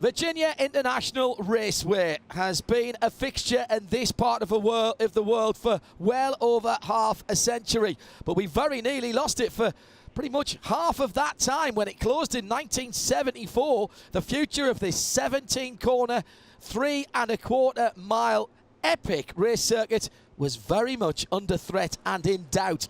VIRginia International Raceway has been a fixture in this part of the world for well over half a century. But we very nearly lost it for pretty much half of that time when it closed in 1974. The future of this 17-corner, 3¼ mile epic race circuit was very much under threat and in doubt.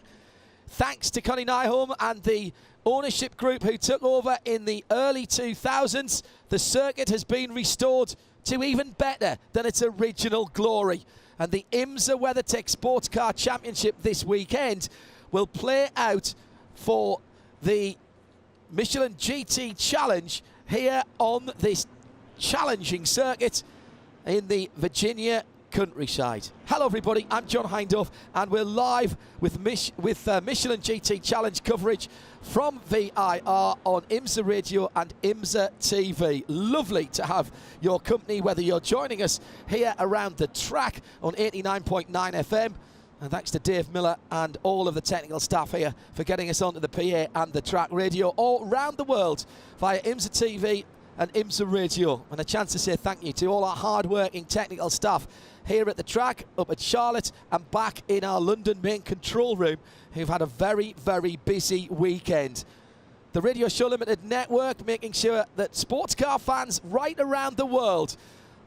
Thanks to Connie Nyholm and the ownership group who took over in the early 2000s, the circuit has been restored to even better than its original glory. And the IMSA WeatherTech SportsCar Championship this weekend will play out for the Michelin GT Challenge here on this challenging circuit in the VIRginia countryside. Hello everybody, I'm John Hindorf and we're live with Michelin GT Challenge coverage from VIR on IMSA Radio and IMSA TV. Lovely to have your company, whether you're joining us here around the track on 89.9 FM, and thanks to Dave Miller and all of the technical staff here for getting us onto the PA and the track radio all around the world via IMSA TV and IMSA Radio, and a chance to say thank you to all our hard-working technical staff here at the track, up at Charlotte and back in our London main control room, who've had a very, very busy weekend. The Radio Show Limited network making sure that sports car fans right around the world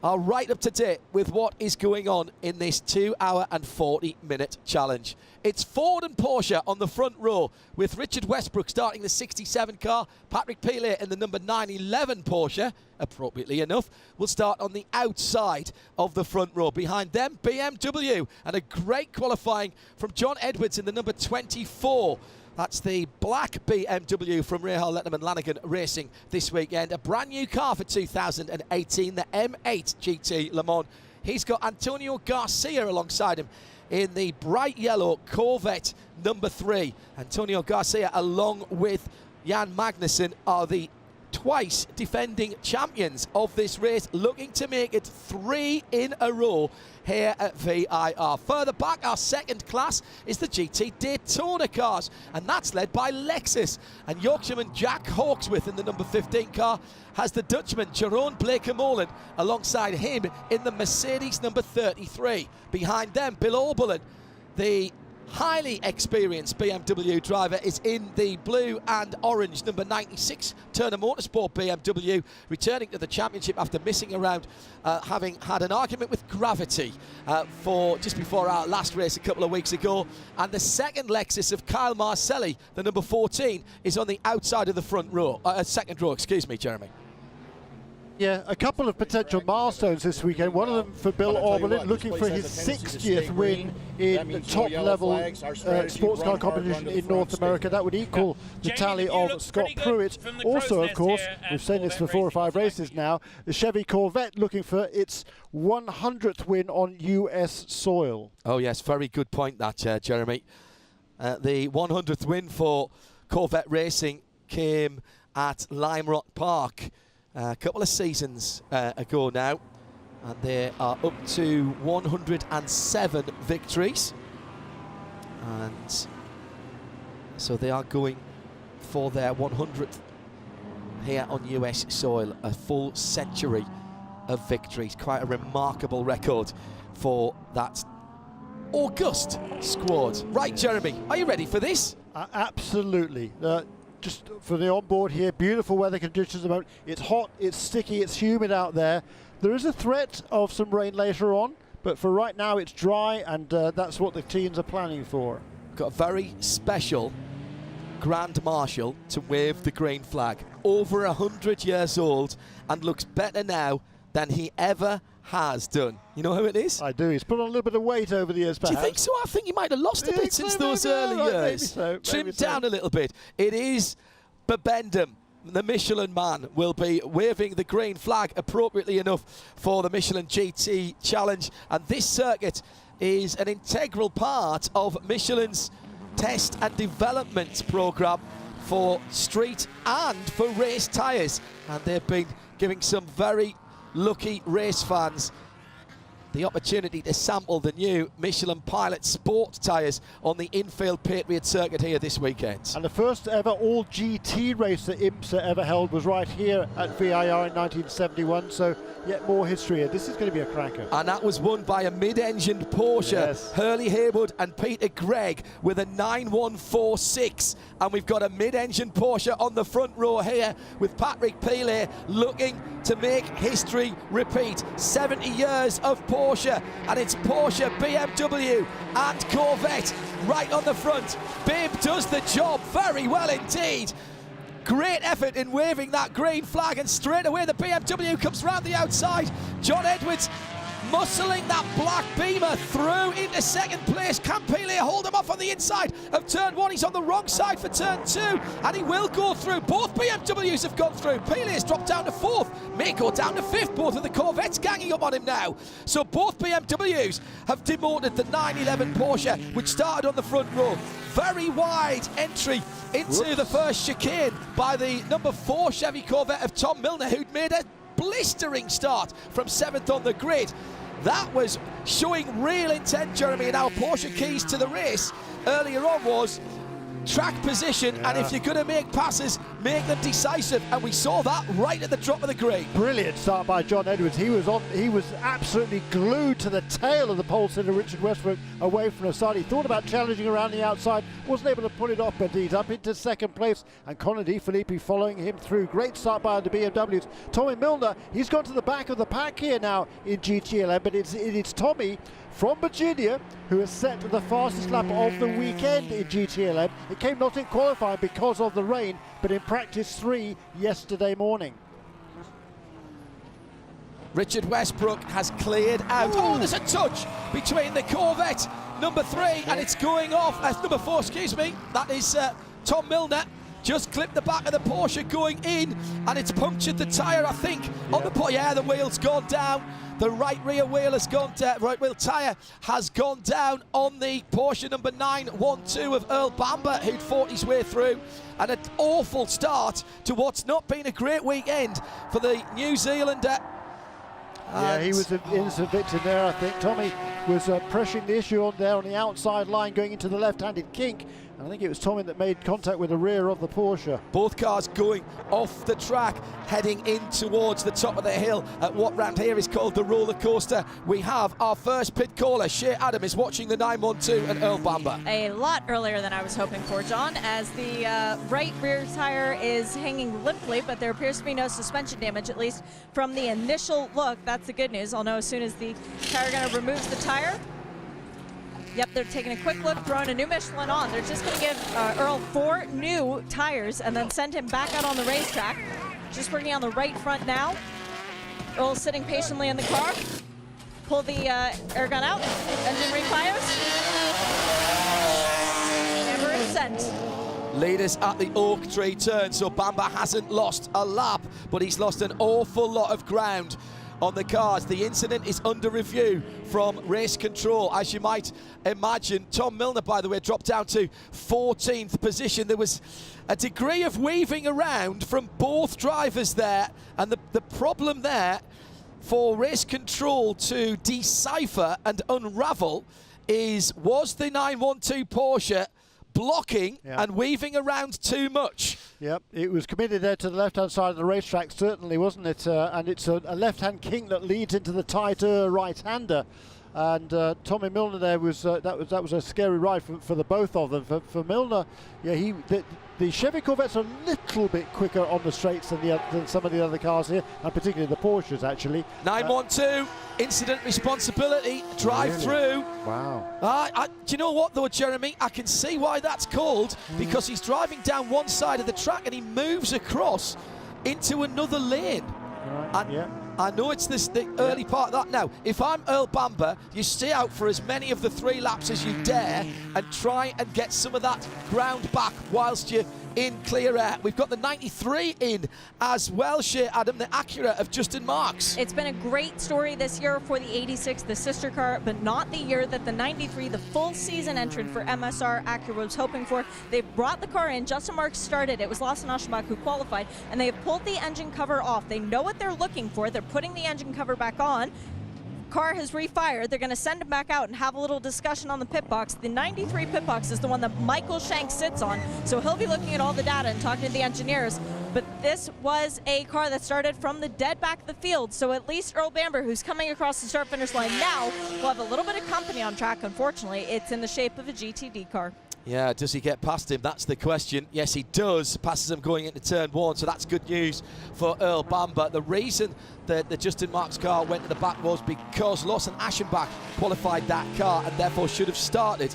are right up to date with what is going on in this 2-hour and 40-minute challenge. It's Ford and Porsche on the front row, with Richard Westbrook starting the 67 car. Patrick Pilet in the number 911 Porsche, appropriately enough, will start on the outside of the front row. Behind them, BMW, and a great qualifying from John Edwards in the number 24. That's the black BMW from Rahal Letterman Lanigan Racing this weekend. A brand new car for 2018, the M8 GT Le Mans. He's got Antonio Garcia alongside him in the bright yellow Corvette number 3. Antonio Garcia, along with Jan Magnussen, are the twice defending champions of this race, looking to make it 3 in a row here at VIR. Further back, our second class is the GT Daytona cars, and that's led by Lexus. And Yorkshireman Jack Hawksworth in the number 15 car has the Dutchman Jeroen Bleekemolen alongside him in the Mercedes number 33. Behind them, Bill Oberlin, the highly experienced BMW driver, is in the blue and orange number 96 Turner Motorsport BMW, returning to the championship after missing around, having had an argument with gravity for just before our last race a couple of weeks ago. And the second Lexus of Kyle Marcelli, the number 14, is on the outside of the front row, second row, excuse me, Jeremy. Yeah, a couple of potential milestones this weekend. One of them for Bill Oberlin, looking for his 60th win in top-level sports car competition in North America. That would equal the tally of Scott Pruitt. Also, of course, we've seen this for 4 or 5 races now, the Chevy Corvette looking for its 100th win on US soil. Oh yes, very good point that, Jeremy. The 100th win for Corvette Racing came at Lime Rock Park a couple of seasons ago now, and they are up to 107 victories, and so they are going for their 100th here on US soil. A full century of victories, quite a remarkable record for that august squad. Right, Jeremy, are you ready for this? Absolutely. Just for the onboard here, beautiful weather conditions at the moment. It's hot, it's sticky, it's humid out there. There is a threat of some rain later on, but for right now it's dry, and that's what the teams are planning for. Got a very special Grand Marshal to wave the green flag. Over 100 years old and looks better now than he ever has done. You know who it is? I do. He's put on a little bit of weight over the years, perhaps. Do you think so? I think he might have lost a bit since those early years. Maybe so. Trimmed down a little bit. It is Babendum. The Michelin man will be waving the green flag, appropriately enough, for the Michelin GT Challenge. And this circuit is an integral part of Michelin's test and development programme for street and for race tyres. And they've been giving some very lucky race fans the opportunity to sample the new Michelin Pilot Sport tyres on the infield Patriot circuit here this weekend. And the first ever all GT race that IMSA ever held was right here at VIR in 1971, so yet more history here. This is going to be a cracker. And that was won by a mid-engined Porsche, Yes. Hurley Haywood and Peter Gregg with a 9146. And we've got a mid-engined Porsche on the front row here with Patrick Pilet looking to make history repeat. 70 years of Porsche, and it's Porsche, BMW and Corvette right on the front. Bib does the job very well indeed. Great effort in waving that green flag, and straight away the BMW comes round the outside. John Edwards muscling that black Beamer through into second place. Can Pilet hold him off on the inside of turn 1? He's on the wrong side for turn 2, and he will go through. Both BMWs have gone through. Pilet's dropped down to 4th, may go down to 5th. Both of the Corvettes ganging up on him now. So both BMWs have demoted the 911 Porsche, which started on the front row. Very wide entry into the first chicane by the number 4 Chevy Corvette of Tom Milner, who'd made a blistering start from 7th on the grid. That was showing real intent, Jeremy, and our Porsche keys to the race earlier on was track position, and if you're going to make passes, make them decisive, and we saw that right at the drop of the grid. Brilliant start by John Edwards. He was absolutely glued to the tail of the pole sitter Richard Westbrook away from the start. He thought about challenging around the outside, wasn't able to pull it off, but he's up into second place, and Conor Di Filippi following him through. Great start by the BMWs. Tommy Milner, he's gone to the back of the pack here now in GTLM, but it's Tommy from Virginia who has set the fastest lap of the weekend in GTLM. It came not in qualifying because of the rain, but in practice 3 yesterday morning. Richard Westbrook has cleared out. Oh, there's a touch between the Corvette number 3 and it's going off. That's number 4, excuse me. That is Tom Milner. Just clipped the back of the Porsche going in, and it's punctured the tyre, I think, on the Porsche. Yeah, the wheel's gone down. The right rear wheel has gone down. Right wheel tyre has gone down on the Porsche number 912 of Earl Bamber, who'd fought his way through. And an awful start to what's not been a great weekend for the New Zealander. Yeah, he was an innocent victim there, I think. Tommy was pressuring the issue on there on the outside line, going into the left-handed kink. And I think it was Tommy that made contact with the rear of the Porsche. Both cars going off the track, heading in towards the top of the hill at what round here is called the roller coaster. We have our first pit caller. Shea Adam is watching the 912 and Earl Bamber. A lot earlier than I was hoping for, John, as the right rear tire is hanging limply, but there appears to be no suspension damage, at least from the initial look. That's the good news. I'll know as soon as the tire gunner removes the tire. Yep, they're taking a quick look, throwing a new Michelin on. They're just going to give Earl 4 new tires and then send him back out on the racetrack. Just working on the right front now. Earl's sitting patiently in the car. Pull the air gun out. Engine refires. Camera is sent. Leaders at the Oak Tree turn, so Bamber hasn't lost a lap, but he's lost an awful lot of ground on the cars. The incident is under review from race control, as you might imagine. Tom Milner, by the way, dropped down to 14th position. There was a degree of weaving around from both drivers there, and the problem there for race control to decipher and unravel was the 912 Porsche blocking and weaving around too much. Yep, it was committed there to the left-hand side of the racetrack, certainly, wasn't it? And it's a left-hand kink that leads into the tighter right-hander. And Tommy Milner there was that was a scary ride for the both of them. For Milner, yeah, the Chevy Corvette's a little bit quicker on the straights than some of the other cars here, and particularly the Porsches, actually. 912, incident responsibility, drive through. Wow. Do you know what, though, Jeremy? I can see why that's called, because he's driving down one side of the track and he moves across into another lane. Right, I know it's the early part of that. Now, if I'm Earl Bamber, you stay out for as many of the 3 laps as you dare and try and get some of that ground back whilst you're in clear air. We've got the 93 in as well, Shea Adam, the Acura of Justin Marks. It's been a great story this year for the 86, the sister car, but not the year that the 93, the full season entrant for MSR Acura, was hoping for. They brought the car in. Justin Marks started. It was Lawson Aschenbach who qualified, and they have pulled the engine cover off. They know what they're looking for. They're putting the engine cover back on. car has refired. They're going to send him back out and have a little discussion on the pit box. The 93 pit box is the one that Michael Shank sits on, so he'll be looking at all the data and talking to the engineers. But this was a car that started from the dead back of the field, so at least Earl Bamber, who's coming across the start-finish line now, will have a little bit of company on track. Unfortunately, it's in the shape of a GTD car. Yeah, does he get past him? That's the question. Yes, he does. Passes him going into turn 1, so that's good news for Earl Bamber. The reason that the Justin Marks car went to the back was because Lawson Aschenbach qualified that car and therefore should have started.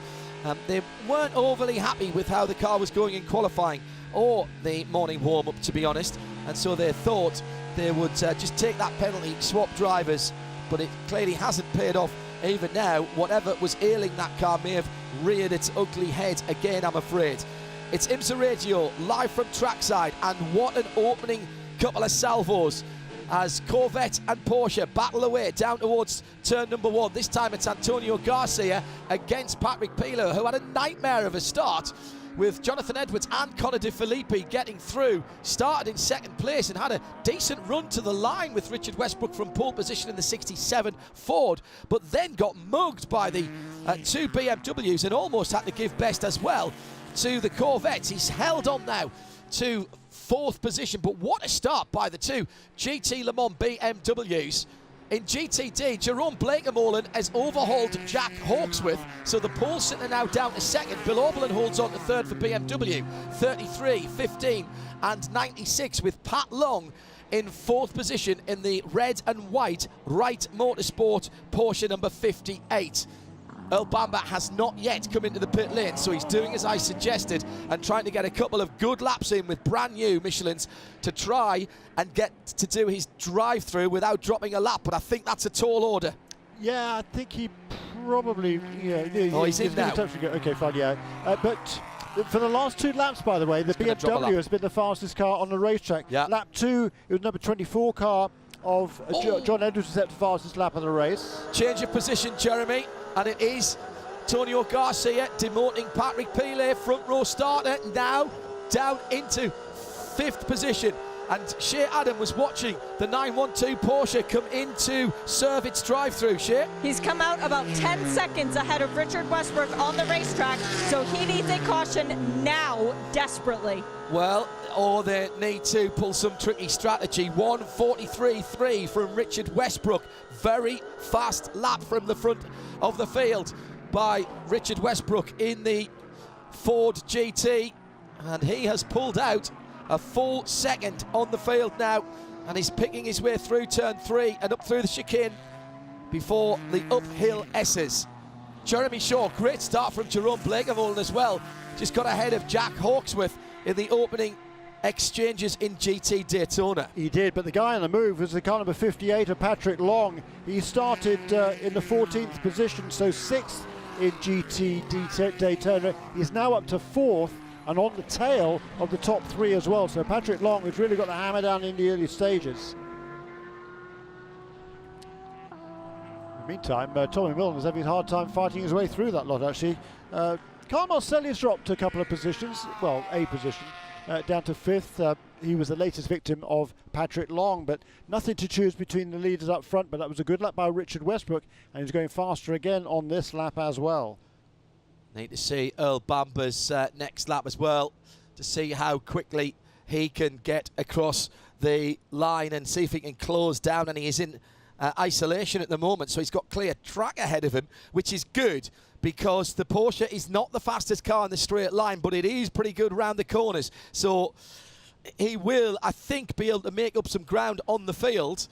They weren't overly happy with how the car was going in qualifying or the morning warm-up, to be honest, and so they thought they would just take that penalty, swap drivers, but it clearly hasn't paid off. Even now, whatever was ailing that car may have reared its ugly head again, I'm afraid. It's IMSA Radio, live from trackside, and what an opening couple of salvos as Corvette and Porsche battle away down towards turn number 1. This time it's Antonio Garcia against Patrick Peeler, who had a nightmare of a start, with Jonathan Edwards and Connor De Filippi getting through. Started in second place and had a decent run to the line with Richard Westbrook from pole position in the 67 Ford, but then got mugged by the two BMWs and almost had to give best as well to the Corvettes. He's held on now to 4th position, but what a start by the two GT Le Mans BMWs. In GTD, Jerome Blakemolen has overhauled Jack Hawksworth, so the pole sitter now down to 2nd. Bill Oberlin holds on to 3rd for BMW, 33, 15 and 96, with Pat Long in 4th position in the red and white Wright Motorsport Porsche number 58. Earl Bamber has not yet come into the pit lane, so he's doing as I suggested and trying to get a couple of good laps in with brand new Michelins to try and get to do his drive-through without dropping a lap, but I think that's a tall order. Yeah, I think he probably... Yeah, he's in now. Okay, fine, yeah. But for the last 2 laps, by the way, the BMW has been the fastest car on the racetrack. Yeah. Lap 2, it was number 24 car of John Edwards who set the fastest lap of the race. Change of position, Jeremy, and it is Antonio Garcia demoting Patrick Peeler, front row starter, now down into 5th position. And Shea Adam was watching the 912 Porsche come in to serve its drive-through. Shea? He's come out about 10 seconds ahead of Richard Westbrook on the racetrack, so he needs a caution now, desperately. Well, or they need to pull some tricky strategy. 1:43.3 from Richard Westbrook. Very fast lap from the front of the field by Richard Westbrook in the Ford GT, and he has pulled out a full 2nd on the field now, and he's picking his way through turn 3 and up through the chicane before the uphill S's. Jeremy Shaw, great start from Jerome Blakemolen as well. Just got ahead of Jack Hawksworth in the opening exchanges in GT Daytona. He did, but the guy on the move was the car number 58 of Patrick Long. He started in the 14th position, so 6th in GT Daytona. He's now up to 4th and on the tail of the top 3 as well. So Patrick Long has really got the hammer down in the early stages. In the meantime, Tommy Milner's having a hard time fighting his way through that lot, actually. Carl Marcelli's dropped a couple of positions, well, a position, down to 5th. He was the latest victim of Patrick Long, but nothing to choose between the leaders up front, but that was a good lap by Richard Westbrook, and he's going faster again on this lap as well. Need to see Earl Bamber's next lap as well to see how quickly he can get across the line and see if he can close down, and he is in isolation at the moment, so he's got clear track ahead of him, which is good because the Porsche is not the fastest car in the straight line, but it is pretty good around the corners, so he will, I think, be able to make up some ground on the field,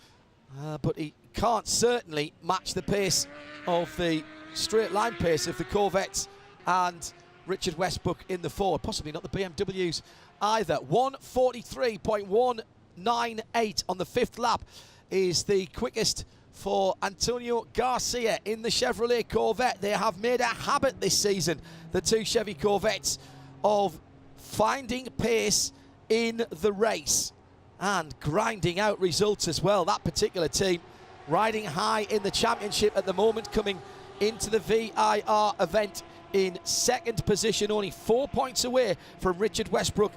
but he can't certainly match the pace of the straight line pace of the Corvettes and Richard Westbrook in the Ford, possibly not the BMWs either. 1:43.198 on the 5th lap is the quickest for Antonio Garcia in the Chevrolet Corvette. They have made a habit this season, the two Chevy Corvettes, of finding pace in the race and grinding out results as well. That particular team riding high in the championship at the moment, coming into the VIR event in 2nd position, only 4 points away from Richard Westbrook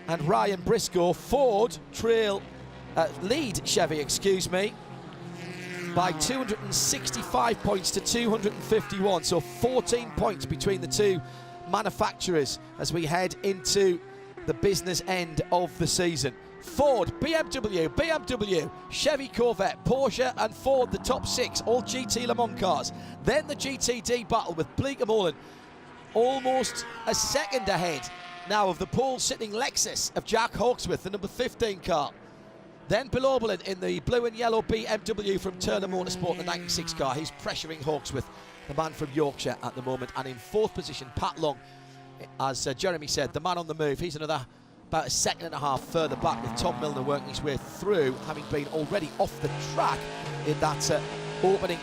and Ryan Briscoe. Ford lead Chevy, excuse me, by 265 points to 251, so 14 points between the two manufacturers as we head into the business end of the season. Ford, BMW, Chevy, Corvette, Porsche and Ford, the top 6, all GT Le Mans cars. Then the GTD battle with Bleekemolen almost a second ahead now of the pole-sitting Lexus of Jack Hawksworth, the number 15 car. Then Bleekemolen in the blue and yellow BMW from Turner Motorsport, the 96 car. He's pressuring Hawksworth, the man from Yorkshire at the moment. And in 4th position, Pat Long, as Jeremy said, the man on the move. He's another about a second and a half further back, with Tom Milner working his way through, having been already off the track in that opening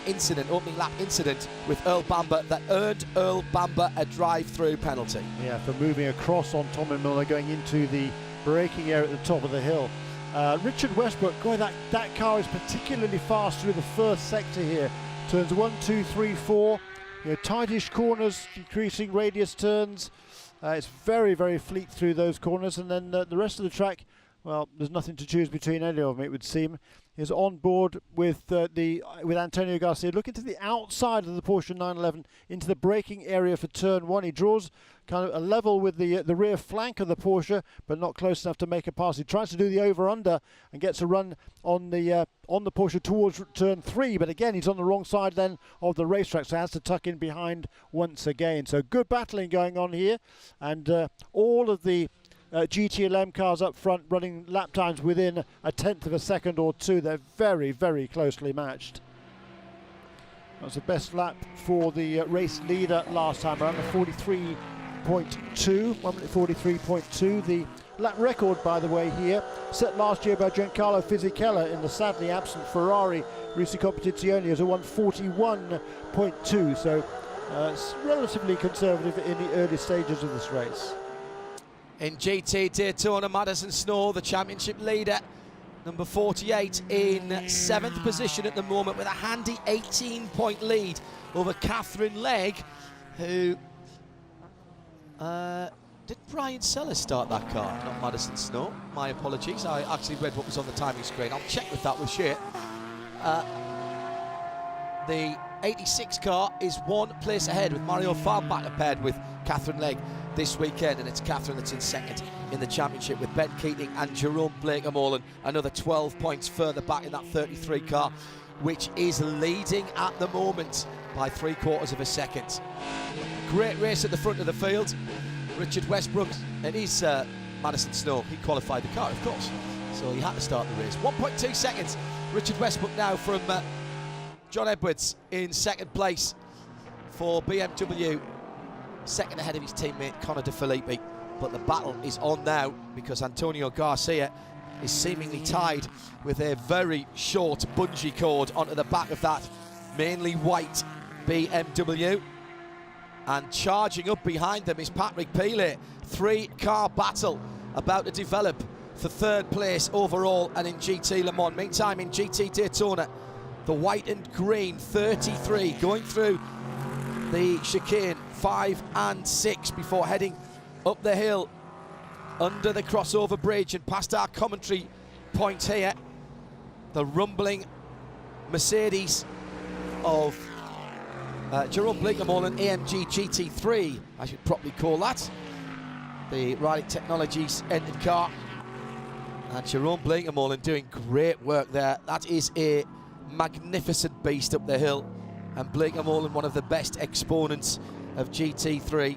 lap incident with Earl Bamber that earned Earl Bamber a drive-through penalty. Yeah, for moving across on Tom and Milner going into the braking area at the top of the hill. Richard Westbrook, boy, that car is particularly fast through the first sector here. Turns 1, 2, 3, 4. Tightish corners, decreasing radius turns. It's very, very fleet through those corners, and then the rest of the track, well, there's nothing to choose between any of them, it would seem. Is on board with Antonio Garcia, looking to the outside of the Porsche 911 into the braking area for turn 1. He draws kind of a level with the rear flank of the Porsche, but not close enough to make a pass. He tries to do the over-under and gets a run on the Porsche towards turn 3, but again he's on the wrong side then of the racetrack, so has to tuck in behind once again. So good battling going on here, and all of the GTLM cars up front running lap times within a tenth of a second or two. They're very, very closely matched. That's the best lap for the race leader last time around, the 43.2, 1 minute 43.2. The lap record, by the way, here set last year by Giancarlo Fisichella in the sadly absent Ferrari Risi Competizione as a 141.2. So it's relatively conservative in the early stages of this race. In GT Daytona, Madison Snow, the championship leader, number 48, in 7th position at the moment with a handy 18-point lead over Catherine Legg, who... did Brian Sellers start that car, not Madison Snow? My apologies, I actually read what was on the timing screen. I'll check with that with Shea. The 86 car is 1 place ahead, with Mario Farnbacher paired with Catherine Legg this weekend, and it's Catherine that's in second in the championship with Ben Keating and Jerome Bleekemolen another 12 points further back in that 33 car, which is leading at the moment by 3/4 of a second. Great race at the front of the field. Richard Westbrook and his Madison Snow, he qualified the car, of course, so he had to start the race. 1.2 seconds. Richard Westbrook now from John Edwards in second place for BMW, second ahead of his teammate Conor De Filippi. But the battle is on now, because Antonio Garcia is seemingly tied with a very short bungee cord onto the back of that mainly white BMW. And charging up behind them is Patrick Pilet. 3-car battle about to develop for 3rd place overall and in GT Le Mans. Meantime, in GT Daytona, the white and green 33 going through the chicane 5 and 6 before heading up the hill under the crossover bridge and past our commentary point here. The rumbling Mercedes of Jerome Bleekemolen AMG GT3, I should probably call that. The Riding Technologies entered car. And Jerome Bleekemolen doing great work there. That is a magnificent beast up the hill. And Bleekemolen, one of the best exponents of GT3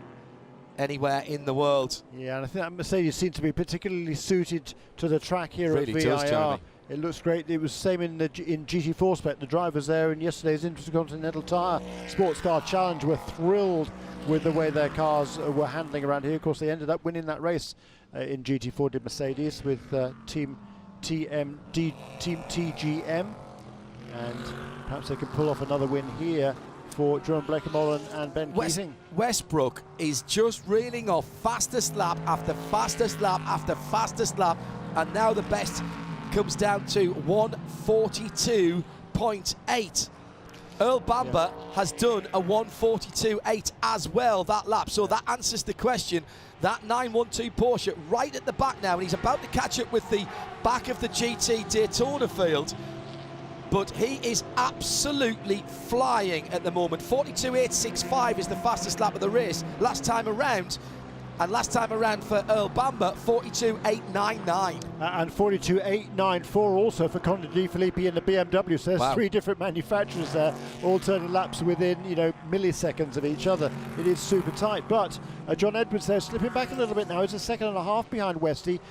anywhere in the world. Yeah, and I think that Mercedes seemed to be particularly suited to the track here at VIR. It looks great. It was the same in GT4 spec. The drivers there in yesterday's Intercontinental Tire Sports Car Challenge were thrilled with the way their cars were handling around here. Of course, they ended up winning that race in GT4, did Mercedes, with Team TGM. And perhaps they can pull off another win here for Jerome Bleekemolen and Ben Keating. Westbrook is just reeling off fastest lap after fastest lap after fastest lap, and now the best comes down to 142.8. Earl Bamber has done a 142.8 as well that lap, so that answers the question. That 912 Porsche right at the back now, and he's about to catch up with the back of the GT Daytona field. but he is absolutely flying at the moment. 42.865 is the fastest lap of the race last time around. And last time around for Earl Bamber, 42.899. And 42.894 also for Conor De Filippi in the BMW. So there's three different manufacturers there, all turning laps within, you know, milliseconds of each other. It is super tight. But John Edwards there slipping back a little bit now. He's a second and a half behind Westy.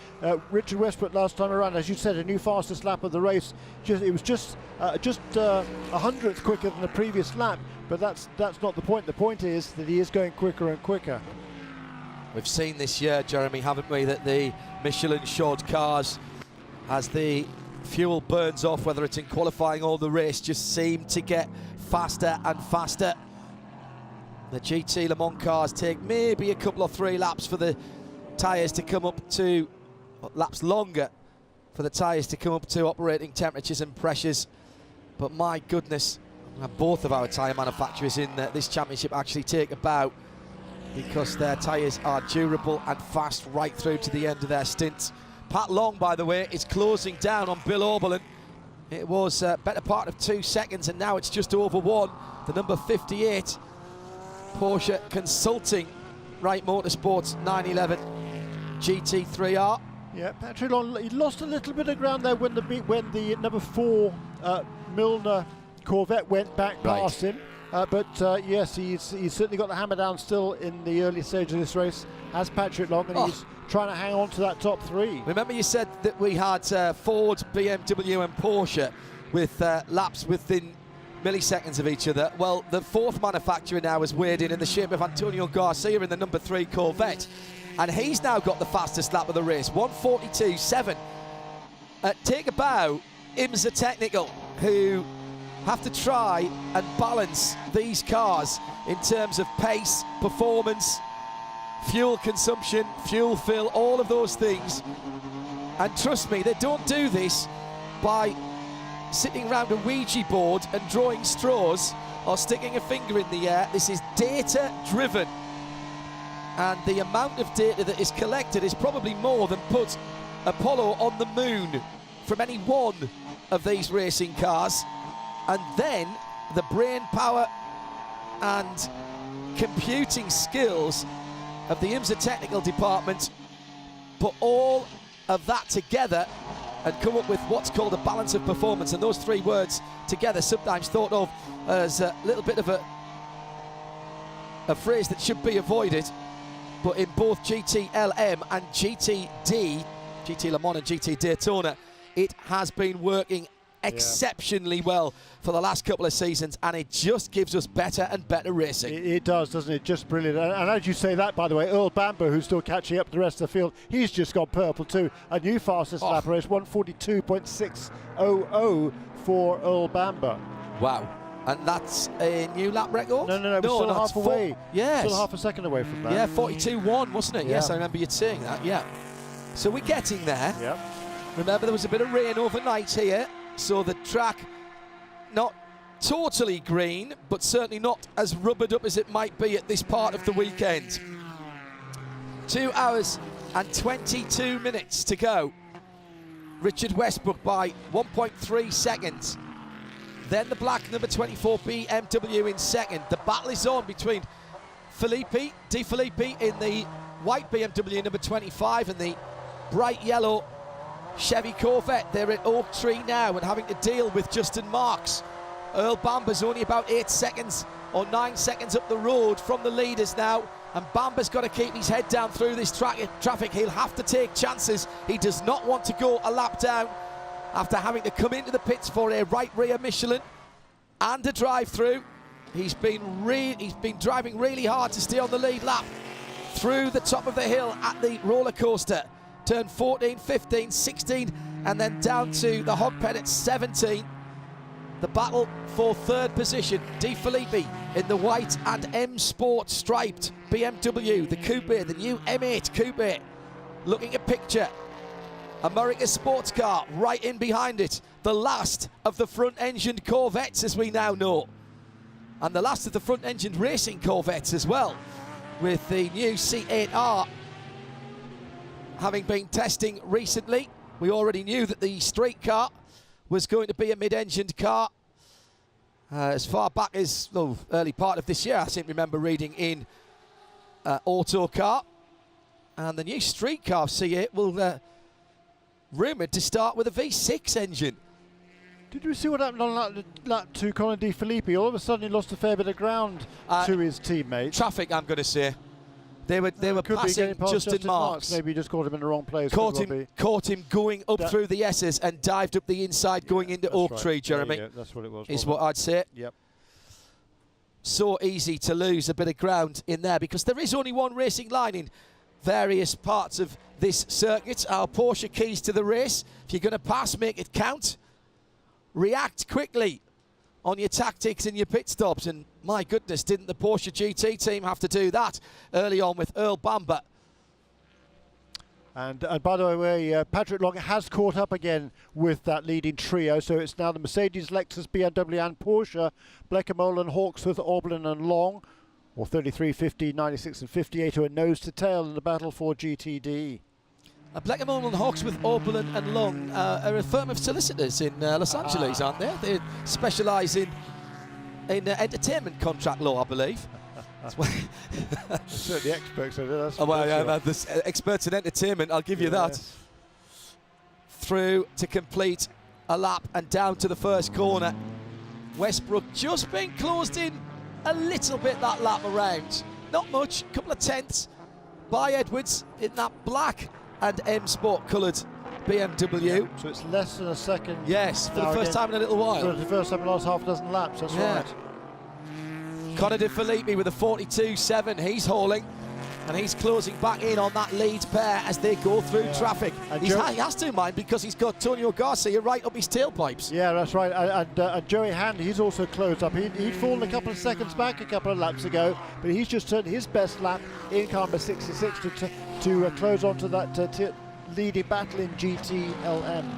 Richard Westbrook last time around, as you said, a new fastest lap of the race. It was just a hundredth quicker than the previous lap. But that's not the point. The point is that he is going quicker and quicker. We've seen this year, Jeremy, haven't we, that the Michelin shod cars, as the fuel burns off, whether it's in qualifying or the race, just seem to get faster and faster. The GT Le Mans cars take maybe a couple or three laps for the tyres to come up to, laps longer for the tyres to come up to operating temperatures and pressures. But my goodness, both of our tyre manufacturers in this championship actually take about, because their tyres are durable and fast right through to the end of their stints. Pat Long, by the way, is closing down on Bill Oberlin. It was a better part of 2 seconds, and now it's just over 1. The number 58, Porsche Consulting Wright Motorsports 911 GT3R. Yeah, Patrick Long, he lost a little bit of ground there when the number 4 Milner Corvette went back past him. But yes, he's certainly got the hammer down still in the early stage of this race, as Patrick Long, and he's trying to hang on to that top 3. Remember you said that we had Ford, BMW and Porsche with laps within milliseconds of each other. Well, the 4th manufacturer now has weighed in the shape of Antonio Garcia in the number 3 Corvette, and he's now got the fastest lap of the race, 1:42.7. Take a bow, IMSA Technical, who have to try and balance these cars in terms of pace, performance, fuel consumption, fuel fill, all of those things. And trust me, they don't do this by sitting around a Ouija board and drawing straws or sticking a finger in the air. This is data driven, and the amount of data that is collected is probably more than put Apollo on the moon from any one of these racing cars. And then the brain power and computing skills of the IMSA technical department put all of that together and come up with what's called a balance of performance. And those 3 words together, sometimes thought of as a little bit of a phrase that should be avoided, but in both GT-LM and GT-D, GT Le Mans and GT Daytona, it has been working exceptionally well for the last couple of seasons, and it just gives us better and better racing. It does, doesn't it? Just brilliant. And as you say that, by the way, Earl Bamber, who's still catching up to the rest of the field, he's just got purple too. A new fastest lap race, 1:42.600 for Earl Bamber. Wow. And that's a new lap record? No, we're still half away. Yes. Still half a second away from that. Yeah, 42.1, wasn't it? Yeah. Yes, I remember you saying that, yeah. So we're getting there. Yeah. Remember, there was a bit of rain overnight here, so the track not totally green, but certainly not as rubbered up as it might be at this part of the weekend. 2 hours and 22 minutes to go. Richard Westbrook by 1.3 seconds. Then the black number 24 BMW in second. The battle is on between De Filippi in the white BMW number 25 and the bright yellow Chevy Corvette. They're at Oak Tree now and having to deal with Justin Marks. Earl Bamber's only about 8 seconds or 9 seconds up the road from the leaders now, and Bamber's got to keep his head down through this traffic. He'll have to take chances. He does not want to go a lap down after having to come into the pits for a right rear Michelin and a drive-through. He's been driving really hard to stay on the lead lap through the top of the hill at the roller coaster. Turn 14, 15, 16, and then down to the hog pen at 17. The battle for 3rd position, De Filippi in the white and M Sport striped BMW, the coupe, the new M8 coupe. Looking at picture, America's sports car right in behind it. The last of the front-engined Corvettes, as we now know. And the last of the front-engined racing Corvettes as well, with the new C8R having been testing recently. We already knew that the street car was going to be a mid-engined car. As far back as the early part of this year, I seem to remember reading in Autocar. And the new street car C8 will rumoured to start with a V6 engine. Did you see what happened on lap 2, Colin De Filippi? All of a sudden he lost a fair bit of ground to his teammates. Traffic, I'm going to say. They were passing Justin Marks. Maybe he just caught him in the wrong place. Caught him going up through the S's and dived up the inside going into Oak Tree, Jeremy. That's what it was. Is what I'd say. Yep. So easy to lose a bit of ground in there because there is only one racing line in various parts of this circuit. Our Porsche keys to the race. If you're going to pass, make it count. React quickly on your tactics and your pit stops, and my goodness, didn't the Porsche GT team have to do that early on with Earl Bamber. And by the way, Patrick Long has caught up again with that leading trio, so it's now the Mercedes, Lexus, BMW and Porsche, Bleekemolen, Hawksworth, Oberlin and Long, or 33, 50, 96 and 58, who are nose to tail in the battle for GTD. Bleekemolen, Hawksworth, Oberlin and Long are a firm of solicitors in Los Angeles, aren't they? They specialise in entertainment contract law, I believe. Certainly experts at it. The experts in entertainment, I'll give you that. Through to complete a lap and down to the first corner. Westbrook just been closed in a little bit that lap around. Not much, a couple of tenths by Edwards in that black and M Sport coloured BMW. Yeah, so it's less than a second. Yes, for the first time in a little while. For the first time in the last half a dozen laps, that's right. Conor De Filippi with a 42.7, he's hauling. And he's closing back in on that lead pair as they go through traffic. He has to mind because he's got Antonio Garcia right up his tailpipes. Yeah, that's right. And Joey Hand, he's also closed up. He'd fallen a couple of seconds back a couple of laps ago, but he's just turned his best lap in car number 66 to close on to that leading battle in GTLM.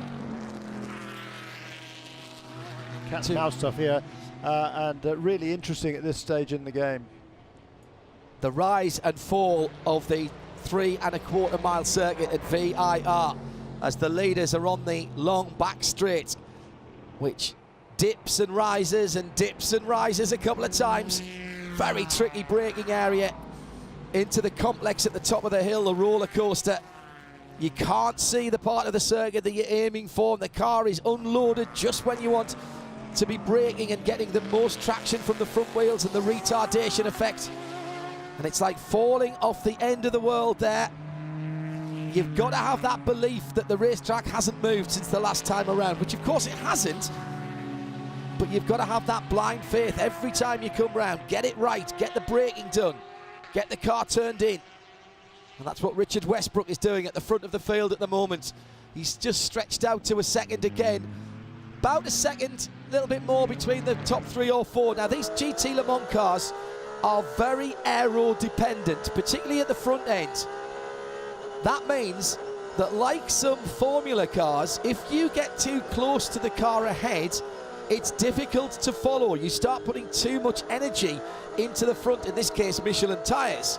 Cat and mouse stuff here, and really interesting at this stage in the game. The rise and fall of the 3¼ mile circuit at VIR as the leaders are on the long back straight, which dips and rises a couple of times. Very tricky braking area into the complex at the top of the hill, the roller coaster. You can't see the part of the circuit that you're aiming for, and the car is unloaded just when you want to be braking and getting the most traction from the front wheels and the retardation effect. And it's like falling off the end of the world there. You've got to have that belief that the racetrack hasn't moved since the last time around, which of course it hasn't. But you've got to have that blind faith every time you come round. Get it right, get the braking done, get the car turned in. And that's what Richard Westbrook is doing at the front of the field at the moment. He's just stretched out to a second again. About a second, a little bit more between the top 3 or 4. Now these GT Le Mans cars are very aero dependent, particularly at the front end. That means that, like some Formula cars, if you get too close to the car ahead, it's difficult to follow. You start putting too much energy into the front, in this case Michelin tyres.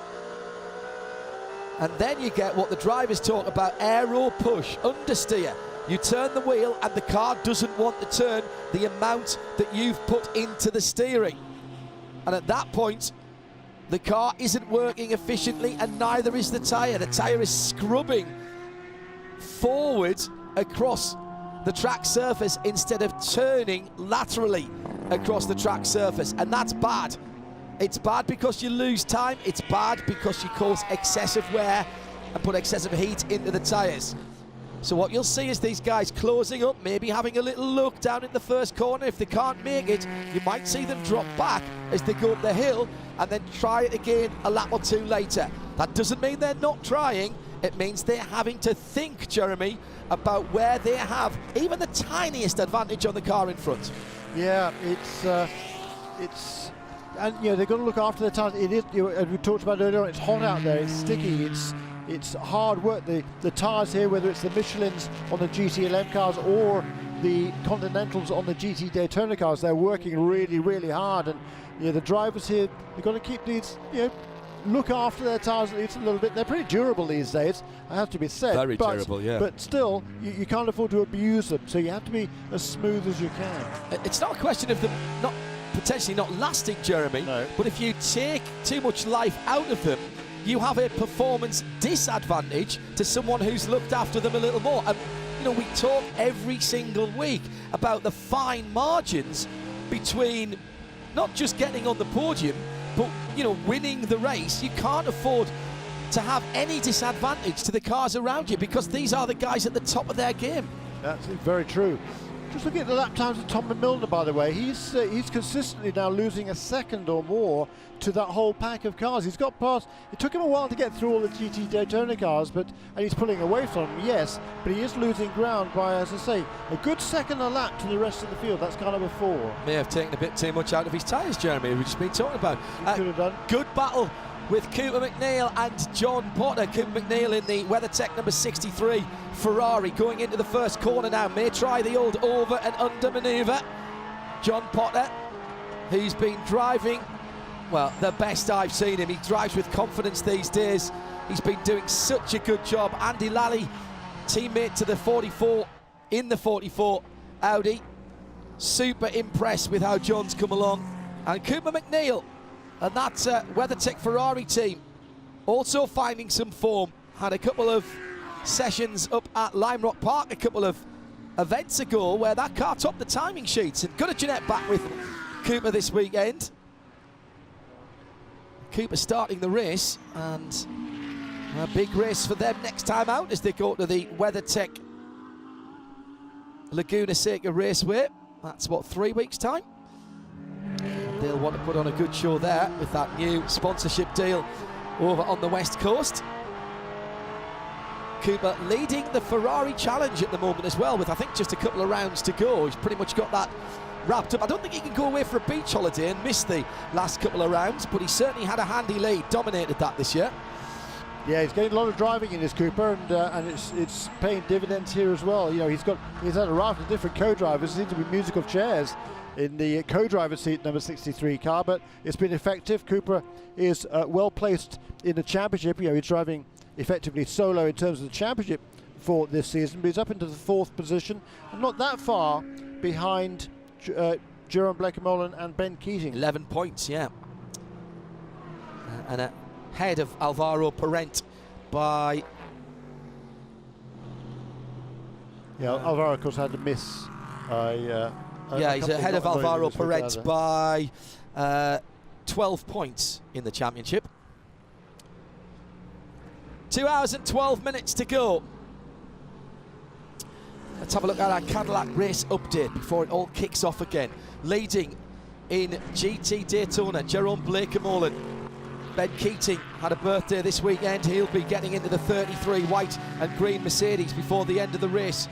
And then you get what the drivers talk about, aero push, understeer. You turn the wheel and the car doesn't want to turn the amount that you've put into the steering. And at that point, the car isn't working efficiently and neither is the tyre. The tyre is scrubbing forward across the track surface instead of turning laterally across the track surface. And that's bad. It's bad because you lose time. It's bad because you cause excessive wear and put excessive heat into the tyres. So what you'll see is these guys closing up, maybe having a little look down in the first corner. If they can't make it, you might see them drop back as they go up the hill and then try it again a lap or two later. That doesn't mean they're not trying. It means they're having to think, Jeremy, about where they have even the tiniest advantage on the car in front. Yeah, and you know, they've got to look after their tires. It is, as we talked about earlier on, it's hot out there, it's sticky, it's hard work. The tyres here, whether it's the Michelins on the GTLM cars or the Continentals on the GT Daytona cars, they're working really, really hard. And you know, the drivers here, they've got to keep these, you know, look after their tyres at least a little bit. They're pretty durable these days, I have to be said. Very durable, yeah. But still, you can't afford to abuse them, so you have to be as smooth as you can. It's not a question of them potentially not lasting, Jeremy, No. but if you take too much life out of them, you have a performance disadvantage to someone who's looked after them a little more. And you know, we talk every single week about the fine margins between not just getting on the podium, but you know, winning the race. You can't afford to have any disadvantage to the cars around you, because these are the guys at the top of their game. That's very true. Just looking at the lap times of Tom Milner, by the way, he's consistently now losing a second or more to that whole pack of cars. He's got past. It took him a while to get through all the GT Daytona cars, and he's pulling away from them, yes, but he is losing ground by, as I say, a good second a lap to the rest of the field. That's car number 4. May have taken a bit too much out of his tyres, Jeremy, we've just been talking about. Could have done. Good battle with Cooper McNeil and John Potter. Cooper McNeil in the WeatherTech number 63 Ferrari, going into the first corner now. May try the old over and under manoeuvre. John Potter, who's been driving, well, the best I've seen him. He drives with confidence these days. He's been doing such a good job. Andy Lally, teammate to the 44 in the 44 Audi. Super impressed with how John's come along. And Cooper McNeil and that WeatherTech Ferrari team also finding some form. Had a couple of sessions up at Lime Rock Park a couple of events ago where that car topped the timing sheets, and got a Jeanette back with Cooper this weekend. Cooper starting the race, and a big race for them next time out as they go to the WeatherTech Laguna Seca Raceway. That's what, 3 weeks time? They'll want to put on a good show there with that new sponsorship deal over on the West Coast. Cooper leading the Ferrari Challenge at the moment as well, with I think just a couple of rounds to go. He's pretty much got that wrapped up. I don't think he can go away for a beach holiday and miss the last couple of rounds, but he certainly had a handy lead, dominated that this year. Yeah, he's getting a lot of driving in his Cooper, and it's paying dividends here as well. You know, he's had a raft of different co-drivers. There seem to be musical chairs in the co-driver seat number 63 car, but it's been effective. Cooper is well placed in the championship. You know, he's driving effectively solo in terms of the championship for this season, but he's up into the 4th position and not that far behind Jerome Blekemolen and Ben Keating. 11 points, yeah. And ahead of Alvaro Parent by... Yeah, Alvaro, of course, had to miss yeah, he's ahead of Alvaro Parent by 12 points in the championship. 2 hours and 12 minutes to go. Let's have a look at our Cadillac race update before it all kicks off again. Leading in GT Daytona, Jerome Blekemolen. Ben Keating had a birthday this weekend. He'll be getting into the 33 white and green Mercedes before the end of the race.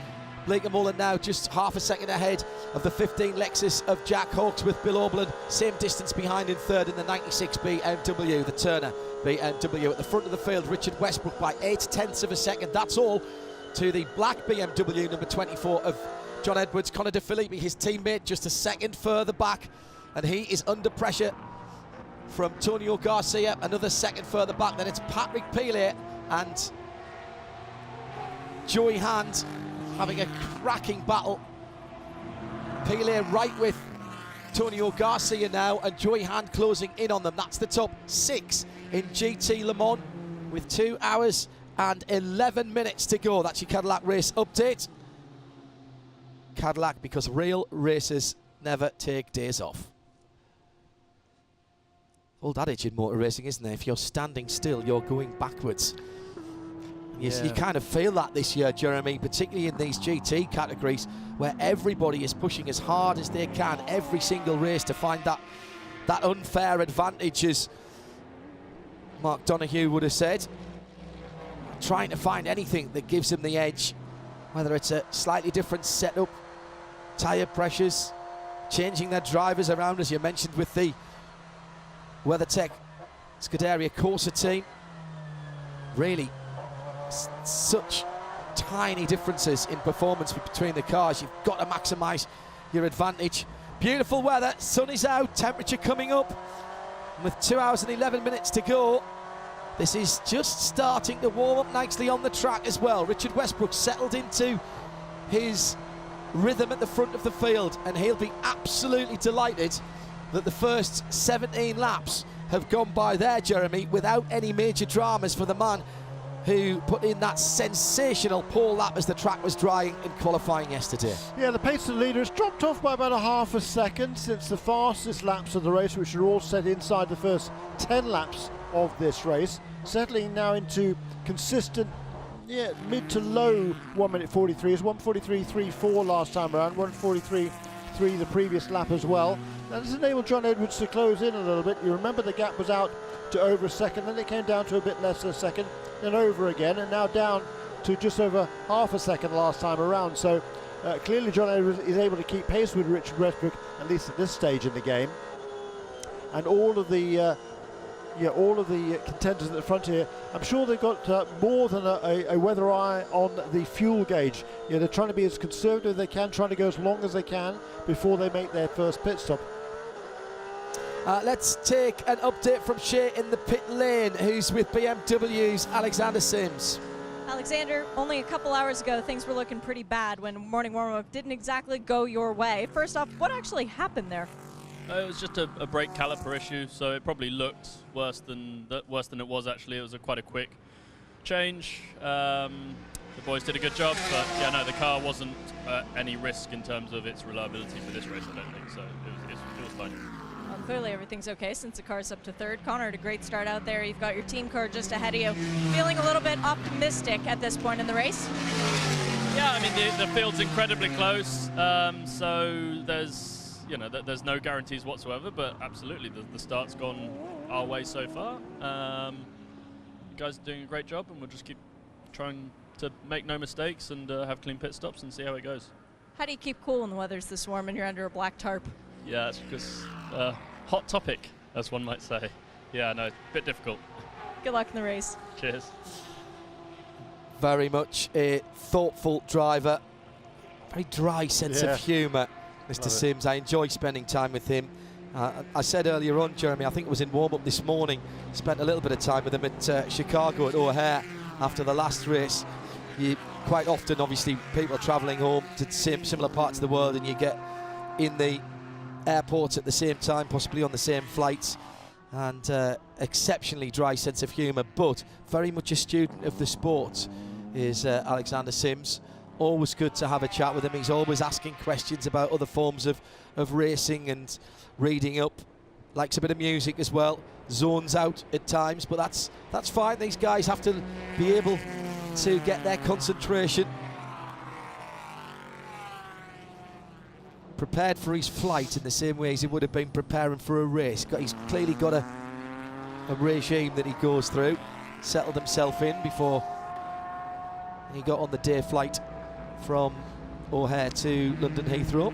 Blekemolen now just half a second ahead of the 15 Lexus of Jack Hawkes, with Bill Oberlin same distance behind in third in the 96 BMW, the Turner BMW. At the front of the field, Richard Westbrook by 0.8 of a second. That's all to the black BMW number 24 of John Edwards. Conor De Filippi, his teammate, just a second further back, and he is under pressure from Antonio Garcia, another second further back. Then it's Patrick Pilet and Joey Hand having a cracking battle. Pilet right with Antonio Garcia now, and Joey Hand closing in on them. That's the top 6 in GT Le Mans with 2 hours and 11 minutes to go. That's your Cadillac race update. Cadillac, because real racers never take days off. Old adage in motor racing, isn't there? If you're standing still, you're going backwards. You kind of feel that this year, Jeremy, particularly in these GT categories where everybody is pushing as hard as they can every single race to find that unfair advantage, as Mark Donoghue would have said. Trying to find anything that gives them the edge, whether it's a slightly different setup, tyre pressures, changing their drivers around, as you mentioned with the WeatherTech Scuderia Corsa team. Really, such tiny differences in performance between the cars. You've got to maximise your advantage. Beautiful weather, sun is out, temperature coming up. And with 2 hours and 11 minutes to go, This is just starting to warm up nicely on the track as well. Richard Westbrook settled into his rhythm at the front of the field, and he'll be absolutely delighted that the first 17 laps have gone by there, Jeremy, without any major dramas for the man who put in that sensational pole lap as the track was drying in qualifying yesterday. Yeah, the pace of the leader has dropped off by about a half a second since the fastest laps of the race, which are all set inside the first 10 laps of this race, settling now into consistent mid to low 1 minute 43. Is 1:43.34 last time around, 1:43.3 the previous lap as well. That has enabled John Edwards to close in a little bit. You remember the gap was out to over a second, then it came down to a bit less than a second, then over again, and now down to just over half a second last time around. So clearly John Edwards is able to keep pace with Richard Westbrook, at least at this stage in the game. And all of the contenders at the front here, I'm sure they've got more than a weather eye on the fuel gauge. They're trying to be as conservative as they can, trying to go as long as they can before they make their first pit stop. Let's take an update from Shea in the pit lane, who's with BMW's Alexander Sims. Alexander, only a couple hours ago, things were looking pretty bad when morning warm-up didn't exactly go your way. First off, what actually happened there? It was just a brake caliper issue, so it probably looked worse than it was actually. It was quite a quick change. The boys did a good job, but yeah, no, the car wasn't at any risk in terms of its reliability for this race, I don't think, so it was fine. Well, clearly everything's okay since the car's up to third. Connor had a great start out there. You've got your team car just ahead of you. Feeling a little bit optimistic at this point in the race? Yeah, I mean, the field's incredibly close, so there's no guarantees whatsoever, but absolutely the start's gone our way so far. Guys are doing a great job, and we'll just keep trying to make no mistakes and have clean pit stops and see how it goes. How do you keep cool when the weather's this warm and you're under a black tarp? Yeah, that's because hot topic, as one might say. Yeah, no, a bit difficult. Good luck in the race. Cheers. Very much a thoughtful driver, very dry sense of humour. Mr. Sims, I enjoy spending time with him. I said earlier on, Jeremy, I think it was in warm-up this morning, spent a little bit of time with him at Chicago at O'Hare after the last race. Quite often, obviously, people are travelling home to similar parts of the world, and you get in the airports at the same time, possibly on the same flights, and exceptionally dry sense of humour, but very much a student of the sport is Alexander Sims. Always good to have a chat with him. He's always asking questions about other forms of racing and reading up. Likes a bit of music as well. Zones out at times, but that's fine. These guys have to be able to get their concentration. Prepared for his flight in the same way as he would have been preparing for a race. He's clearly got a regime that he goes through. Settled himself in before he got on the day flight from O'Hare to London Heathrow.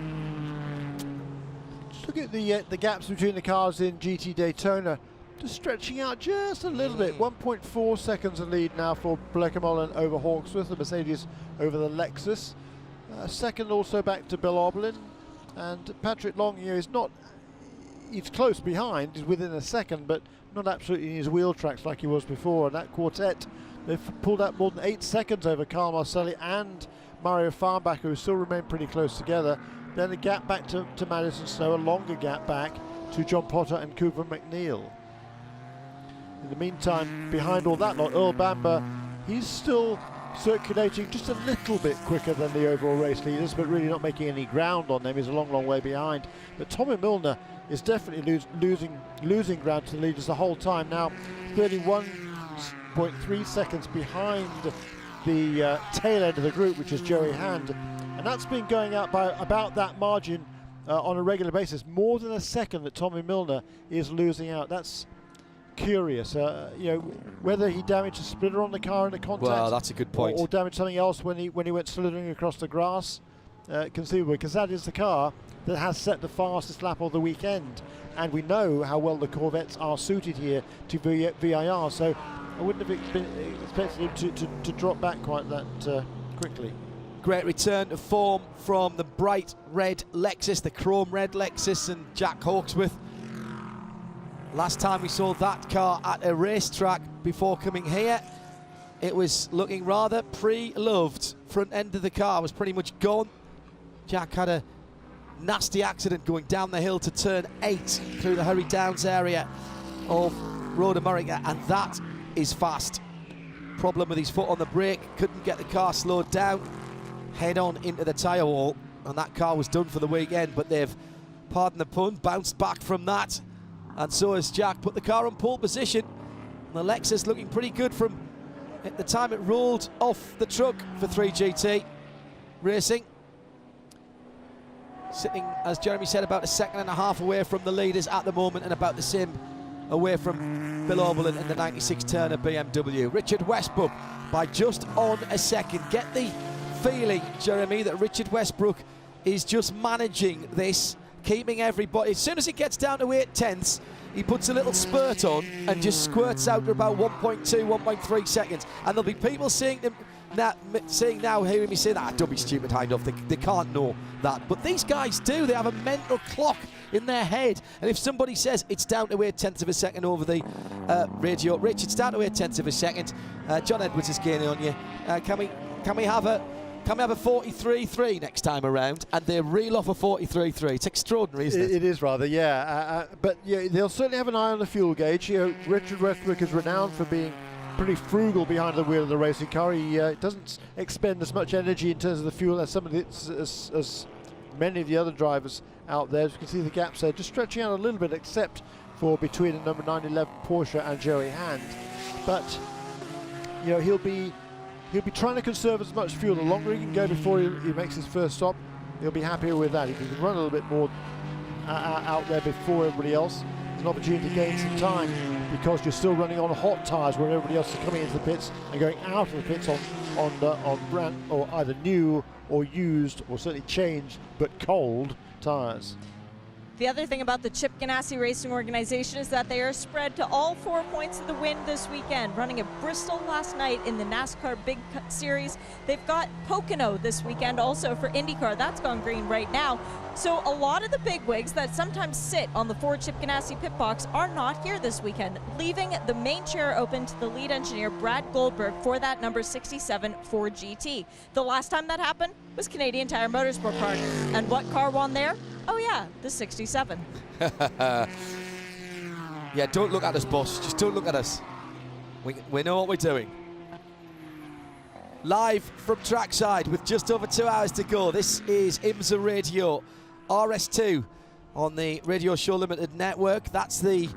Just look at the gaps between the cars in GT Daytona, just stretching out just a little bit. 1.4 seconds of lead now for Bleekemolen over Hawksworth, the Mercedes over the Lexus. Second also back to Bill Oberlin, and Patrick Long, he's close behind, he's within a second, but not absolutely in his wheel tracks like he was before. And that quartet, they've pulled out more than 8 seconds over Carl Marcelli and Mario Farnbacher, who still remain pretty close together. Then a gap back to Madison Snow, a longer gap back to John Potter and Cooper McNeil. In the meantime, behind all that lot, Earl Bamber, he's still circulating just a little bit quicker than the overall race leaders, but really not making any ground on them. He's a long, long way behind. But Tommy Milner is definitely losing ground to the leaders the whole time. Now 31.3 seconds behind the tail end of the group, which is Joey Hand, and that's been going out by about that margin on a regular basis. More than a second that Tommy Milner is losing out. That's curious. Whether he damaged a splitter on the car in the contact. Well, that's a good point. Or damaged something else when he went slithering across the grass. Conceivably, because that is the car that has set the fastest lap of the weekend, and we know how well the Corvettes are suited here to VIR. So I wouldn't have expected him to drop back quite that quickly. Great return to form from the bright red Lexus, the chrome red Lexus, and Jack Hawksworth. Last time we saw that car at a racetrack before coming here. It was looking rather pre-loved. Front end of the car was pretty much gone. Jack had a nasty accident going down the hill to turn 8 through the Hurry Downs area of Road America, and that is fast. Problem with his foot on the brake, couldn't get the car slowed down, head on into the tyre wall, and that car was done for the weekend. But they've, pardon the pun, bounced back from that, and so has Jack. Put the car on pole position. The Lexus looking pretty good from at the time it rolled off the truck for 3GT Racing. Sitting, as Jeremy said, about a second and a half away from the leaders at the moment, and about the same away from Bill Oberlin in the 96 Turner BMW. Richard Westbrook by just on a second. Get the feeling, Jeremy, that Richard Westbrook is just managing this, keeping everybody. As soon as it gets down to 8/10ths, he puts a little spurt on and just squirts out to about 1.2, 1.3 seconds. And there'll be people saying now, hearing me say that, don't be stupid, Hindhoff, they can't know that. But these guys do. They have a mental clock in their head. And if somebody says it's down to 8/10ths of a second over the radio, Rich, it's down to 8/10ths of a second. John Edwards is gaining on you. Can we have a 43.3 next time around? And they reel off a 43.3. It's extraordinary, isn't it? It is rather, yeah. But yeah, they'll certainly have an eye on the fuel gauge. You know, Richard Westbrook is renowned for being pretty frugal behind the wheel of the racing car. He doesn't expend as much energy in terms of the fuel as as many of the other drivers out there. As you can see, the gaps there just stretching out a little bit, except for between the number 911 Porsche and Joey Hand. But you know, he'll be trying to conserve as much fuel. The longer he can go before he makes his first stop, he'll be happier with that. If he can run a little bit more out there before everybody else, there's an opportunity to gain some time, because you're still running on hot tyres where everybody else is coming into the pits and going out of the pits on brand or either new or used, or certainly changed but cold tyres. The other thing about the Chip Ganassi Racing organization is that they are spread to all 4 points of the win this weekend, running at Bristol last night in the NASCAR Big Series. They've got Pocono this weekend also for IndyCar. That's gone green right now. So a lot of the bigwigs that sometimes sit on the Ford Chip Ganassi pit box are not here this weekend, leaving the main chair open to the lead engineer, Brad Goldberg, for that number 67 Ford GT. The last time that happened was Canadian Tire Motorsport Park. And what car won there? Oh yeah, the 67. Yeah, don't look at us, boss. Just don't look at us. We know what we're doing. Live from trackside with just over 2 hours to go. This is IMSA Radio RS2 on the Radio Show Limited network. That's the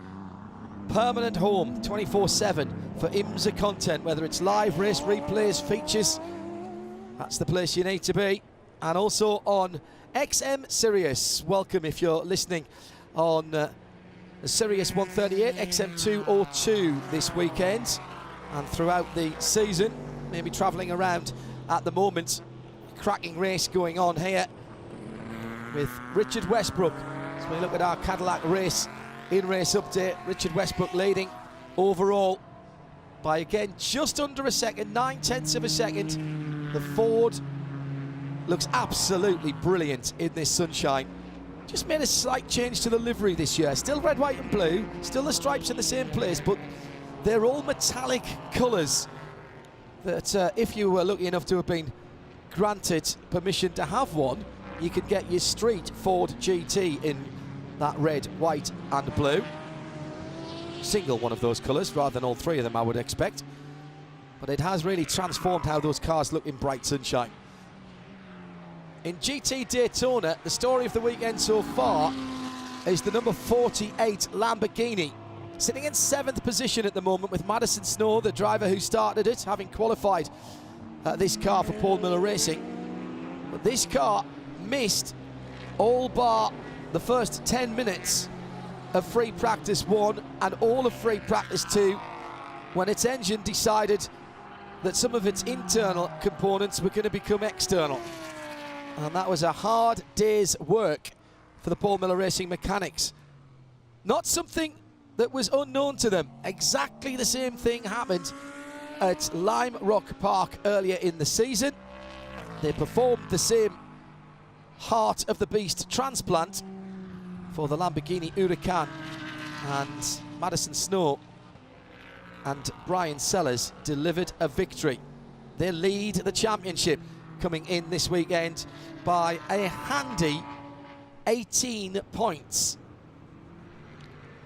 permanent home 24/7 for IMSA content, whether it's live, race replays, features. That's the place you need to be. And also on XM Sirius. Welcome if you're listening on Sirius 138, XM 202 this weekend and throughout the season. Maybe travelling around at the moment. Cracking race going on here with Richard Westbrook. As we look at our Cadillac race in-race update, Richard Westbrook leading overall by, again, just under a second, 9/10ths of a second. The Ford looks absolutely brilliant in this sunshine. Just made a slight change to the livery this year. Still red, white and blue, still the stripes in the same place, but they're all metallic colours that if you were lucky enough to have been granted permission to have one, you could get your street Ford GT in that red, white and blue. Single one of those colours rather than all three of them, I would expect. But it has really transformed how those cars look in bright sunshine. In GT Daytona, the story of the weekend so far is the number 48 Lamborghini, sitting in 7th position at the moment with Madison Snow, the driver who started it, having qualified this car for Paul Miller Racing. But this car missed all bar the first 10 minutes of free practice 1 and all of free practice 2 when its engine decided that some of its internal components were going to become external. And that was a hard day's work for the Paul Miller Racing mechanics. Not something that was unknown to them. Exactly the same thing happened at Lime Rock Park earlier in the season. They performed the same heart of the beast transplant for the Lamborghini Huracan, and Madison Snow and Brian Sellers delivered a victory. They lead the championship, coming in this weekend by a handy 18 points.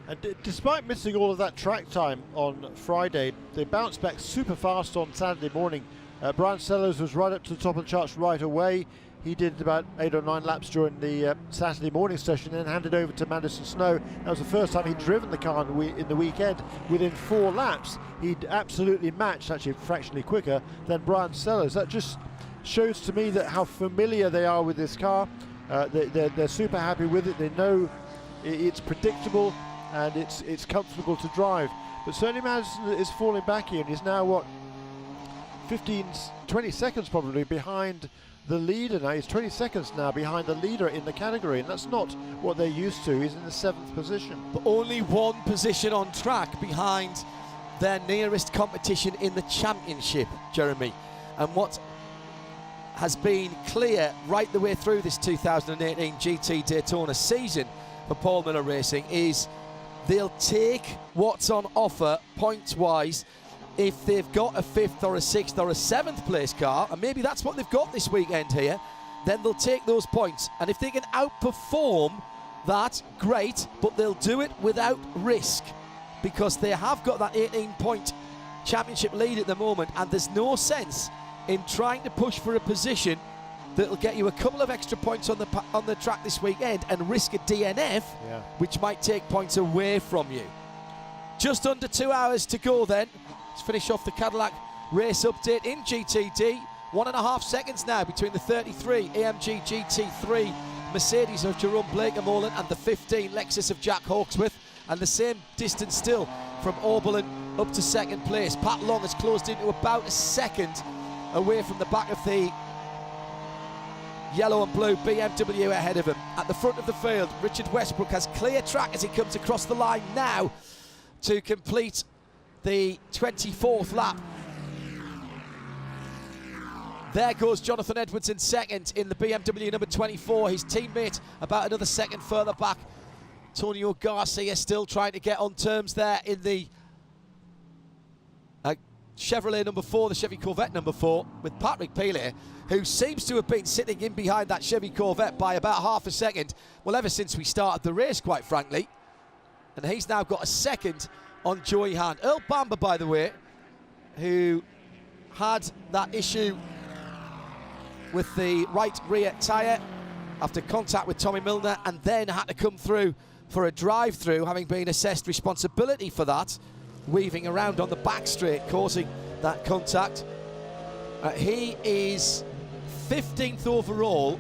And despite missing all of that track time on Friday, they bounced back super fast on Saturday morning. Brian Sellers was right up to the top of the charts right away. He did about 8 or 9 laps during the Saturday morning session, then handed over to Madison Snow. That was the first time he'd driven the car in the weekend. Within 4 laps, he'd absolutely matched, actually fractionally quicker than Brian Sellers. That just shows to me that how familiar they are with this car. They're super happy with it. They know it's predictable and it's comfortable to drive. But certainly Madison is falling back here, and he's now, what, 20 seconds probably behind the leader now. He's 20 seconds now behind the leader in the category, and that's not what they're used to. He's in the 7th position. But only 1 position on track behind their nearest competition in the championship, Jeremy. And what has been clear right the way through this 2018 GT Daytona season for Paul Miller Racing is they'll take what's on offer points-wise. If they've got a 5th or a 6th or a 7th place car, and maybe that's what they've got this weekend here, then they'll take those points. And if they can outperform that, great, but they'll do it without risk, because they have got that 18-point championship lead at the moment, and there's no sense in trying to push for a position that'll get you a couple of extra points on the track this weekend and risk a DNF, which might take points away from you. Just under 2 hours to go then. Let's finish off the Cadillac race update in GTD. 1.5 seconds now between the 33 AMG GT3 Mercedes of Jerome Blakemolen and the 15 Lexus of Jack Hawksworth, and the same distance still from Oberlin up to 2nd place. Pat Long has closed into about a second away from the back of the yellow and blue BMW ahead of him. At the front of the field, Richard Westbrook has clear track as he comes across the line now to complete the 24th lap. There goes Jonathan Edwards in 2nd in the BMW number 24. His teammate about another 2nd further back. Antonio Garcia still trying to get on terms there in the Chevrolet number 4, the Chevy Corvette number 4, with Patrick Pilet, who seems to have been sitting in behind that Chevy Corvette by about half a second, well, ever since we started the race, quite frankly. And he's now got a 2nd on Joey Hand. Earl Bamber, by the way, who had that issue with the right rear tyre after contact with Tommy Milner, and then had to come through for a drive-through, having been assessed responsibility for that, weaving around on the back straight, causing that contact. He is 15th overall,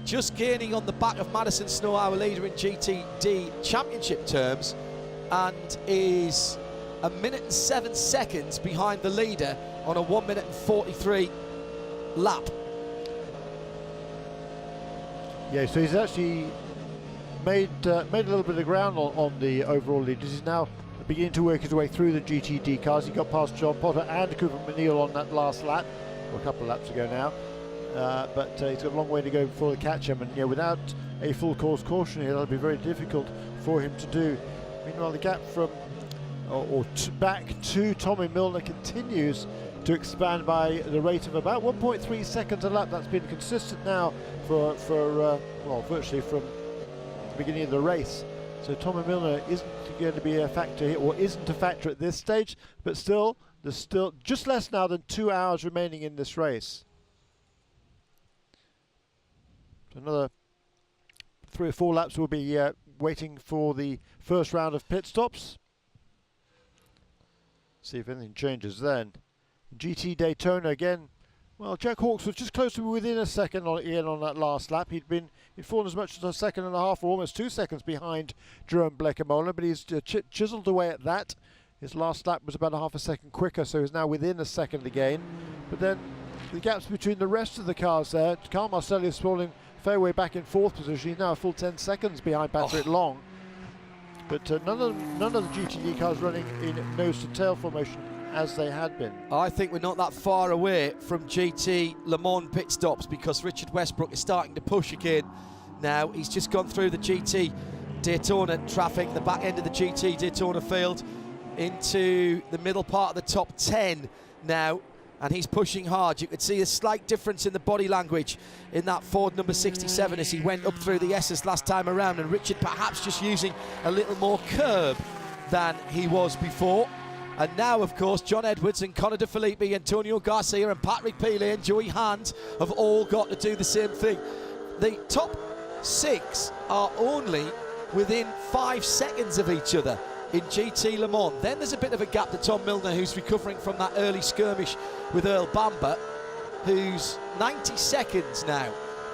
just gaining on the back of Madison Snow, our leader in GTD championship terms, and is 1 minute and 7 seconds behind the leader on a 1 minute and 43 lap. Yeah, so he's actually made a little bit of ground on the overall leaders. He's now beginning to work his way through the GTD cars. He got past John Potter and Cooper McNeil on that last lap, or a couple of laps ago now. But he's got a long way to go before they catch him, and without a full course caution here, that'll be very difficult for him to do. Meanwhile, the gap from back to Tommy Milner continues to expand by the rate of about 1.3 seconds a lap. That's been consistent now for well, virtually from the beginning of the race. So Tommy Milner isn't going to be a factor here, or isn't a factor at this stage, but still, there's still just less now than 2 hours remaining in this race. So another 3 or 4 laps will be waiting for the first round of pit stops. See if anything changes then. GT Daytona again. Well, Jack Hawks was just close to within a second on that last lap. He'd fallen as much as a 1.5 seconds or almost 2 seconds behind Jerome Blakemolen, but he's chiseled away at that. His last lap was about 0.5 seconds quicker, so he's now within a second again. But then the gaps between the rest of the cars there. Carl Marcelli is falling fairway back in 4th position. He's now a full 10 seconds behind Patrick Long. But none of the GTD cars running in nose to tail formation as they had been. I think we're not that far away from GT Le Mans pit stops, because Richard Westbrook is starting to push again now. He's just gone through the GT Daytona traffic, the back end of the GT Daytona field, into the middle part of the top 10 now, and he's pushing hard. You could see a slight difference in the body language in that Ford number 67 as he went up through the S's last time around, and Richard perhaps just using a little more curb than he was before. And now, of course, John Edwards and Conor De Filippi, Antonio Garcia and Patrick Pilet and Joey Hand have all got to do the same thing. The top 6 are only within 5 seconds of each other in GT Le Mans. Then there's a bit of a gap to Tom Milner, who's recovering from that early skirmish with Earl Bamber, who's 90 seconds now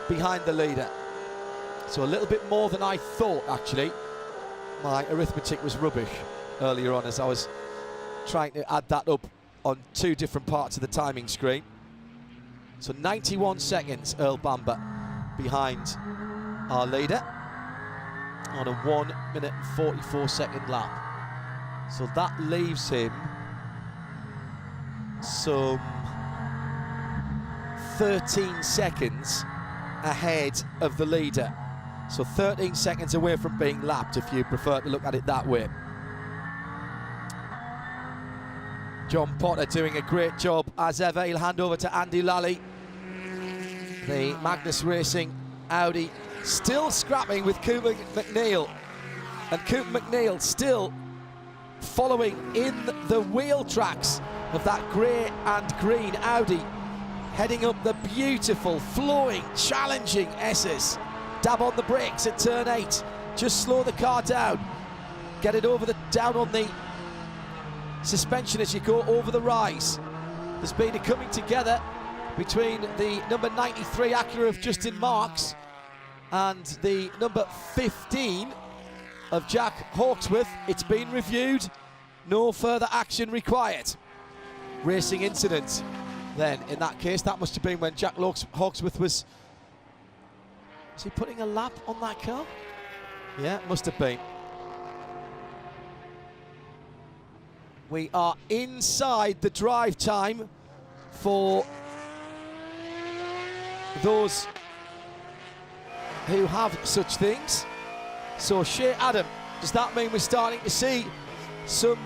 behind the leader. So a little bit more than I thought, actually. My arithmetic was rubbish earlier on as I was trying to add that up on 2 different parts of the timing screen. So 91 seconds, Earl Bamber behind our leader on a 1 minute and 44 second lap. So that leaves him some 13 seconds ahead of the leader. So 13 seconds away from being lapped, if you prefer to look at it that way. John Potter doing a great job as ever. He'll hand over to Andy Lally. The Magnus Racing Audi still scrapping with Cooper McNeil. And Cooper McNeil still following in the wheel tracks of that grey and green Audi, heading up the beautiful, flowing, challenging S's. Dab on the brakes at turn 8. Just slow the car down. Get it over the down on the suspension as you go over the rise. There's been a coming together between the number 93 Acura of Justin Marks and the number 15 of Jack Hawksworth. It's been reviewed. No further action required. Racing incident. Then, in that case, that must have been when Jack Hawksworth was he putting a lap on that car? Yeah, must have been. We are inside the drive time for those who have such things. So Shea Adam, does that mean we're starting to see some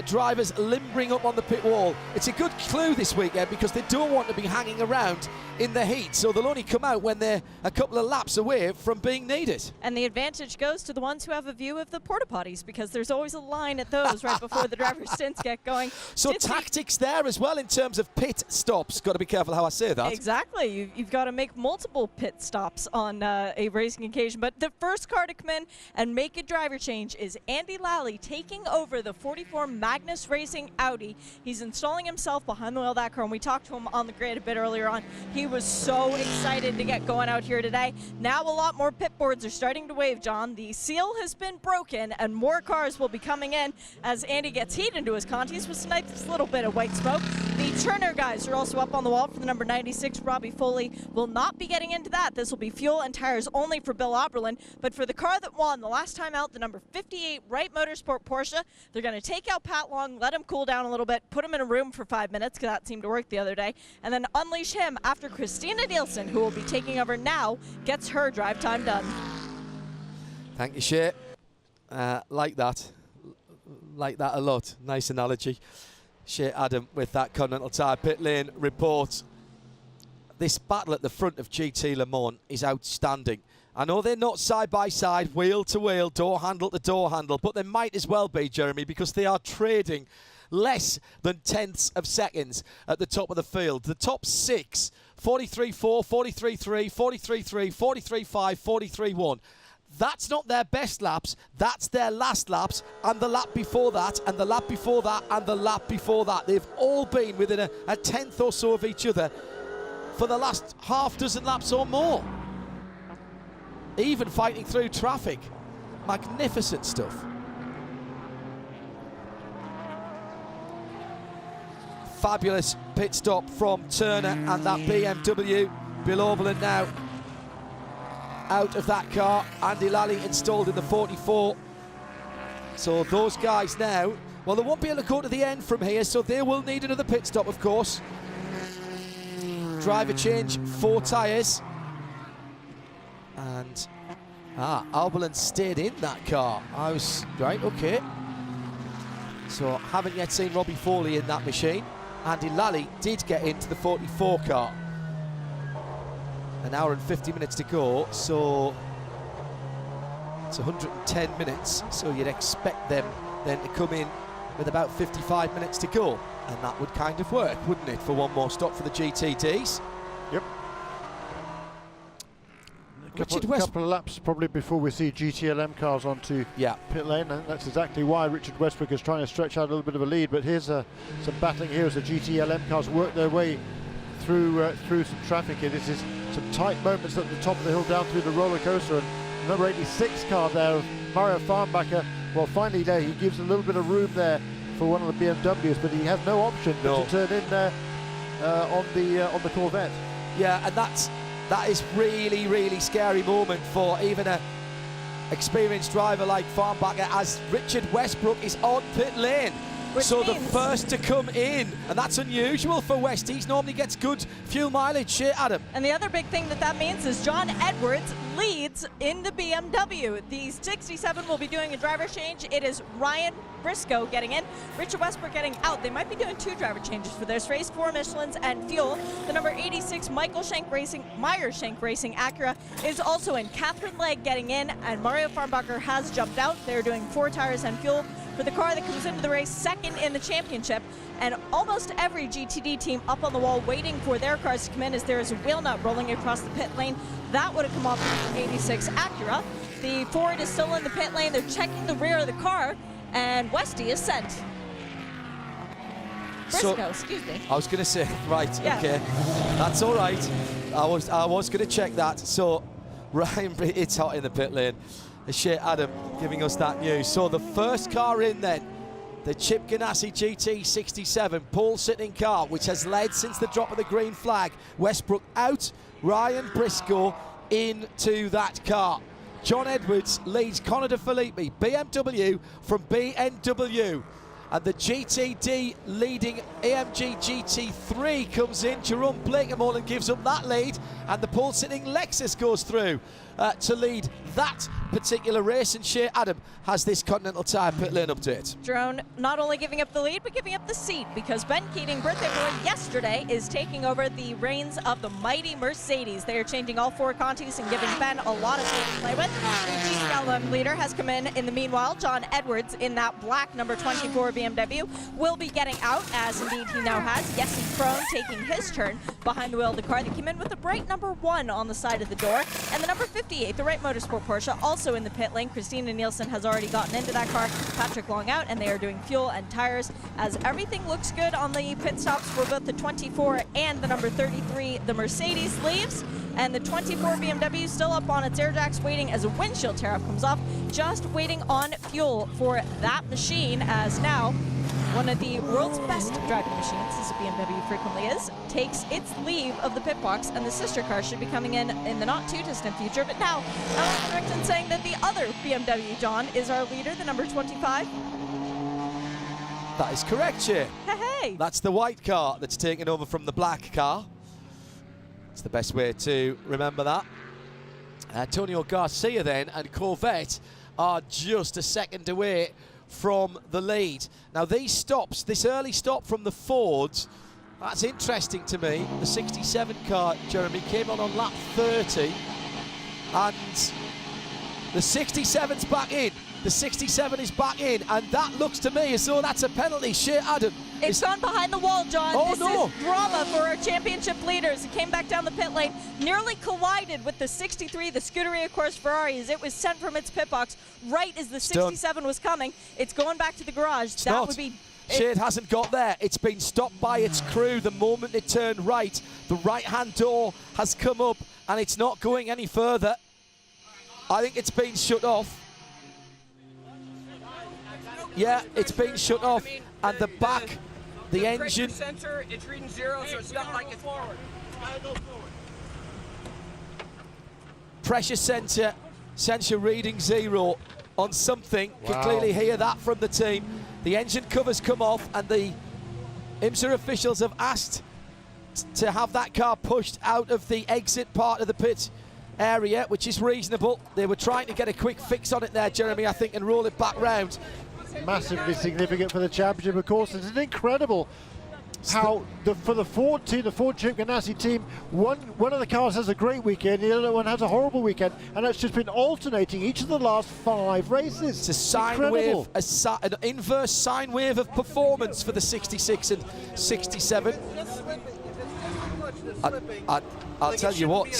drivers limbering up on the pit wall? It's a good clue this weekend because they don't want to be hanging around in the heat, so they'll only come out when they're a couple of laps away from being needed. And the advantage goes to the ones who have a view of the porta potties, because there's always a line at those right before the driver's stints get going. So tactics there as well in terms of pit stops. Got to be careful how I say that. Exactly. You've got to make multiple pit stops on a racing occasion. But the first car to come in and make a driver change is Andy Lally, taking over the 44 Magnus Racing Audi. He's installing himself behind the wheel of that car, and we talked to him on the grid a bit earlier on. He was so excited to get going out here today. Now a lot more pit boards are starting to wave, John. The seal has been broken, and more cars will be coming in as Andy gets heat into his Contis with a nice little bit of white smoke. The Turner guys are also up on the wall for the number 96. Robbie Foley will not be getting into that. This will be fuel and tires only for Bill Oberlin. But for the car that won the last time out, the number 58 Wright Motorsport Porsche, they're going to take out Pat Long, let him cool down a little bit, put him in a room for 5 minutes, because that seemed to work the other day, and then unleash him after Christina Nielsen, who will be taking over now, gets her drive time done. Thank you, Shea. Like that a lot. Nice analogy. Shea Adam with that Continental Tire pit lane report. This battle at the front of GT Le Mans is outstanding. I know they're not side by side, wheel to wheel, door handle to door handle, but they might as well be, Jeremy, because they are trading less than tenths of seconds at the top of the field. The top 6, 43.4, 43.3, 43.3, 43.5, 43.1. That's not their best laps, that's their last laps, and the lap before that, and the lap before that, and the lap before that. They've all been within a tenth or so of each other for the last half dozen laps or more. Even fighting through traffic. Magnificent stuff. Fabulous pit stop from Turner and that BMW. Bill Oberlin now out of that car. Andy Lally installed in the 44. So those guys now, well, they won't be able to go to the end from here, so they will need another pit stop, of course. Driver change, 4 tyres. And Oberlin stayed in that car. I was right, okay. So haven't yet seen Robbie Foley in that machine. Andy Lally did get into the 44 car. An hour and 50 minutes to go, so it's 110 minutes. So you'd expect them then to come in with about 55 minutes to go. And that would kind of work, wouldn't it, for one more stop for the GTDs? Yep. A couple of laps probably before we see GTLM cars onto pit lane, and that's exactly why Richard Westbrook is trying to stretch out a little bit of a lead. But here's some battling here as the GTLM cars work their way through some traffic here. This is some tight moments at the top of the hill down through the roller coaster, and number 86 car there, Mario Farnbacher, well, finally there he gives a little bit of room there for one of the BMWs, but he has no option but to turn in there on the Corvette. Yeah, and that is really, really scary moment for even a experienced driver like Farnbacher, as Richard Westbrook is on pit lane. So the first to come in, and that's unusual for Westies. Normally gets good fuel mileage, Adam. And the other big thing that means is John Edwards leads in the BMW. The 67 will be doing a driver change. It is Ryan Briscoe getting in, Richard Westbrook getting out. They might be doing 2 driver changes for this race, 4 Michelins and fuel. The number 86 Meyer Shank Racing Acura is also in. Catherine Legg getting in, and Mario Farnbacher has jumped out. They're doing 4 tires and fuel for the car that comes into the race second in the championship. And almost every GTD team up on the wall waiting for their cars to come in, as there is a wheel nut rolling across the pit lane. That would have come off the 86 Acura. The Ford is still in the pit lane. They're checking the rear of the car, and Westy is sent. Briscoe, excuse me. I was going to say, right, okay, that's all right. I was going to check that. So Ryan, it's hot in the pit lane. Adam giving us that news. So the first car in then, the Chip Ganassi GT67 pole sitting car, which has led since the drop of the green flag. Westbrook out, Ryan Briscoe into that car. John Edwards leads Connor De Filippi, BMW from BMW. And the GTD leading AMG GT3 comes in. Jerome Blakemolen gives up that lead, and the pole sitting Lexus goes through to lead that particular race. And Shea Adam has this Continental Tire pit lane update. Jerome not only giving up the lead, but giving up the seat, because Ben Keating, birthday boy yesterday, is taking over the reins of the mighty Mercedes. They are changing all 4 Contis and giving Ben a lot of space to play with. The GTLM leader has come in the meanwhile. John Edwards in that black number 24 BMW will be getting out, as indeed he now has. Jesse Krohn taking his turn behind the wheel of the car. They came in with the bright number 1 on the side of the door, and the number 58, the Wright Motorsport Porsche, also in the pit lane. Christina Nielsen has already gotten into that car. Patrick Long out, and they are doing fuel and tires, as everything looks good on the pit stops for both the 24 and the number 33. The Mercedes leaves, and the 24 BMW still up on its air jacks, waiting as a windshield tear-up comes off, just waiting on fuel for that machine, as now one of the world's best driving machines, as a BMW frequently is, takes its leave of the pit box, and the sister car should be coming in the not too distant future. But now, Alan correct in saying that the other BMW, John, is our leader, the number 25. That is correct, Shea. Hey! That's the white car that's taken over from the black car. It's the best way to remember that. Antonio Garcia then and Corvette are just a second away from the lead. Now these stops, this early stop from the Fords, that's interesting to me. The 67 car, Jeremy, came on lap 30, and the 67's back in. The 67 is back in, and that looks to me as though that's a penalty. Shea Adam. It's gone behind the wall, John. Oh, this no. is drama for our championship leaders. It came back down the pit lane, nearly collided with the 63, the Scuderia Corse Ferrari, as it was sent from its pit box right as the 67 was coming. It's going back to the garage. It's that not. would be... Shea hasn't got there. It's been stopped by its crew the moment it turned right. The right-hand door has come up, and it's not going any further. I think it's been shut off. Yeah, it's been shut off, and the back, the engine. Sensor, it's reading 0, so it's not like it's forward. Pressure sensor reading 0 on something. Wow. Can clearly hear that from the team. The engine covers come off, and the IMSA officials have asked to have that car pushed out of the exit part of the pit area, which is reasonable. They were trying to get a quick fix on it there, Jeremy, I think, and roll it back round. massively significant for the championship, of course. It's incredible how for the Ford team, the Ford Chip Ganassi team, one of the cars has a great weekend, the other one has a horrible weekend, and it's just been alternating each of the last 5 races. It's a sine wave, an inverse sine wave of performance for the 66 and 67. I'll tell you what,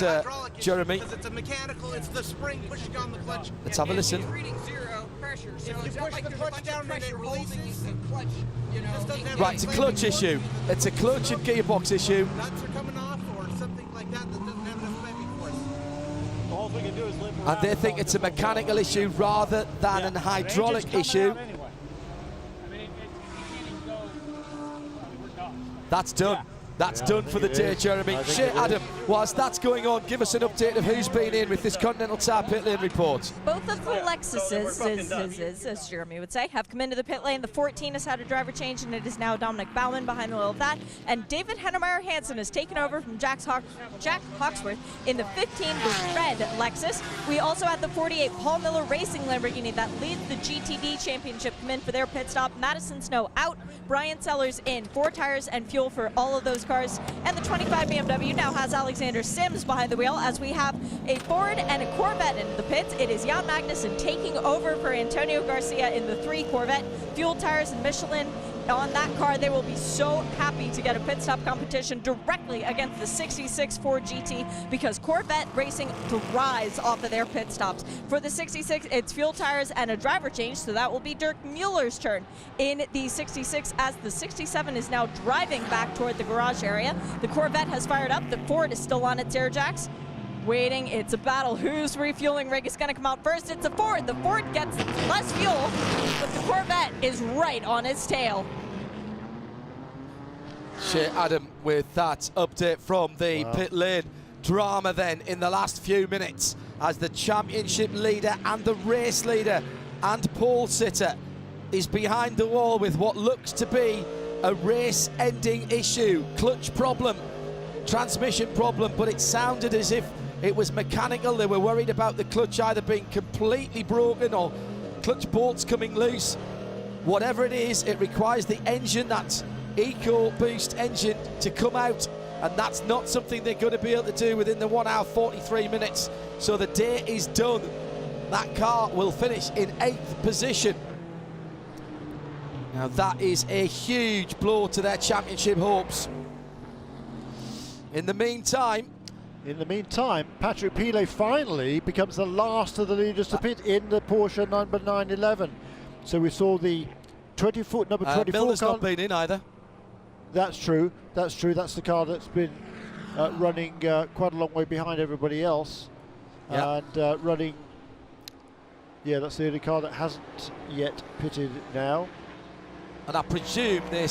Jeremy. It's a mechanical, it's the spring pushing on the clutch. Let's have a listen. It's reading 0 pressure, so If it's you not push like the there's a clutch bunch down of and pressure it holding releases. the clutch, you know. Doesn't have Right, it's a clutch issue. It's a clutch and gearbox issue. Nuts are coming off or something like that that doesn't have enough driving force. The whole thing you do is limp And around they the think car it's a just mechanical issue rather than a hydraulic issue. That's done. That's done for the day, Jeremy. Shea Adam, whilst that's going on, give us an update of who's been in with this Continental Tire pit lane report. Both of the Lexuses, as Jeremy would say, have come into the pit lane. The 14 has had a driver change, and it is now Dominic Baumann behind the wheel of that. And David Hennemeyer Hansen has taken over from Jack Hawksworth in the 15 red Lexus. We also had the 48 Paul Miller Racing Lamborghini that leads the GTD Championship come in for their pit stop. Madison Snow out, Brian Sellers in. 4 tires and fuel for all of those cars. And the 25 BMW now has Alexander Sims behind the wheel as we have a Ford and a Corvette in the pits. It is Jan Magnussen taking over for Antonio Garcia in the 3 Corvette. Fuel tires and Michelin on that car. They will be so happy to get a pit stop competition directly against the 66 Ford GT because Corvette racing thrives off of their pit stops. For the 66, it's fuel tires and a driver change, so that will be Dirk Mueller's turn in the 66 as the 67 is now driving back toward the garage area. The Corvette has fired up. The Ford is still on its air jacks. Waiting, it's a battle. Whose refueling rig is going to come out first? It's a Ford. The Ford gets less fuel, but the Corvette is right on its tail. Shea Adam with that update from the pit lane drama then in the last few minutes as the championship leader and the race leader and pole sitter is behind the wall with what looks to be a race-ending issue, clutch problem, transmission problem, but it sounded as if it was mechanical. They were worried about the clutch either being completely broken or clutch bolts coming loose. Whatever it is, it requires the engine, that EcoBoost engine, to come out, and that's not something they're going to be able to do within the 1 hour 43 minutes. So the day is done. That car will finish in 8th position. Now that is a huge blow to their championship hopes. In the meantime, Patrick Pilet finally becomes the last of the leaders to pit in the Porsche number 911. So we saw the 20-foot number 24 Milner's car. not been in either. That's true. That's the car that's been running quite a long way behind everybody else. Yeah. And running, that's the only car that hasn't yet pitted now. And I presume they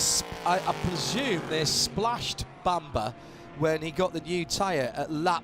splashed Bamber when he got the new tyre at lap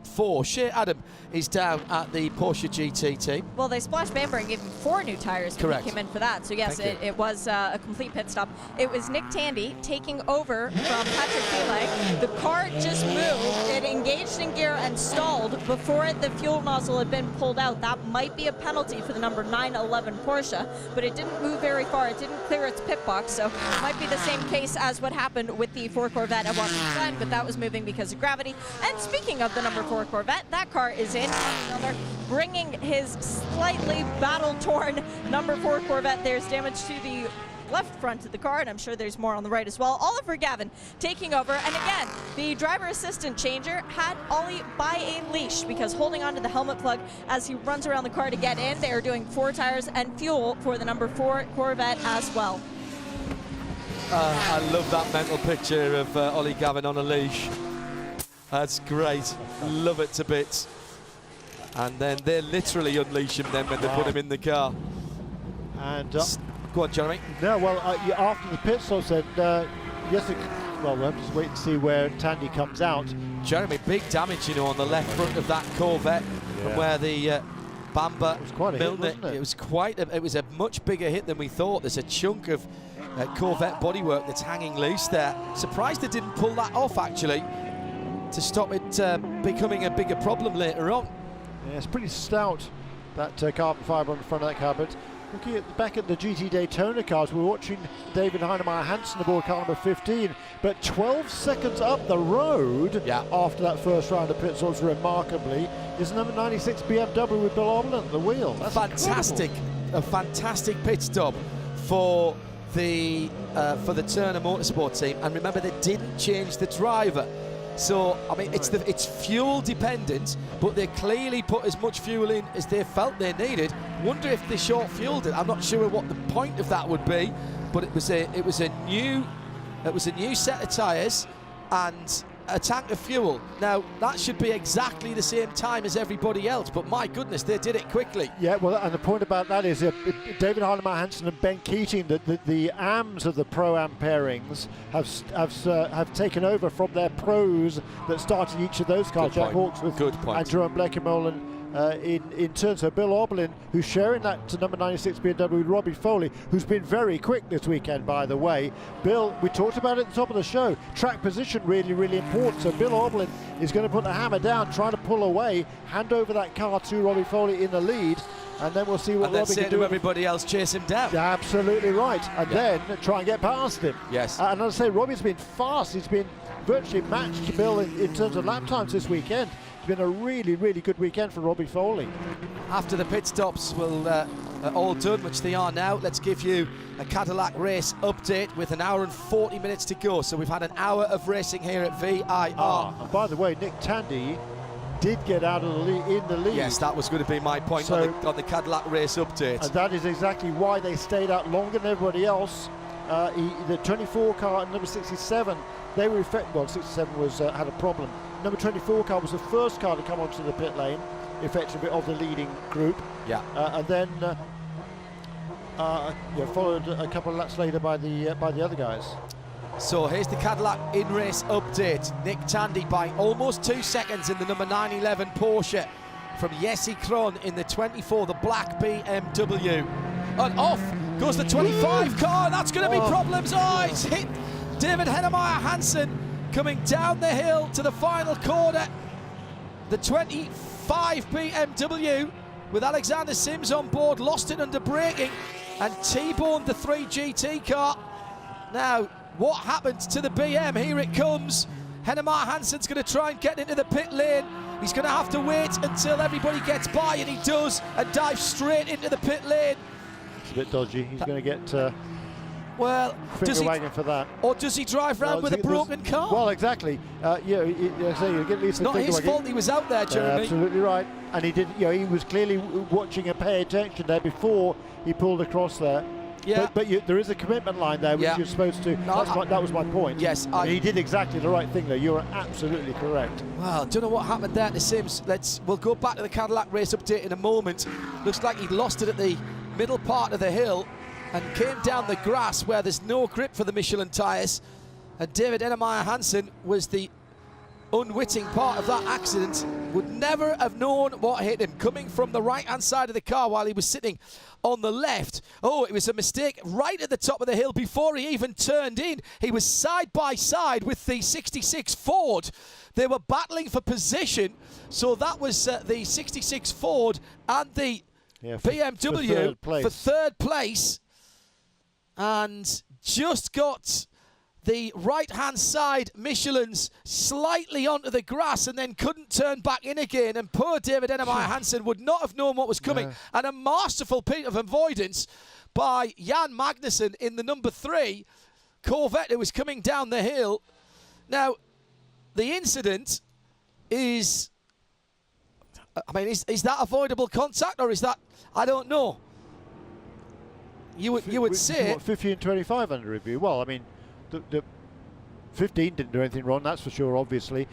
4. Shea Adam is down at the Porsche GT team. Well, they splashed Bamber and gave him 4 new tires when Correct. he came in for that. So yes, it was a complete pit stop. It was Nick Tandy taking over from Patrick Pilet. The car just moved. It engaged in gear and stalled before the fuel nozzle had been pulled out. That might be a penalty for the number 911 Porsche, but it didn't move very far. It didn't clear its pit box, so it might be the same case as what happened with the 4 Corvette at one time, but that was moving because of gravity. And speaking of the number 4 Corvette, that car is in. Miller bringing his slightly battle-torn number 4 Corvette. There's damage to the left front of the car, and I'm sure there's more on the right as well. Oliver Gavin taking over, and again, the driver assistant changer had Ollie by a leash because holding onto the helmet plug as he runs around the car to get in. They are doing 4 tires and fuel for the number 4 Corvette as well. I love that mental picture of Ollie Gavin on a leash. That's great. Love it to bits. And then they literally unleash him then when they put him in the car. And go on, Jeremy. no, well, after the pit stop said, yes, well, we'll have to just wait and see where Tandy comes out. Jeremy, big damage, on the left front of that Corvette from where the Bamber It was quite a hit, Milner. wasn't it? It was a much bigger hit than we thought. There's a chunk of Corvette bodywork that's hanging loose there. Surprised they didn't pull that off, actually, to stop it becoming a bigger problem later on. Yeah, it's pretty stout, that carbon fibre on the front of that car, but Looking back at the GT Daytona cars, we're watching David Heinemeier Hansen aboard car number 15, but 12 seconds up the road after that first round of pit stops, remarkably, is number 96 BMW with Bill Oberlin at the wheel. That's fantastic, a fantastic pit stop for the Turner Motorsport team. And remember, they didn't change the driver. So, I mean, it's fuel dependent, but they clearly put as much fuel in as they felt they needed. Wonder if they short fueled it. I'm not sure what the point of that would be, but it was a new set of tyres and a tank of fuel. Now, that should be exactly the same time as everybody else, but my goodness, they did it quickly. Yeah, well, and the point about that is David Heinemeier Hansen and Ben Keating, the AMs of the Pro-Am pairings have taken over from their pros that started each of those cars. Jack Hawksworth and Jerome Bleckenmolen in turn. So Bill Oberlin, who's sharing that to number 96 BMW with Robbie Foley, who's been very quick this weekend, by the way. Bill, we talked about it at the top of the show, track position really, really important. So Bill Oberlin is going to put the hammer down, trying to pull away, hand over that car to Robbie Foley in the lead, and then we'll see what Robbie can do. To everybody else, chase him down. Yeah, absolutely right, and then try and get past him. Yes. And as I say, Robbie's been fast. He's been virtually matched to Bill in terms of lap times this weekend. It's been a really, really good weekend for Robbie Foley. After the pit stops are all done, which they are now, let's give you a Cadillac race update with an hour and 40 minutes to go. So we've had an hour of racing here at VIR. And by the way, Nick Tandy did get out of in the lead. Yes, that was going to be my point on the Cadillac race update. And that is exactly why they stayed out longer than everybody else. The 24 car and number 67, they were well, 67 was had a problem. Number 24 car was the first car to come onto the pit lane, effectively, of the leading group. Yeah. And then followed a couple of laps later by the other guys. So here's the Cadillac in-race update. Nick Tandy by almost 2 seconds in the number 911 Porsche from Jesse Kron in the 24, the black BMW. And off goes the 25 car. That's going to be problems. Oh, it's hit David Heinemeier Hansen coming down the hill to the final corner. The 25 BMW with Alexander Sims on board lost it under braking and T-boned the 3 GT car. Now, what happened to the BM? Here it comes. Heinemeier Hansen's going to try and get into the pit lane. He's going to have to wait until everybody gets by, and he does, and dives straight into the pit lane. It's a bit dodgy. He's going to get well, finger wagging for that. Or does he drive round with a broken car? Well, exactly. You get at least not his fault he was out there, Jeremy. Absolutely right. And he did. He was clearly watching and pay attention there before he pulled across there. Yeah. But there is a commitment line there which you're supposed to. No, that was my point. Yes. He did exactly the right thing there. You're absolutely correct. Well, don't know what happened there to Sims. We'll go back to the Cadillac race update in a moment. Looks like he lost it at the middle part of the hill and came down the grass where there's no grip for the Michelin tyres. And David Heinemeier Hansen was the unwitting part of that accident. Would never have known what hit him, coming from the right-hand side of the car while he was sitting on the left. Oh, it was a mistake right at the top of the hill before he even turned in. He was side by side with the 66 Ford. They were battling for position. So that was the 66 Ford and the BMW for third place. And just got the right-hand side Michelin's slightly onto the grass and then couldn't turn back in again. And poor David Heinemeier Hansen would not have known what was coming. No. And a masterful piece of avoidance by Jan Magnussen in the number 3 Corvette who was coming down the hill. Now, the incident is, I mean, is that avoidable contact, or is that, I don't know. You would say 50 and 25 under review. Well, I mean, the 15 didn't do anything wrong, that's for sure, obviously,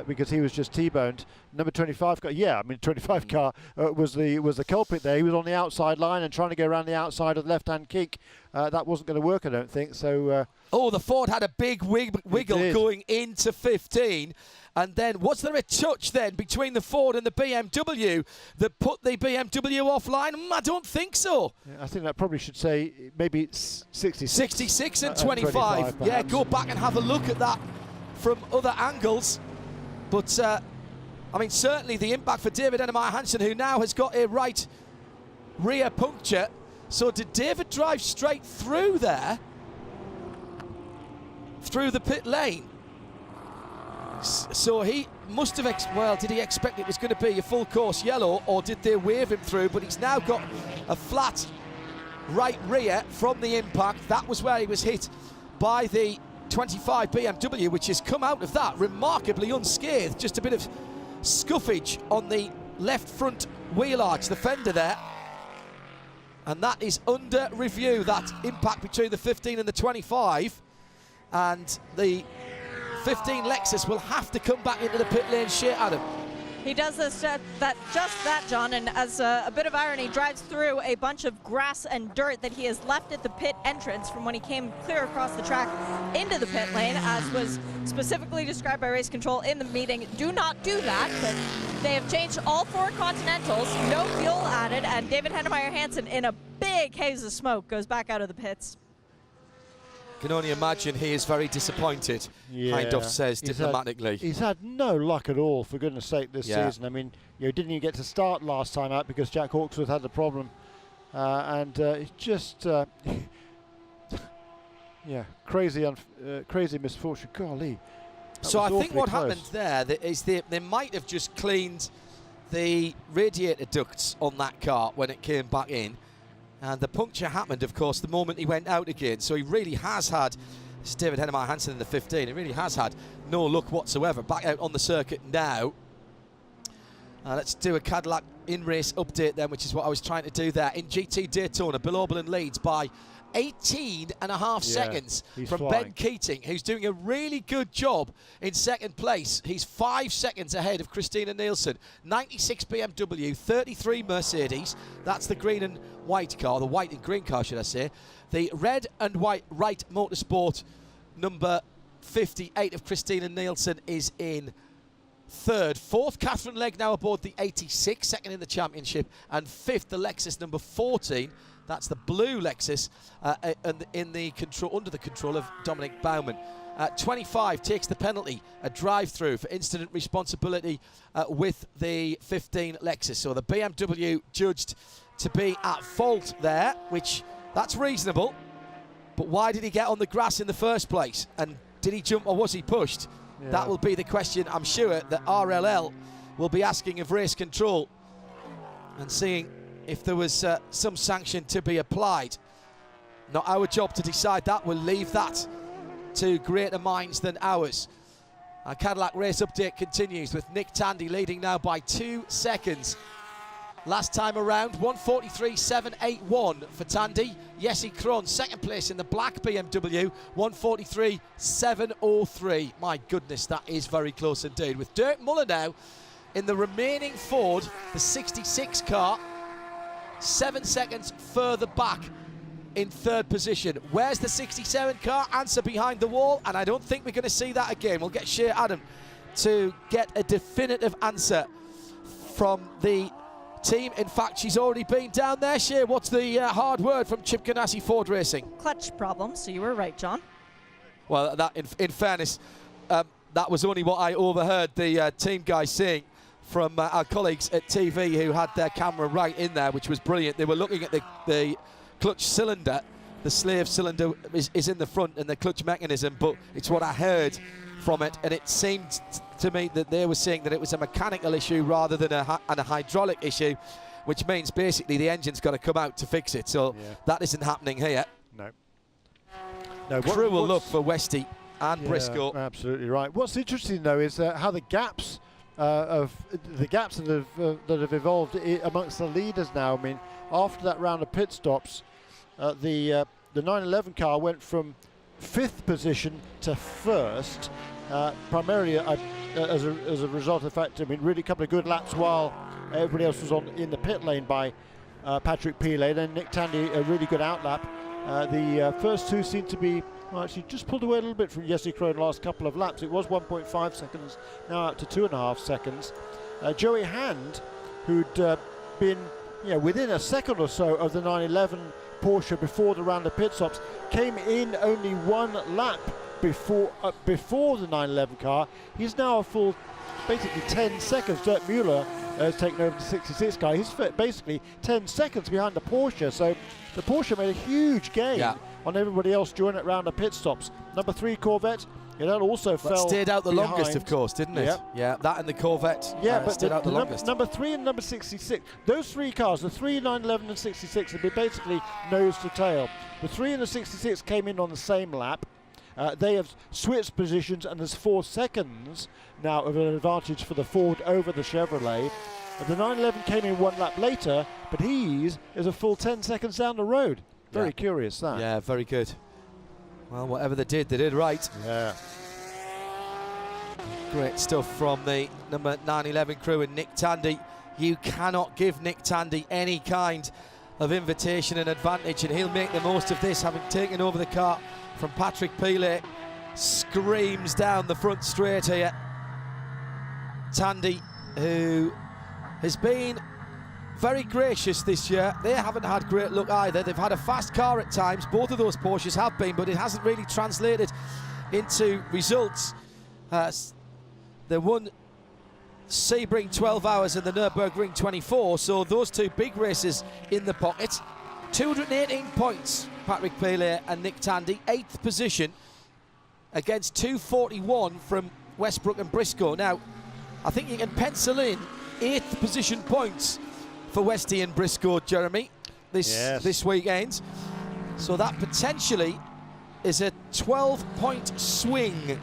because he was just T-boned. Number 25 car, 25 car was the culprit there. He was on the outside line and trying to go around the outside of the left-hand kick. That wasn't going to work, I don't think. So. The Ford had a big wiggle going into 15. And then, was there a touch then between the Ford and the BMW that put the BMW offline? I don't think so. Yeah, I think that probably should say maybe 66. 66 and 25. Yeah, go back and have a look at that from other angles. But, I mean, certainly the impact for David Heinemeier Hansen, who now has got a right rear puncture, So did David drive straight through there, through the pit lane? So he must have, well, did he expect it was going to be a full course yellow, or did they wave him through? But he's now got a flat right rear from the impact. That was where he was hit by the 25 BMW, which has come out of that remarkably unscathed. Just a bit of scuffage on the left front wheel arch, the fender there. And that is under review, that impact between the 15 and the 25. And the 15 Lexus will have to come back into the pit lane, Shea Adam. He does this, just that, John, and as a bit of irony, drives through a bunch of grass and dirt that he has left at the pit entrance from when he came clear across the track into the pit lane, as was specifically described by race control in the meeting. Do not do that, but they have changed all 4 Continentals, no fuel added, and David Hennemeyer Hansen, in a big haze of smoke, goes back out of the pits. Can only imagine he is very disappointed, Hindhaugh says diplomatically. He's had no luck at all, for goodness sake, this season. I mean, didn't even get to start last time out because Jack Hawksworth had the problem. And it's just, crazy misfortune. Golly. So I think what happened there is they might have just cleaned the radiator ducts on that car when it came back in. And the puncture happened, of course, the moment he went out again. So he really has had, this is David Hennemeyer Hansen in the 15, he really has had no luck whatsoever. Back out on the circuit now. Let's do a Cadillac in-race update then, which is what I was trying to do there. In GT Daytona, Bill Oberlin leads by 18.5 seconds from flying. Ben Keating, who's doing a really good job in second place. He's 5 seconds ahead of Christina Nielsen. 96 BMW, 33 Mercedes. That's the green and white car, the white and green car, should I say. The red and white Wright Motorsport number 58 of Christina Nielsen is in third. Fourth, Catherine Legg now aboard the 86, second in the championship. And fifth, the Lexus number 14. That's the blue Lexus in the under the control of Dominic Baumann. 25 takes the penalty, a drive-through for incident responsibility with the 15 Lexus. So the BMW judged to be at fault there, which that's reasonable. But why did he get on the grass in the first place? And did he jump or was he pushed? Yeah. That will be the question, I'm sure, that RLL will be asking of race control and seeing if there was some sanction to be applied. Not our job to decide that. We'll leave that to greater minds than ours. Our Cadillac race update continues with Nick Tandy leading now by 2 seconds. Last time around, 1:43.781 for Tandy. Jesse Krohn, second place in the black BMW, 1:43.703. My goodness, that is very close indeed. With Dirk Muller now in the remaining Ford, the 66 car, 7 seconds further back in third position. Where's the 67 car? Answer behind the wall, and I don't think we're going to see that again. We'll get Shea Adam to get a definitive answer from the team. In fact, she's already been down there. Shea, what's the hard word from Chip Ganassi Ford Racing? Clutch problem, so you were right, John. Well, that in fairness, that was only what I overheard the team guys saying from our colleagues at TV who had their camera right in there, which was brilliant. They were looking at the clutch cylinder. The slave cylinder is in the front and the clutch mechanism, but it's what I heard from it, and it seemed to me that they were saying that it was a mechanical issue rather than a hydraulic issue, which means basically the engine's got to come out to fix it. So that isn't happening here. No. Crew will look for Westy and Briscoe. Absolutely right. What's interesting though is how the gaps that have evolved amongst the leaders now. I mean, after that round of pit stops, the 911 car went from 5th position to 1st, primarily as a result of the fact, I mean, really a couple of good laps while everybody else was in the pit lane by Patrick Pilet. Then Nick Tandy, a really good outlap. The first two seemed to be, well, actually just pulled away a little bit from Jesse Krohn the last couple of laps. It was 1.5 seconds, now out to 2.5 seconds. Joey Hand, who'd been within a second or so of the 911 Porsche before the round of pit stops, came in only 1 lap before the 911 car. He's now a full, basically 10 seconds. Dirk Müller has taken over the 66 car. He's basically 10 seconds behind the Porsche. So the Porsche made a huge gain on everybody else during that round of pit stops. Number 3 Corvette, that also fell stayed out the behind. longest, of course, didn't it? Yeah, that and the Corvette but stayed out the longest. Number 3 and number 66, those 3 cars, the 3, 911 and 66, have been basically nose to tail. The 3 and the 66 came in on the same lap. They have switched positions, and there's 4 seconds now of an advantage for the Ford over the Chevrolet. The 911 came in 1 lap later, but is a full 10 seconds down the road. Very curious, that. Yeah, very good. Well, whatever they did right. Yeah. Great stuff from the number 911 crew and Nick Tandy. You cannot give Nick Tandy any kind of invitation and advantage, and he'll make the most of this, having taken over the car from Patrick Pilet. Screams down the front straight here. Tandy, who has been very gracious this year. They haven't had great luck either. They've had a fast car at times. Both of those Porsches have been, but it hasn't really translated into results. They won Sebring 12 hours and the Nürburgring 24, so those 2 big races in the pocket. 218 points, Patrick Pilet and Nick Tandy, 8th position against 241 from Westbrook and Briscoe. Now, I think you can pencil in 8th position points for Westy and Briscoe, Jeremy, this weekend. So that potentially is a 12-point swing. Yeah,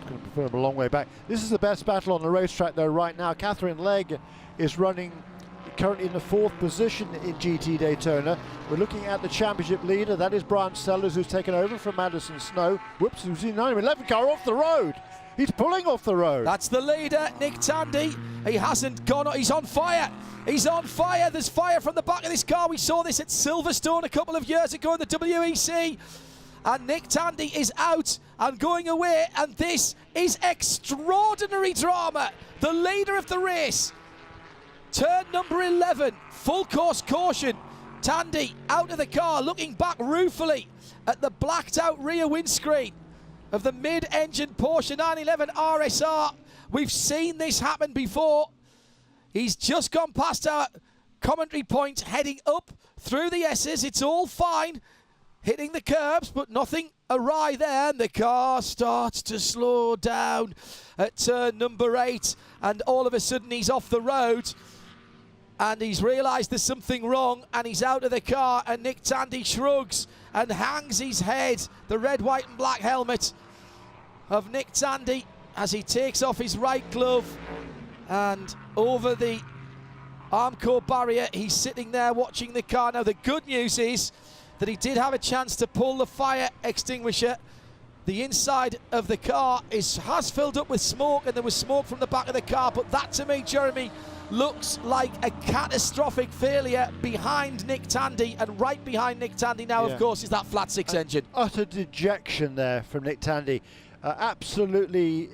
going to prefer him a long way back. This is the best battle on the racetrack, though, right now. Catherine Legg is running currently in the 4th position in GT Daytona. We're looking at the championship leader. That is Brian Sellers, who's taken over from Madison Snow. Whoops, who's in the 911 car off the road. He's pulling off the road. That's the leader, Nick Tandy. He hasn't gone. He's on fire. He's on fire. There's fire from the back of this car. We saw this at Silverstone a couple of years ago in the WEC. And Nick Tandy is out and going away. And this is extraordinary drama. The leader of the race. Turn number 11. Full course caution. Tandy out of the car, looking back ruefully at the blacked out rear windscreen of the mid-engine Porsche 911 RSR. We've seen this happen before. He's just gone past our commentary point, heading up through the S's. It's all fine, hitting the curbs, but nothing awry there. And the car starts to slow down at turn number 8, and all of a sudden he's off the road. And he's realised there's something wrong, and he's out of the car, and Nick Tandy shrugs and hangs his head. The red, white and black helmet of Nick Tandy as he takes off his right glove, and over the Armco barrier he's sitting there watching the car. Now the good news is that he did have a chance to pull the fire extinguisher. The inside of the car has filled up with smoke, and there was smoke from the back of the car, but that to me, Jeremy, looks like a catastrophic failure behind Nick Tandy, and right behind Nick Tandy now, of course, is that flat 6 engine. Utter dejection there from Nick Tandy. Absolutely,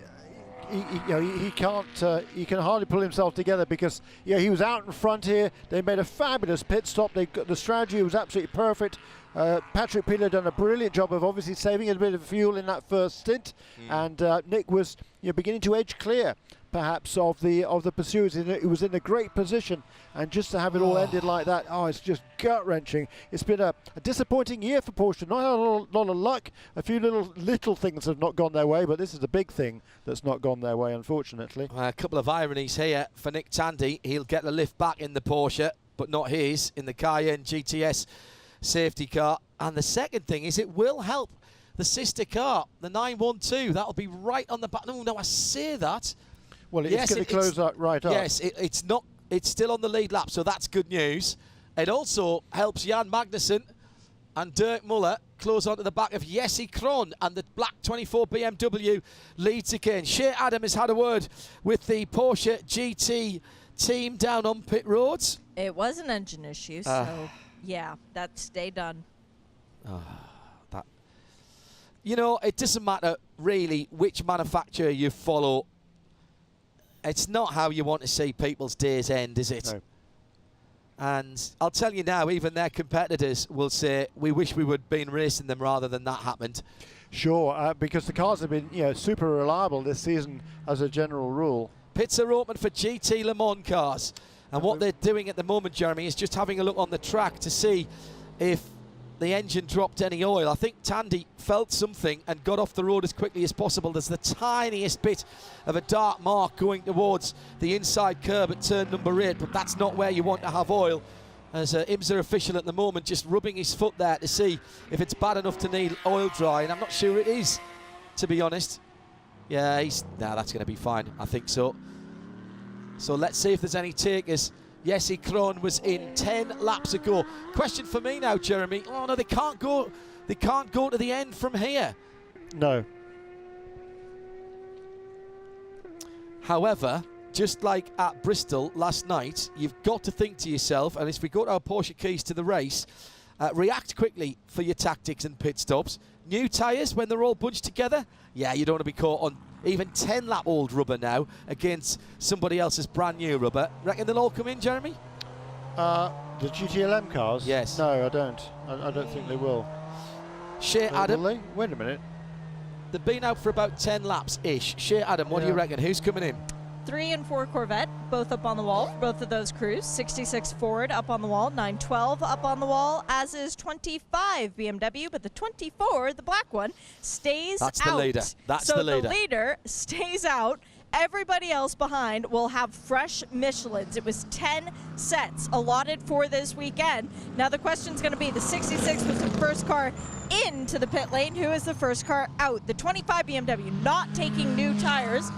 he can hardly pull himself together, because he was out in front here. They made a fabulous pit stop. The strategy was absolutely perfect. Patrick Pilet done a brilliant job of obviously saving a bit of fuel in that first stint, and Nick was beginning to edge clear, perhaps, of the pursuers. It was in a great position, and just to have it all ended like that, it's just gut-wrenching. It's been a disappointing year for Porsche. Not a lot of luck. A few little things have not gone their way, but this is a big thing that's not gone their way, unfortunately. A couple of ironies here for Nick Tandy. He'll get the lift back in the Porsche, but not his, in the Cayenne GTS safety car. And the second thing is it will help the sister car, the 912. That'll be right on the back. No, I say that. Well, it's going to close that right up. Yes, it's not. It's still on the lead lap, so that's good news. It also helps Jan Magnussen and Dirk Müller close onto the back of Jesse Krohn, and the black 24 BMW leads again. Shea Adam has had a word with the Porsche GT team down on pit roads. It was an engine issue, so yeah, that stay done. It doesn't matter really which manufacturer you follow. It's not how you want to see people's days end, is it? And I'll tell you now, even their competitors will say, we wish we would have been racing them rather than that happened. Sure, because the cars have been super reliable this season as a general rule. Pits are open for GT Le Mans cars. And what they're doing at the moment, Jeremy, is just having a look on the track to see if the engine dropped any oil. I think Tandy felt something and got off the road as quickly as possible. There's the tiniest bit of a dark mark going towards the inside curb at turn number 8, but that's not where you want to have oil. As IMSA official at the moment just rubbing his foot there to see if it's bad enough to need oil dry, and I'm not sure it is, to be honest. Yeah, that's going to be fine, I think so. So let's see if there's any takers. Jesse Krohn was in 10 laps ago. Question for me now, Jeremy. Oh no, they can't go to the end from here. No. However, just like at Bristol last night, you've got to think to yourself, and if we go to our Porsche keys to the race, react quickly for your tactics and pit stops. New tyres when they're all bunched together. Yeah, you don't want to be caught on even 10-lap old rubber now against somebody else's brand new rubber. Reckon they'll all come in, Jeremy? The GTLM cars? Yes. No, I don't. I don't think they will. Shea Adam. Will they? Wait a minute. They've been out for about 10 laps-ish. Shea Adam, what do you reckon? Who's coming in? 3 and 4 Corvette, both up on the wall for both of those crews. 66 Ford up on the wall, 912 up on the wall, as is 25 BMW, but the 24, the black one, stays out. That's the leader. That's the leader. So the leader stays out. Everybody else behind will have fresh Michelins. It was 10 sets allotted for this weekend. Now the question's going to be, the 66 was the first car into the pit lane. Who is the first car out? The 25 BMW not taking new tires.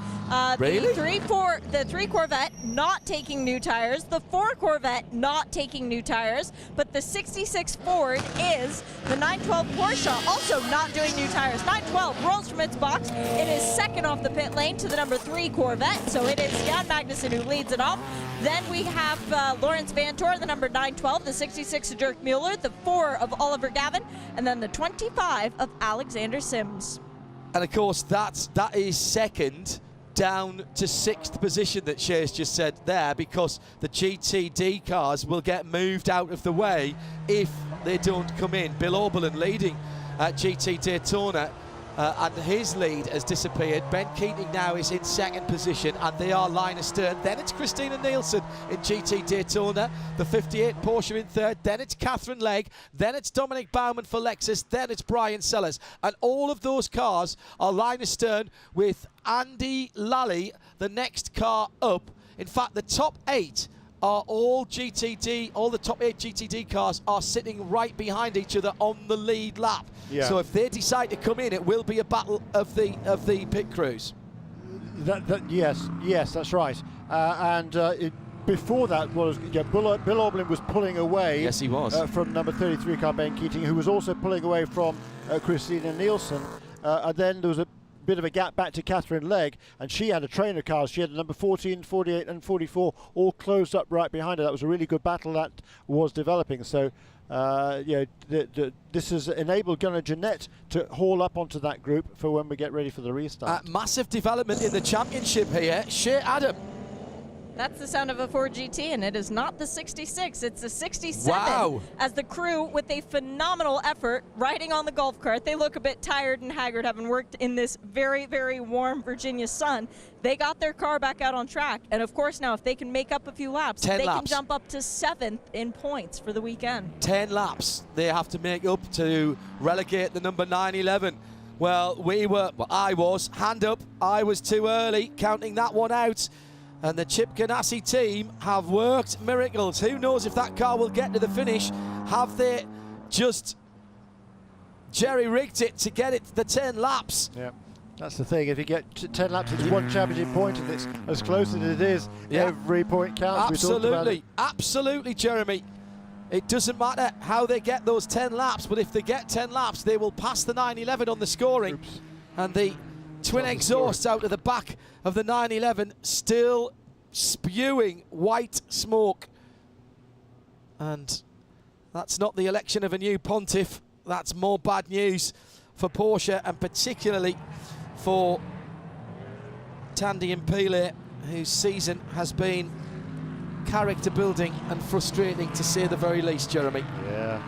Really? The 3 Corvette not taking new tires. The 4 Corvette not taking new tires. But the 66 Ford is the 912 Porsche also not doing new tires. 912 rolls from its box. It is second off the pit lane to the number 3 Corvette. So it is Jan Magnussen who leads it off. Then we have Lawrence Vantor, the number 912, the 66 of Dirk Mueller, the 4 of Oliver Gavin, and then the 25 of Alexander Sims. And of course, that is second down to 6th position that Shea's just said there, because the GTD cars will get moved out of the way if they don't come in. Bill Oberlin leading at GT Daytona, and his lead has disappeared. Ben Keating now is in 2nd position, and they are line astern. Then it's Christina Nielsen in GT Daytona, the 58 Porsche in 3rd. Then it's Catherine Legg. Then it's Dominic Baumann for Lexus. Then it's Brian Sellers. And all of those cars are line astern with Andy Lally, the next car up. In fact, the top 8 are all GTD, all the top 8 GTD cars are sitting right behind each other on the lead lap. Yeah. So if they decide to come in, it will be a battle of the pit crews. Yes, that's right. Before that was Bill Oberlin was pulling away. Yes, he was. From number 33 car Ben Keating, who was also pulling away from Christina Nielsen. And then there was a bit of a gap back to Catherine Legg, and she had a trainer car. She had the number 14, 48 and 44 all closed up right behind her. That was a really good battle that was developing. So this has enabled Gunnar Jeanette to haul up onto that group for when we get ready for the restart. Massive development in the championship here. Shea Adam. That's the sound of a Ford GT, and it is not the 66, it's the 67. Wow. As the crew, with a phenomenal effort, riding on the golf cart. They look a bit tired and haggard, having worked in this very, very warm Virginia sun. They got their car back out on track, and of course now, if they can make up a few laps, they can jump up to 7th in points for the weekend. 10 laps they have to make up to relegate the number 911. Well, I was, hand up, I was too early, counting that one out. And the Chip Ganassi team have worked miracles. Who knows if that car will get to the finish? Have they just jerry-rigged it to get it the 10 laps? Yeah, that's the thing. If you get 10 laps, it's one championship point, and it's as close as it is. Yeah. Every point counts. Absolutely, absolutely, Jeremy. It doesn't matter how they get those 10 laps, but if they get 10 laps, they will pass the 911 on the scoring. Oops. And the twin exhausts out of the back of the 911 still spewing white smoke. And that's not the election of a new pontiff. That's more bad news for Porsche, and particularly for Tandy Impile, whose season has been character building and frustrating to say the very least, Jeremy. Yeah.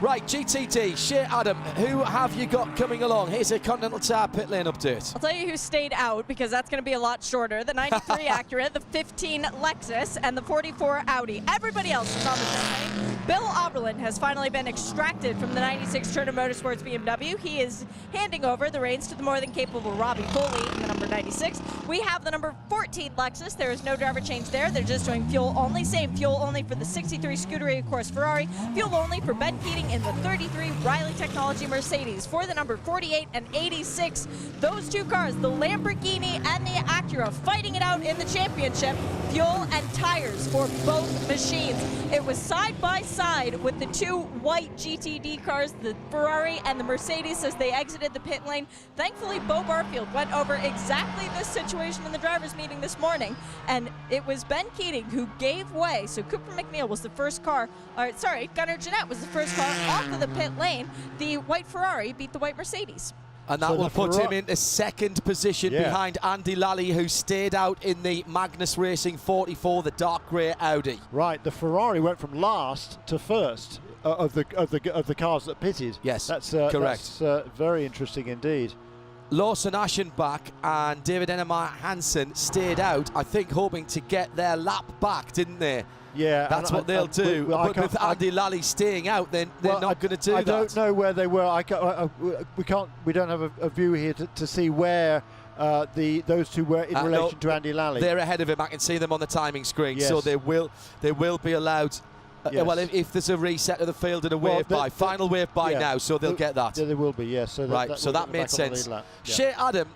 Right, GTD, Shea Adam, who have you got coming along? Here's a Continental Tire pit lane update. I'll tell you who stayed out, because that's going to be a lot shorter. The 93 Acura, the 15 Lexus, and the 44 Audi. Everybody else is on the pit lane. Bill Oberlin has finally been extracted from the 96 Turner Motorsports BMW. He is handing over the reins to the more than capable Robbie Foley in the number 96. We have the number 14 Lexus. There is no driver change there. They're just doing fuel only. Same fuel only for the 63 Scuderia Corse Ferrari. Fuel only for Ben Keating in the 33 Riley Technology Mercedes. For the number 48 and 86, those two cars, the Lamborghini and the Acura, fighting it out in the championship. Fuel and tires for both machines. It was side by side with the two white GTD cars, the Ferrari and the Mercedes, as they exited the pit lane. Thankfully, Bo Barfield went over exactly this situation in the drivers' meeting this morning, and it was Ben Keating who gave way. So Cooper McNeil was the first car, Gunnar Jeanette was the first car off of the pit lane. The white Ferrari beat the white Mercedes. And that will put him into second position behind Andy Lally, who stayed out in the Magnus Racing 44, the dark grey Audi. Right, the Ferrari went from last to first of the cars that pitted. Yes, that's correct. That's very interesting indeed. Lawson Aschenbach and David Ennemeyer Hansen stayed out, I think, hoping to get their lap back, didn't they? Yeah, that's what they'll do. But with Andy Lally staying out, then they're not going to do that. I don't know where they were. We don't have a view here to see where those two were in relation to Andy Lally. They're ahead of him. I can see them on the timing screen, yes. so they will be allowed. Yes. Well, if there's a reset of the field and a wave by, final wave by now, so they'll get that. Yeah, there will be, yes. So right, so that made sense. Shea Adam,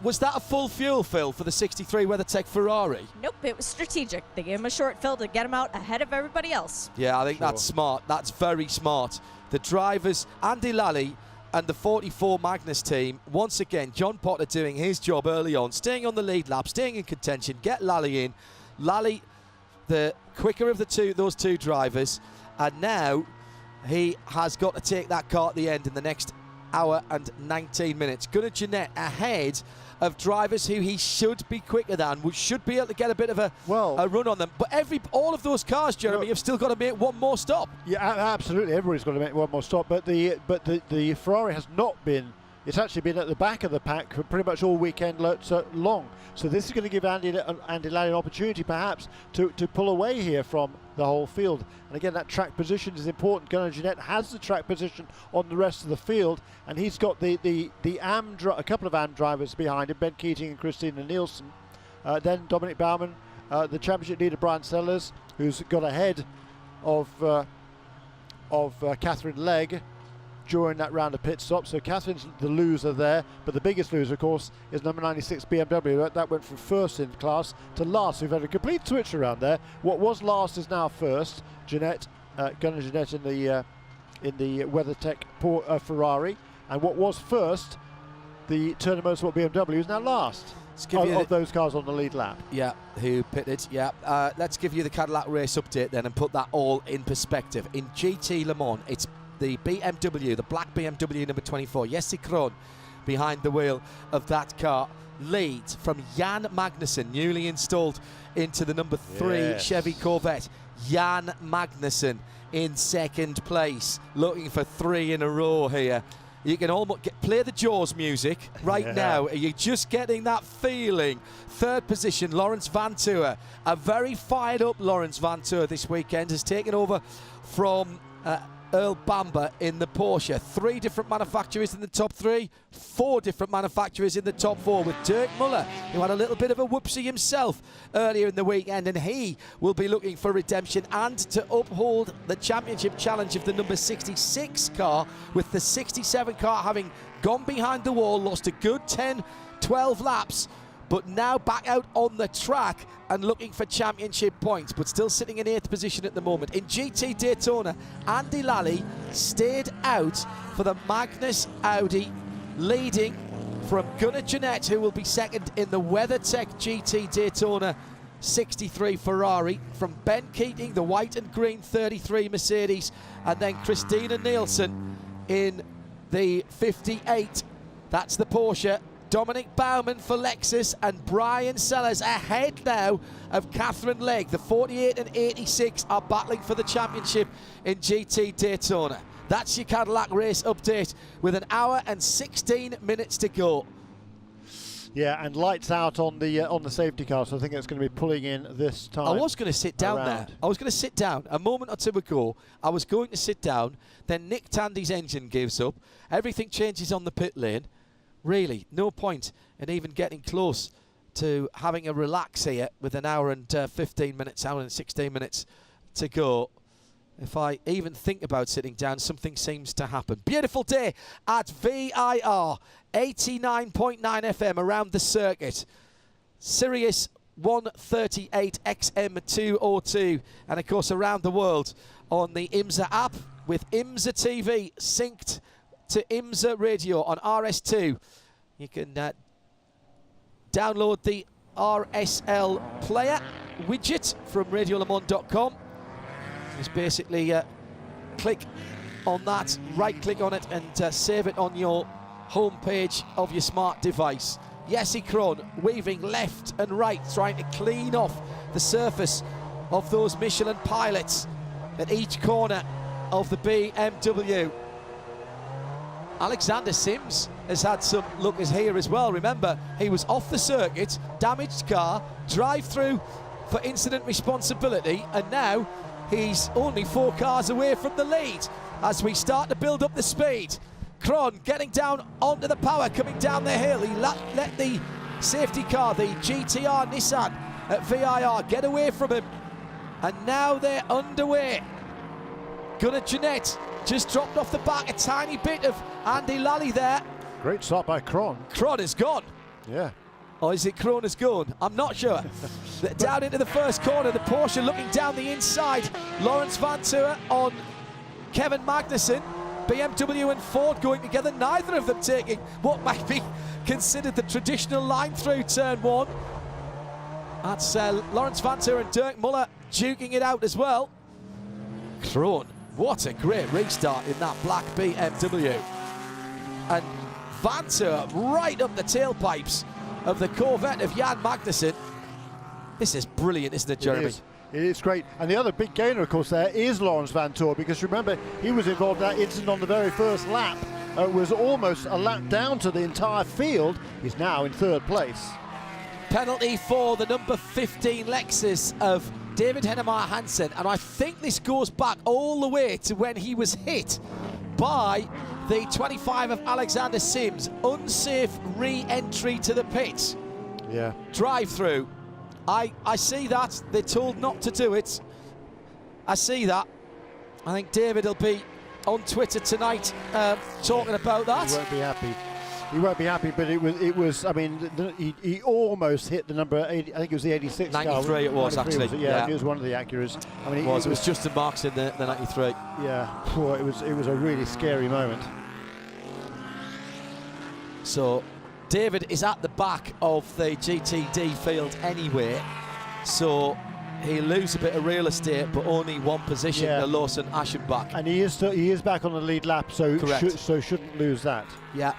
was that a full fuel fill for the 63 WeatherTech Ferrari? Nope, it was strategic. They gave him a short fill to get him out ahead of everybody else. Yeah, I think that's smart. That's very smart. The drivers, Andy Lally and the 44 Magnus team, once again, John Potter doing his job early on, staying on the lead lap, staying in contention, get Lally in. Lally, the quicker of those two drivers, and now he has got to take that car at the end in the next hour and 19 minutes. Gunnar Jeanette ahead of drivers who he should be quicker than, which should be able to get a bit of a run on them. But all of those cars, Jeremy, have still got to make one more stop. Yeah, absolutely. Everybody's got to make one more stop. But the Ferrari has not been. It's actually been at the back of the pack for pretty much all weekend long. So this is going to give Andy Lally an opportunity perhaps to pull away here from the whole field. And again, that track position is important. Gunnar Jeanette has the track position on the rest of the field, and he's got a couple of AM drivers behind him, Ben Keating and Christina Nielsen. Then Dominic Baumann, the championship leader Brian Sellers, who's got ahead of Catherine Legg during that round of pit stops. So Catherine's the loser there, but the biggest loser, of course, is number 96 BMW. That went from first in class to last. We've had a complete switch around there. What was last is now first. Gunnar Jeanette in the WeatherTech Ferrari, and what was first, the Turner Motorsport BMW, is now last of those cars on the lead lap. Yeah, who pitted, yeah. Let's give you the Cadillac race update then and put that all in perspective. In GT Le Mans, it's the BMW, the black BMW number 24, Jesse Krohn, behind the wheel of that car, leads from Jan Magnussen, newly installed into the number 3 Chevy Corvette. Jan Magnussen in second place, looking for 3 in a row here. You can almost play the Jaws music right now. Are you just getting that feeling? Third position, Lawrence Vantour. A very fired up Lawrence Vantour this weekend has taken over from Earl Bamber in the Porsche. 3 different manufacturers in the top 3, 4 different manufacturers in the top 4, with Dirk Muller, who had a little bit of a whoopsie himself earlier in the weekend, and he will be looking for redemption and to uphold the championship challenge of the number 66 car, with the 67 car having gone behind the wall, lost a good 10-12 laps, but now back out on the track and looking for championship points, but still sitting in 8th position at the moment. In GT Daytona, Andy Lally stayed out for the Magnus Audi, leading from Gunnar Jeanette, who will be second in the WeatherTech GT Daytona 63 Ferrari, from Ben Keating, the white and green 33 Mercedes, and then Christina Nielsen in the 58. That's the Porsche. Dominic Baumann for Lexus and Brian Sellers ahead now of Catherine Legg. The 48 and 86 are battling for the championship in GT Daytona. That's your Cadillac race update with an hour and 16 minutes to go. Yeah, and lights out on the safety car, so I think it's going to be pulling in this time. I was going to sit down there. I was going to sit down a moment or two ago. I was going to sit down. Then Nick Tandy's engine gives up. Everything changes on the pit lane. Really, no point in even getting close to having a relax here with an hour and 15 minutes, hour and 16 minutes to go. If I even think about sitting down, something seems to happen. Beautiful day at VIR, 89.9 FM around the circuit. Sirius 138 XM202, and of course around the world on the IMSA app with IMSA TV synced to IMSA Radio on RS2. You can download the RSL player widget from radiolemans.com. Just basically click on that, right click on it and save it on your home page of your smart device. Jesse Krohn weaving left and right, trying to clean off the surface of those Michelin pilots at each corner of the BMW. Alexander Sims has had some lookers here as well. Remember, he was off the circuit, damaged car, drive-through for incident responsibility, and now he's only 4 cars away from the lead as we start to build up the speed. Krohn getting down onto the power, coming down the hill. He let the safety car, the GTR Nissan at VIR, get away from him. And now they're underway. Gunnar Jeanette just dropped off the back a tiny bit of Andy Lally there. Great start by Krohn. Krohn is gone. Yeah. Or is it Krohn is gone? I'm not sure. Down into the first corner, the Porsche looking down the inside. Lawrence Van Tour on Kevin Magnussen. BMW and Ford going together, neither of them taking what might be considered the traditional line through turn 1. That's Lawrence Van Tour and Dirk Muller duking it out as well. Krohn, what a great restart in that black BMW. And Van Tour right up the tailpipes of the Corvette of Jan Magnussen. This is brilliant, isn't it, Jeremy? It is great. And the other big gainer, of course, there is Lawrence Van Tour, because remember, he was involved in that incident on the very first lap. It was almost a lap down to the entire field. He's now in 3rd place. Penalty for the number 15 Lexus of David Hennemeyer Hansen, and I think this goes back all the way to when he was hit by the 25 of Alexander Sims. Unsafe re-entry to the pit. Yeah. Drive-through. I see that. They're told not to do it. I see that. I think David will be on Twitter tonight talking about that. He won't be happy. He won't be happy, but it was. I mean, he almost hit the number 80. I think it was the 86. 93 car. it was, 93 actually. Was it? Yeah, it was one of the Acuras. I mean, it was Justin Marks in the 93. Yeah, it was a really scary moment. So David is at the back of the GTD field anyway, so he'll lose a bit of real estate, but only one position to Lawson Aschenbach. And he is back on the lead lap, so shouldn't lose that. Yeah.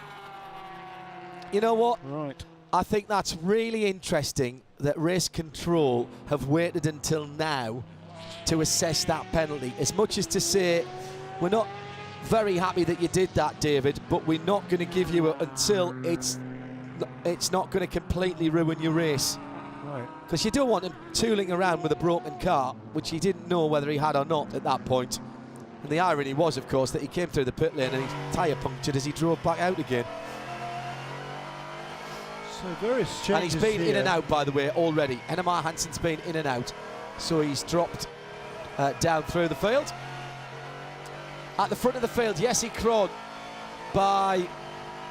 You know what? Right. I think that's really interesting that race control have waited until now to assess that penalty. As much as to say, we're not very happy that you did that, David, but we're not going to give you it until it's not going to completely ruin your race. Right. Because you don't want him tooling around with a broken car, which he didn't know whether he had or not at that point. And the irony was, of course, that he came through the pit lane and his tyre punctured as he drove back out again. So various changes. And he's been here. in and out, by the way, already. Hennemeyer Hansen's been in and out. So he's dropped down through the field. At the front of the field, Jesse Krohn by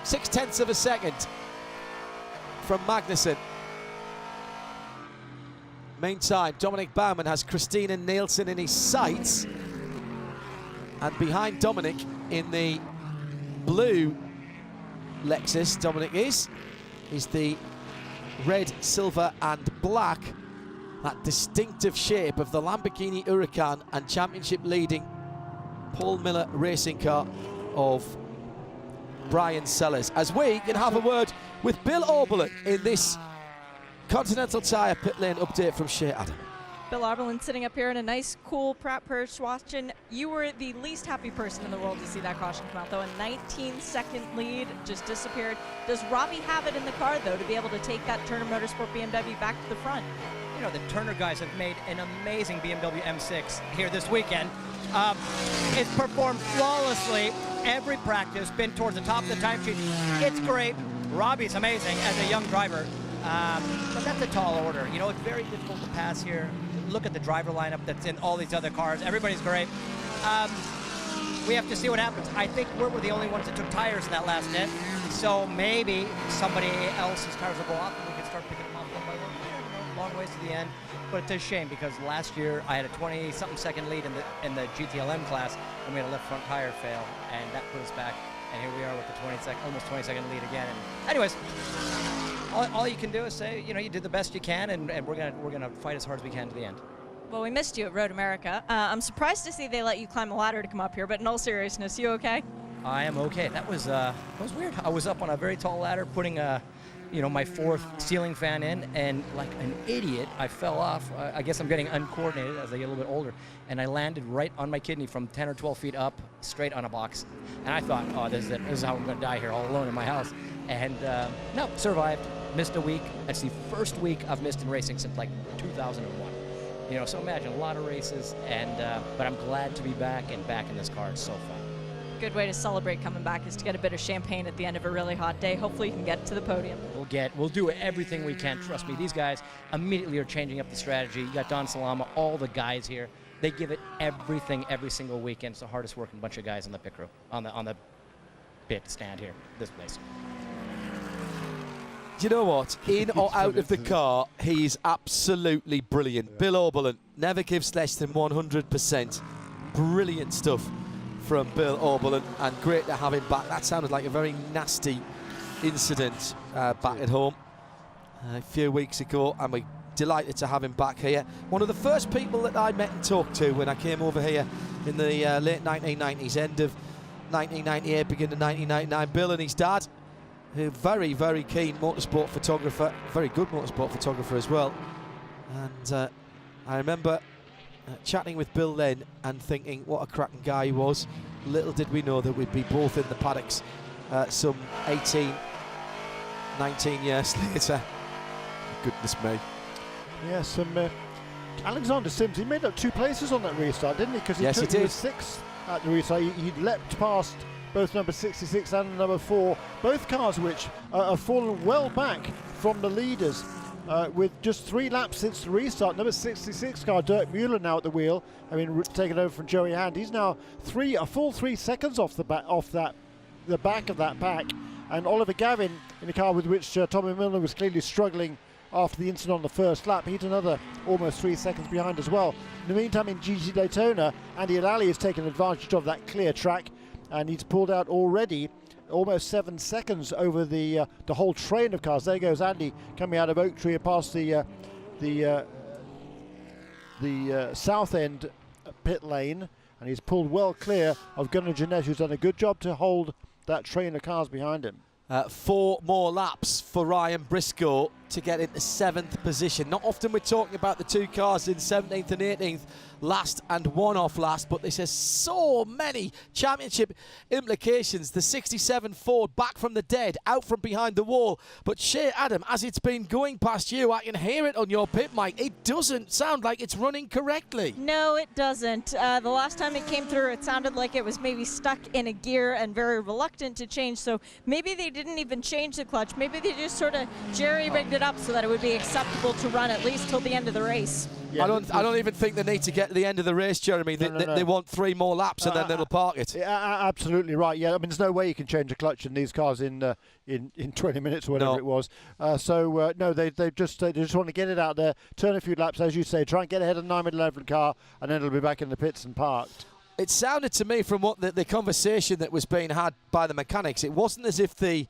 0.6 of a second from Magnussen. Meantime, Dominic Baumann has Christina Nielsen in his sights. And behind Dominic in the blue Lexus, Dominic is the red, silver and black, that distinctive shape of the Lamborghini Huracan and championship leading Paul Miller racing car of Brian Sellers, as we can have a word with Bill Oberlin in this Continental Tire pit lane update from Shea Adam. Bill Oberlin sitting up here in a nice, cool Pratt perch watching. You were the least happy person in the world to see that caution come out, though. A 19-second lead just disappeared. Does Robbie have it in the car, though, to be able to take that Turner Motorsport BMW back to the front? You know, the Turner guys have made an amazing BMW M6 here this weekend. It's performed flawlessly every practice, been towards the top of the timesheet. It's great. Robbie's amazing as a young driver, but that's a tall order. You know, it's very difficult to pass here. Look at the driver lineup that's in all these other cars. Everybody's great. We have to see what happens. I think we're the only ones that took tires in that last net, so maybe somebody else's tires will go off and we can start picking them off one by one. Long ways to the end, but it's a shame because last year I had a 20-something second lead in the GTLM class, and we had a left front tire fail, and that put us back. And here we are with the almost 20-second lead again. And anyways, all you can do is say, you know, you did the best you can, and we're gonna fight as hard as we can to the end. Well, we missed you at Road America. I'm surprised to see they let you climb a ladder to come up here, but in all seriousness, you okay? I am okay. That was weird. I was up on a very tall ladder putting my fourth ceiling fan in, and like an idiot, I fell off. I guess I'm getting uncoordinated as I get a little bit older, and I landed right on my kidney from 10 or 12 feet up, straight on a box. And I thought, oh, this is it. This is how I'm going to die here all alone in my house. And no, survived. Missed a week. That's the first week I've missed in racing since like 2001. You know, so imagine a lot of races, and but I'm glad to be back and back in this car. It's so fun. Good way to celebrate coming back is to get a bit of champagne at the end of a really hot day. Hopefully you can get to the podium. We'll do everything we can. Trust me, these guys immediately are changing up the strategy. You got Don Salama, all the guys here. They give it everything every single weekend. It's the hardest working bunch of guys in the pit crew, on the pit stand here, this place. Do you know what? In or out of the car, he's absolutely brilliant. Bill Oberlin never gives less than 100%. Brilliant stuff from Bill Oberlin, and great to have him back. That sounded like a very nasty incident back at home a few weeks ago, and we're delighted to have him back here. One of the first people that I met and talked to when I came over here in the late 1990s, end of 1998, beginning of 1999. Bill and his dad, who very, very keen motorsport photographer, very good motorsport photographer as well. And I remember chatting with Bill then and thinking what a cracking guy he was. Little did we know that we'd be both in the paddocks some 18, 19 years later. Goodness me. Yes, Alexander Sims, he made up 2 places on that restart, didn't he? Because he was 6th at the restart. He leapt past both number 66 and number 4, both cars which have fallen well back from the leaders. With just 3 laps since the restart, number 66 car, Dirk Mueller, now at the wheel. I mean, taken over from Joey Hand. He's now a full 3 seconds off the back of that pack. And Oliver Gavin in the car with which Tommy Milner was clearly struggling after the incident on the first lap. He's another almost 3 seconds behind as well. In the meantime, in GT Daytona, Andy Alali has taken advantage of that clear track, and he's pulled out already almost 7 seconds over the whole train of cars. There goes Andy coming out of Oak Tree and past the south end pit lane, and he's pulled well clear of Gunnar Jeanette, who's done a good job to hold that train of cars behind him. 4 more laps for Ryan Briscoe to get into 7th position. Not often we're talking about the 2 cars in 17th and 18th, last and one off last, but this has so many championship implications. The 67 Ford back from the dead, out from behind the wall. But Shea Adam, as it's been going past you, I can hear it on your pit mic. It doesn't sound like it's running correctly. No, it doesn't. The last time it came through, it sounded like it was maybe stuck in a gear and very reluctant to change. So maybe they didn't even change the clutch. Maybe they just sort of jerry-rigged it up so that it would be acceptable to run at least till the end of the race. Yeah, I don't even think they need to get to the end of the race, Jeremy. They want 3 more laps and then they'll park it. Absolutely right. Yeah, I mean, there's no way you can change a clutch in these cars in 20 minutes or whatever it was. No, they just want to get it out there, turn a few laps, as you say, try and get ahead of the 911 car, and then it'll be back in the pits and parked. It sounded to me from what the conversation that was being had by the mechanics, it wasn't as if the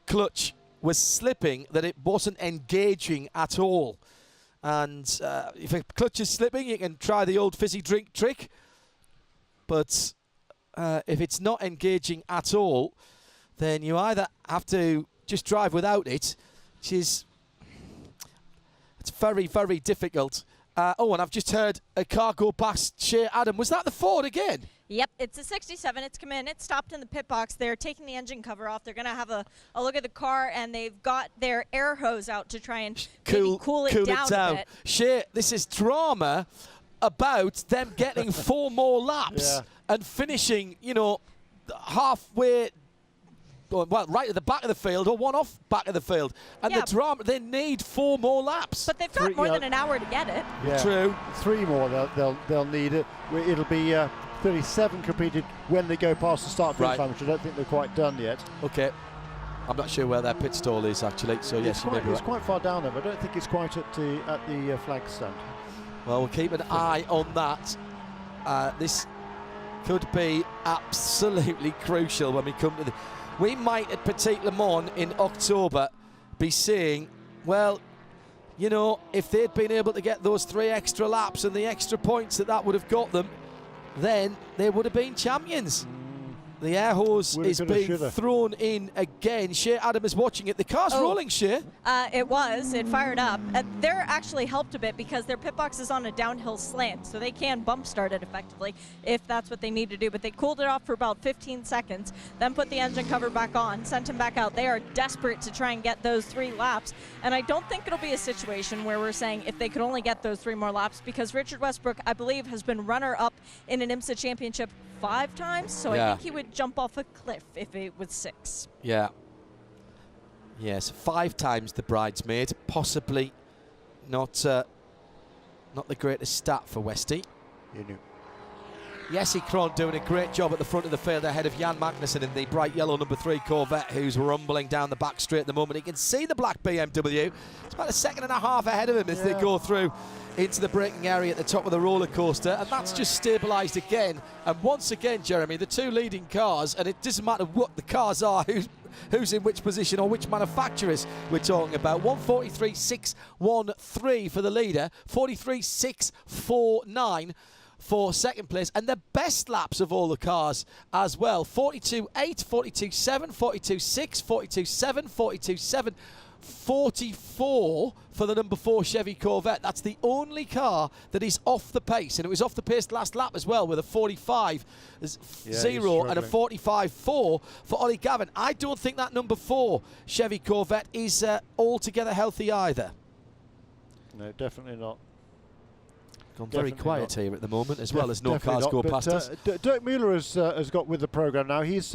clutch was slipping, that it wasn't engaging at all. And if a clutch is slipping, you can try the old fizzy drink trick. But if it's not engaging at all, then you either have to just drive without it, which is it's very, very difficult. And I've just heard a car go past Shea Adam. Was that the Ford again? Yep, it's a 67. It's come in. It stopped in the pit box. They're taking the engine cover off. They're going to have a look at the car, and they've got their air hose out to try and cool it down a bit. Shea, this is drama about them getting 4 more laps and finishing, you know, halfway, well, right at the back of the field or one off back of the field. And the drama, they need 4 more laps. But they've got more than an hour to get it. Yeah. True. 3 more they'll need it. It'll be 37 completed when they go past the start finish line, which I don't think they're quite done yet. Okay. I'm not sure where their pit stall is actually, so yes, you may be right. It's quite far down there, but I don't think it's quite at the flag stand. Well, we'll keep an eye on that. This could be absolutely crucial when we come to the... We might at Petit Le Mans in October be saying, well, you know, if they'd been able to get those 3 extra laps and the extra points that would have got them, then they would have been champions. The air hose is being thrown in again. Shea Adam is watching it. The car's rolling, Shea. It was. It fired up. They're actually helped a bit because their pit box is on a downhill slant, so they can bump start it effectively if that's what they need to do. But they cooled it off for about 15 seconds, then put the engine cover back on, sent him back out. They are desperate to try and get those 3 laps. And I don't think it'll be a situation where we're saying if they could only get those 3 more laps, because Richard Westbrook, I believe, has been runner-up in an IMSA championship 5 times, so I think he would jump off a cliff if it was 6. Yeah. Yes, 5 times the bridesmaid, possibly not the greatest stat for Westy. You knew. Jesse Krohn doing a great job at the front of the field ahead of Jan Magnussen in the bright yellow number 3 Corvette, who's rumbling down the back straight at the moment. He can see the black BMW. It's about 1.5 seconds ahead of him as they go through into the braking area at the top of the roller coaster, and that's just stabilised again. And once again, Jeremy, the 2 leading cars, and it doesn't matter what the cars are, who's in which position or which manufacturers we're talking about. 1:43.613 for the leader, 43.649 for second place, and the best laps of all the cars as well. 42.8, 42.7, 42.6, 42.7, 42.7, 44 for the number 4 Chevy Corvette. That's the only car that is off the pace, and it was off the pace last lap as well with a 45.0 and a 45.4 for Ollie Gavin. I don't think that number 4 Chevy Corvette is altogether healthy either. No, definitely not. Gone very quiet here at the moment, as well as no cars go past us. Dirk Mueller has got with the program now. He's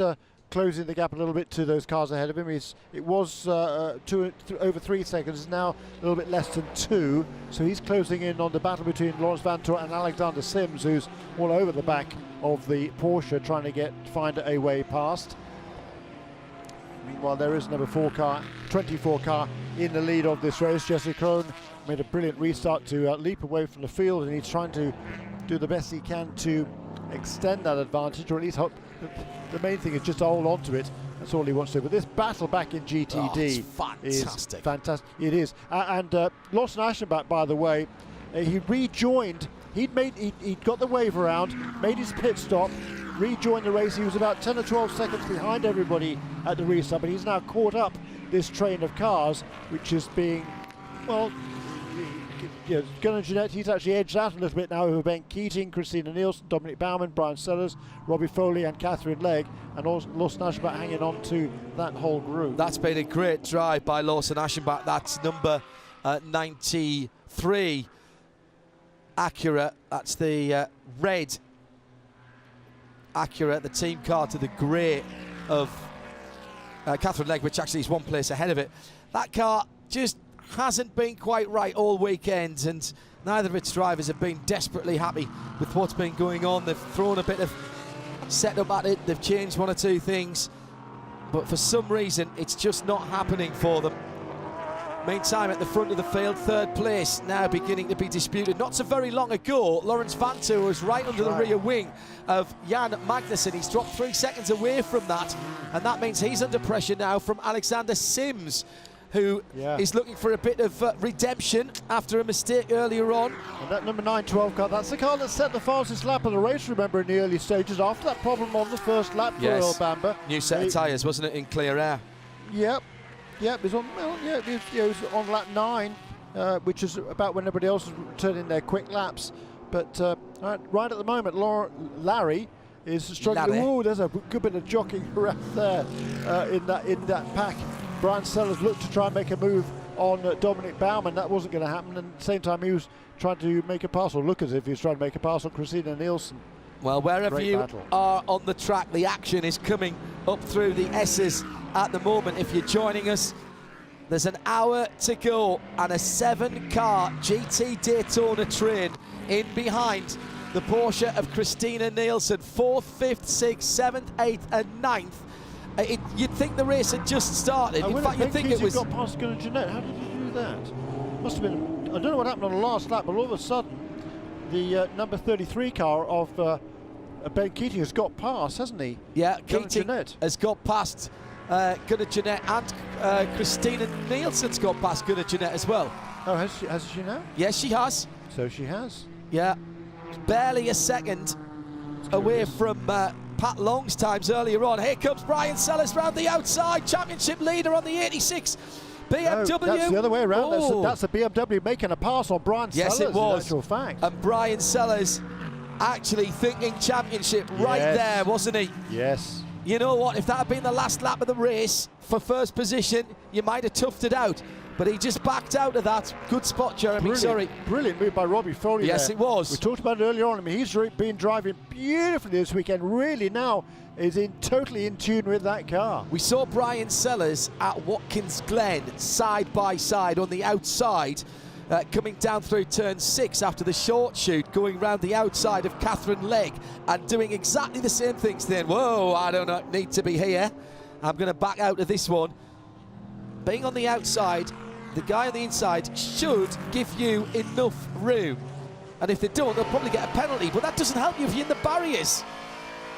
closing the gap a little bit to those cars ahead of him. It was over 3 seconds, now a little bit less than 2. So he's closing in on the battle between Lawrence Vantor and Alexander Sims, who's all over the back of the Porsche trying to find a way past. Meanwhile, there is number 4 car, 24 car in the lead of this race. Jesse Krohn made a brilliant restart to leap away from the field, and he's trying to do the best he can to extend that advantage, or at least hope. The main thing is just to hold on to it. That's all he wants to do. But this battle back in GTD is fantastic. It is. And Lawson Aschenbach, by the way, he rejoined. He'd got the wave around, made his pit stop, rejoined the race. He was about 10 or 12 seconds behind everybody at the restart, but he's now caught up this train of cars, which is being, well, Gunnar Jeanette, he's actually edged out a little bit now with Ben Keating, Christina Nielsen, Dominic Baumann, Brian Sellers, Robbie Foley and Catherine Legg, and Lawson Aschenbach hanging on to that whole group. That's been a great drive by Lawson Aschenbach. That's number 93 Acura. That's the red Acura, the team car to the grey of Catherine Legg, which actually is 1 place ahead of it. That car just hasn't been quite right all weekend, and neither of its drivers have been desperately happy with what's been going on. They've thrown a bit of setup at it, they've changed 1 or 2 things, but for some reason it's just not happening for them. Meantime, at the front of the field, 3rd place now beginning to be disputed. Not so very long ago, Lawrence Vantor was right under the rear wing of Jan Magnussen. He's dropped 3 seconds away from that, and that means he's under pressure now from Alexander Sims. who is looking for a bit of redemption after a mistake earlier on. And that number 912 car, that's the car that set the fastest lap of the race, remember, in the early stages after that problem on the first lap for Earl Bamber. New set of tyres, wasn't it, in clear air? Yep. It was on, it was on lap 9, which is about when everybody else was turning their quick laps. But right at the moment, Larry is struggling. Oh, there's a good bit of jockeying around there in that pack. Brian Sellers looked to try and make a move on Dominic Baumann. That wasn't going to happen. And at the same time, he was trying to make a pass, or look as if he was trying to make a pass on Christina Nielsen. Well, wherever you are on the track, the action is coming up through the S's at the moment. If you're joining us, there's an hour to go and a 7-car GT Daytona train in behind the Porsche of Christina Nielsen. 4th, 5th, 6th, 7th, 8th and 9th. You'd think the race had just started. In fact, you'd think it was... got past Gunnar Jeanette. How did he do that? Must have been... I don't know what happened on the last lap, but all of a sudden, the number 33 car of Ben Keating has got past, hasn't he? Yeah, Keating has got past Gunnar Jeanette, and Christina Nielsen's got past Gunnar Jeanette as well. Oh, has she now? Yes, she has. So she has. Yeah, barely a second away from Pat Long's times earlier on. Here comes Brian Sellers round the outside, championship leader on the 86 BMW. No, that's the other way around. That's a BMW making a pass on Brian Sellers. Yes, it was. In actual fact. And Brian Sellers actually thinking championship right there, wasn't he? Yes. You know what? If that had been the last lap of the race for first position, you might have toughed it out. But he just backed out of that. Good spot, Jeremy. Brilliant move by Robbie Foley. Yes, it was. We talked about it earlier on. I mean, he's been driving beautifully this weekend. Really now is totally in tune with that car. We saw Brian Sellers at Watkins Glen side by side on the outside, coming down through turn 6 after the short shoot, going round the outside of Catherine Legg and doing exactly the same things then. Whoa, I don't need to be here. I'm going to back out of this one. Being on the outside, the guy on the inside should give you enough room. And if they don't, they'll probably get a penalty. But that doesn't help you if you're in the barriers.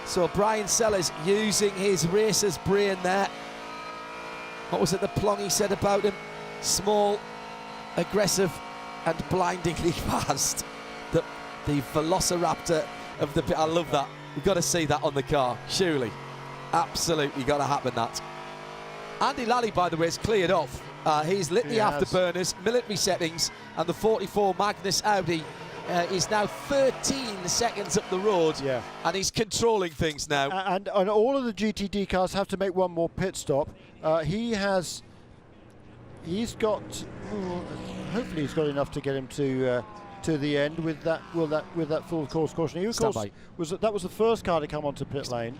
So Brian Sellers using his racer's brain there. What was it the Plongy said about him? Small, aggressive and blindingly fast. The Velociraptor of the pit. I love that. We've got to see that on the car, surely. Absolutely got to happen, that. Andy Lally, by the way, is cleared off. He's lit the afterburners, military settings, and the 44 Magnus Audi is now 13 seconds up the road, and he's controlling things now. And all of the GTD cars have to make one more pit stop. He's got, hopefully he's got enough to get him to the end with that full course caution. He, of course, that was the first car to come onto pit lane.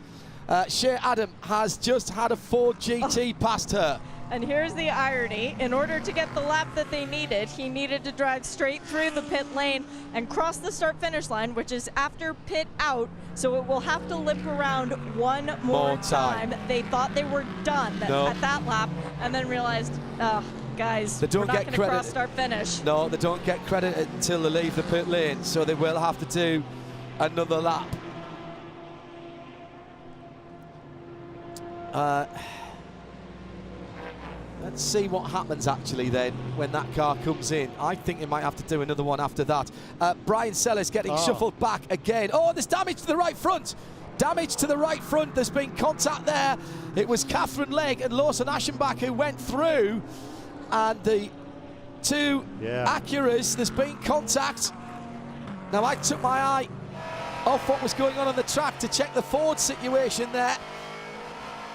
Shea Adam has just had a Ford GT past her. And here's the irony. In order to get the lap that they needed, he needed to drive straight through the pit lane and cross the start-finish line, which is after pit out, so it will have to lip around one more time. They thought they were done at that lap, and then realized, guys, they don't we're not get going to credit. cross start-finish. No, they don't get credit until they leave the pit lane, so they will have to do another lap. Let's see what happens actually then when that car comes in. I think they might have to do another one after that. Brian Sellers getting shuffled back again. Oh, there's damage to the right front. Damage to the right front. There's been contact there. It was Catherine Legg and Lawson Aschenbach who went through, and the two Acuras, there's been contact. Now I took my eye off what was going on the track to check the Ford situation there.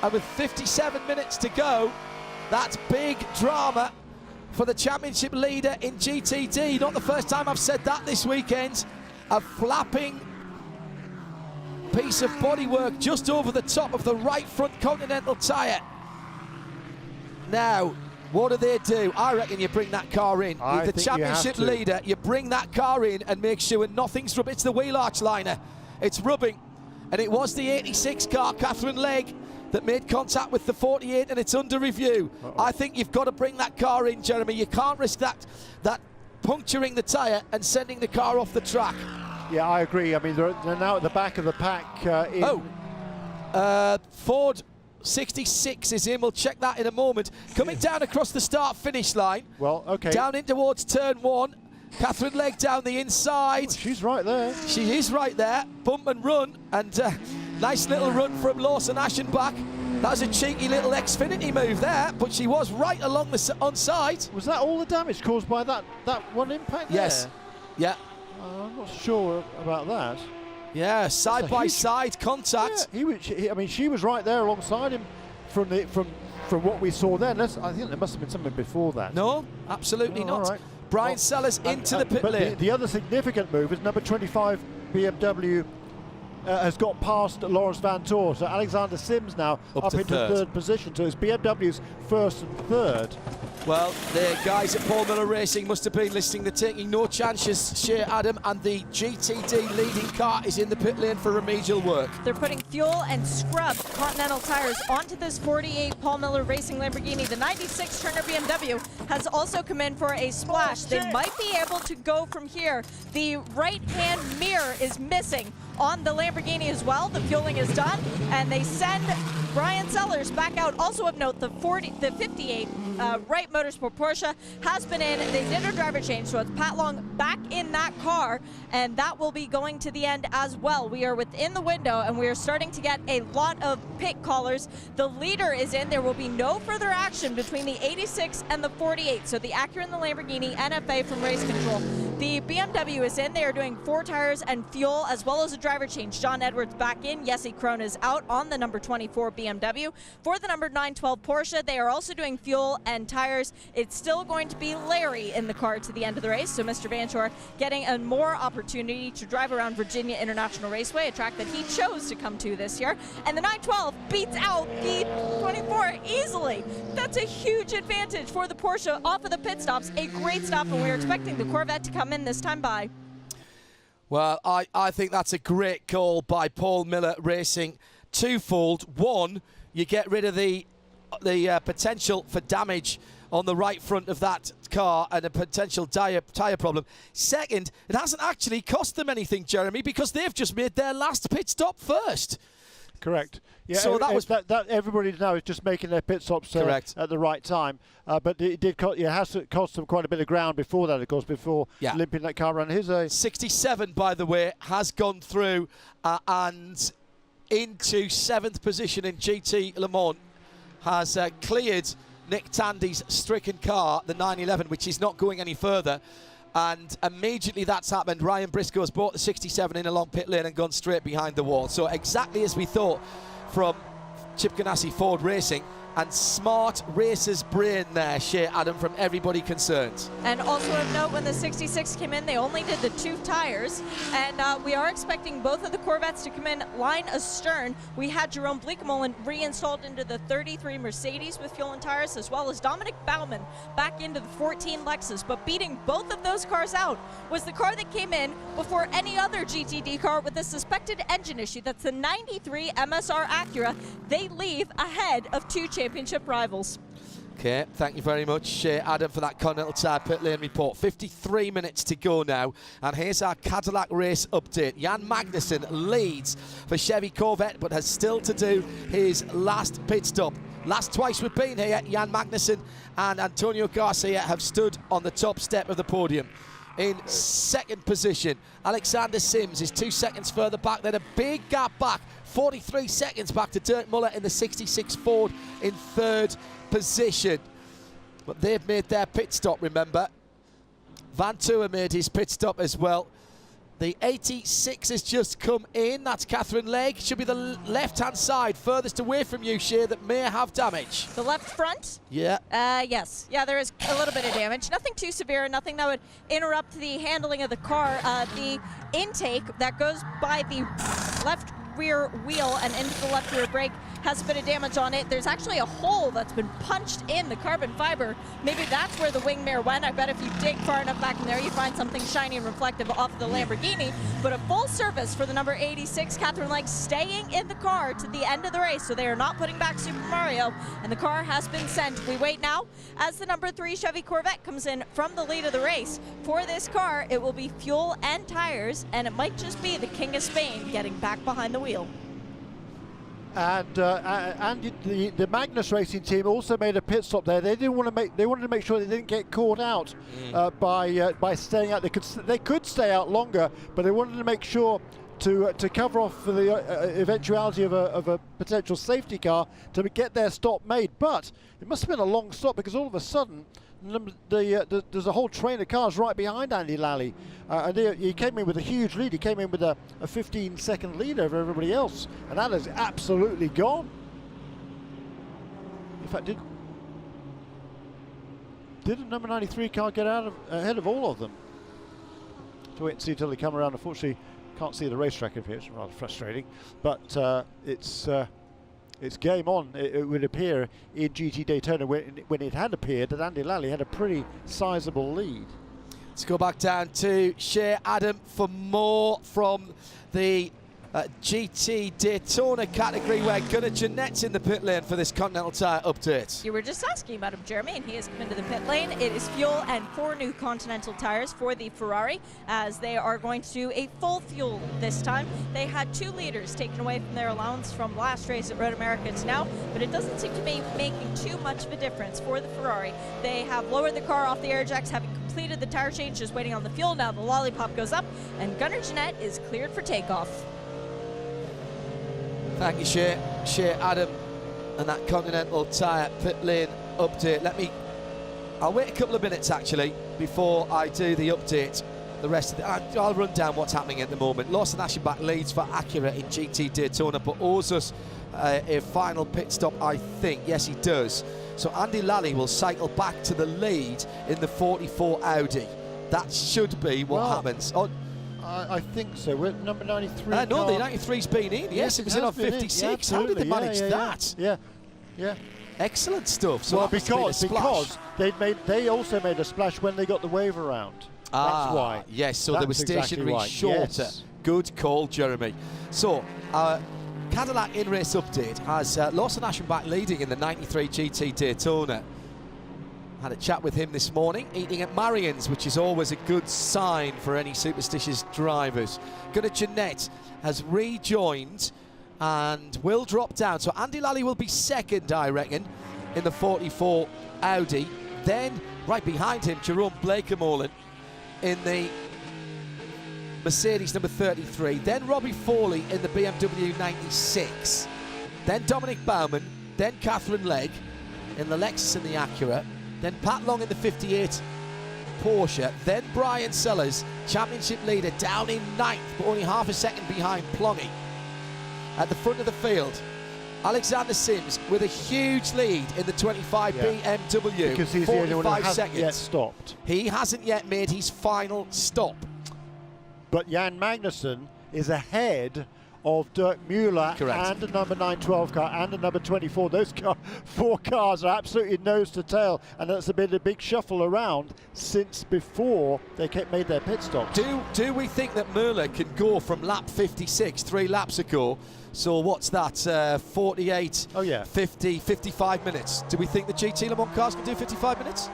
And with 57 minutes to go, that's big drama for the championship leader in GTD. Not the first time I've said that this weekend. A flapping piece of bodywork just over the top of the right front Continental tyre. Now, what do? I reckon you bring that car in. The championship leader, you bring that car in and make sure nothing's rubbing. It's the wheel arch liner. It's rubbing. And it was the 86 car, Catherine Legg, that made contact with the 48, and it's under review. I think you've got to bring that car in, Jeremy. You can't risk that puncturing the tyre and sending the car off the track. Yeah, I agree. I mean, they're now at the back of the pack. Ford 66 is in. We'll check that in a moment. Coming down across the start-finish line. Well, okay. Down in towards turn 1. Catherine Legg down the inside. Oh, she's right there. She is right there. Bump and run. And nice little run from Lawson Aschenbach. That was a cheeky little Xfinity move there, but she was right along the onside. Was that all the damage caused by that one impact Yes. there? Yeah. I'm not sure about that. Yeah, side-by-side contact. Yeah, I mean, she was right there alongside him from what we saw then. I think there must have been something before that. No, absolutely not. All right. Brian Sellers into the pit lane. The other significant move is number 25 BMW has got past Lawrence Van Toor. So Alexander Sims now up into third position. So it's BMW's first and third. Well, the guys at Paul Miller Racing must have been listening. They're taking no chances, Shea Adam, and the GTD leading car is in the pit lane for remedial work. They're putting fuel and scrubbed Continental tires onto this 48 Paul Miller Racing Lamborghini. The 96 Turner BMW has also come in for a splash. They might be able to go from here. The right-hand mirror is missing on the Lamborghini as well. The fueling is done, and they send Brian Sellers back out. Also of note, the 58 Wright Motorsport Porsche has been in. They did a driver change, so it's Pat Long back in that car, and that will be going to the end as well. We are within the window, and we are starting to get a lot of pit callers. The leader is in. There will be no further action between the 86 and the 48, so the Acura and the Lamborghini, NFA from Race Control. The BMW is in. They are doing 4 tires and fuel, as well as a driver change. John Edwards back in. Jesse Krohn is out on the number 24 BMW. For the number 912 Porsche, they are also doing fuel and tires. It's still going to be Larry in the car to the end of the race, so Mr. Vanshore getting a more opportunity to drive around Virginia International Raceway, a track that he chose to come to this year. And the 912 beats out the 24 easily. That's a huge advantage for the Porsche off of the pit stops. A great stop, and we're expecting the Corvette to come in this time by. Well, I think that's a great call by Paul Miller Racing. Twofold. One, you get rid of the potential for damage on the right front of that car and a potential tyre problem. Second, it hasn't actually cost them anything, Jeremy, because they've just made their last pit stop first. Correct. Yeah, so that was that everybody now is just making their pit stops at the right time. But it did has cost them quite a bit of ground before that, of course, before limping that car around. Here's a 67, by the way, has gone through and into 7th position in GT Le Mans, has cleared Nick Tandy's stricken car, the 911, which is not going any further. And immediately that's happened, Ryan Briscoe's brought the 67 in along pit lane and gone straight behind the wall. So exactly as we thought from Chip Ganassi Ford Racing, and smart racer's brain there, Shea Adam, from everybody concerned. And also of note, when the 66 came in, they only did the 2 tires, and we are expecting both of the Corvettes to come in line astern. We had Jerome Bleekemolen reinstalled into the 33 Mercedes with fuel and tires, as well as Dominic Baumann back into the 14 Lexus. But beating both of those cars out was the car that came in before any other GTD car with a suspected engine issue. That's the 93 MSR Acura. They leave ahead of 2 championship rivals. Okay, thank you very much, Adam, for that Continental Tire pit lane report. 53 minutes to go now, and here's our Cadillac race update. Jan Magnussen leads for Chevy Corvette, but has still to do his last pit stop. Last twice we've been here, Jan Magnussen and Antonio Garcia have stood on the top step of the podium. In 2nd position, Alexander Sims is 2 seconds further back, then a big gap back, 43 seconds back to Dirk Muller in the 66 Ford in 3rd position. But they've made their pit stop, remember. Van Toor made his pit stop as well. The 86 has just come in. That's Catherine Legg. Should be the left-hand side, furthest away from you, Shea, that may have damage. The left front? Yeah. Yes. Yeah, there is a little bit of damage. Nothing too severe, nothing that would interrupt the handling of the car. The intake that goes by the left rear wheel and into the left rear brake has a bit of damage on it. There's actually a hole that's been punched in the carbon fiber. Maybe that's where the wing mirror went. I bet if you dig far enough back in there, you find something shiny and reflective off of the Lamborghini. But a full service for the number 86, Catherine Legg, staying in the car to the end of the race, so they are not putting back Super Mario, and the car has been sent. We wait now as the number 3 Chevy Corvette comes in from the lead of the race. For this car, it will be fuel and tires, and it might just be the King of Spain getting back behind the wheel. And the Magnus Racing team also made a pit stop there. They didn't want to make. They wanted to make sure they didn't get caught out by staying out. They could stay out longer, but they wanted to make sure to cover off for the eventuality of a potential safety car to get their stop made. But it must have been a long stop, because all of a sudden there's a whole train of cars right behind Andy Lally, and he came in with a huge lead. He came in with a 15-second lead over everybody else, and that is absolutely gone. In fact, did a number 93 car get ahead of all of them? To wait and see until they come around. Unfortunately, can't see the racetrack up here. It's rather frustrating, but it's game on. It would appear in GT Daytona when it had appeared that Andy Lally had a pretty sizable lead. Let's go back down to Shea Adam for more from the GT Daytona category, where Gunnar Jeanette's in the pit lane for this Continental Tire update. You were just asking about him, Jeremy, and he has come into the pit lane. It is fuel and 4 new Continental tires for the Ferrari, as they are going to do a full fuel this time. They had 2 liters taken away from their allowance from last race at Road America to now, but it doesn't seem to be making too much of a difference for the Ferrari. They have lowered the car off the air jacks, having completed the tire change, just waiting on the fuel. Now the lollipop goes up, and Gunnar Jeanette is cleared for takeoff. Thank you, Shea Adam, and that Continental Tire pit lane update. I'll wait a couple of minutes actually before I do the update. The rest of I'll run down what's happening at the moment. Lawson Aschenbach leads for Acura in GT Daytona, but owes us a final pit stop, I think. Yes, he does. So Andy Lally will cycle back to the lead in the 44 Audi. That should be what happens. I think so. We're at number 93. No, the 93's been in. Yes, it was in on 56. How did they manage that? Yeah. Excellent stuff. So well, because they also made a splash when they got the wave around. That's why. Yes, so they were stationary shorter. Yes. Good call, Jeremy. So Cadillac in-race update has Lawson Aschenbach leading in the 93 GT Daytona. Had a chat with him this morning, eating at Marion's, which is always a good sign for any superstitious drivers. Gunnar Jeanette has rejoined and will drop down. So Andy Lally will be second, I reckon, in the 44 Audi. Then, right behind him, Jerome Blakemolen in the Mercedes number 33. Then Robbie Foley in the BMW 96. Then Dominic Baumann. Then Catherine Legg in the Lexus and the Acura. Then Pat Long in the 58 Porsche. Then Brian Sellers, championship leader, down in 9th, but only half a second behind Plongy. At the front of the field, Alexander Sims with a huge lead in the 25 BMW. Because he's the only one who hasn't yet stopped. He hasn't yet made his final stop. But Jan Magnussen is ahead of Dirk Mueller. Correct. And a number 912 car and a number 24. Those 4 cars are absolutely nose to tail, and that's been a big shuffle around since before they made their pit stop. Do we think that Mueller can go from lap 56, 3 laps ago? So what's that, 48, 50, 55 minutes? Do we think the GT Le Mans cars can do 55 minutes?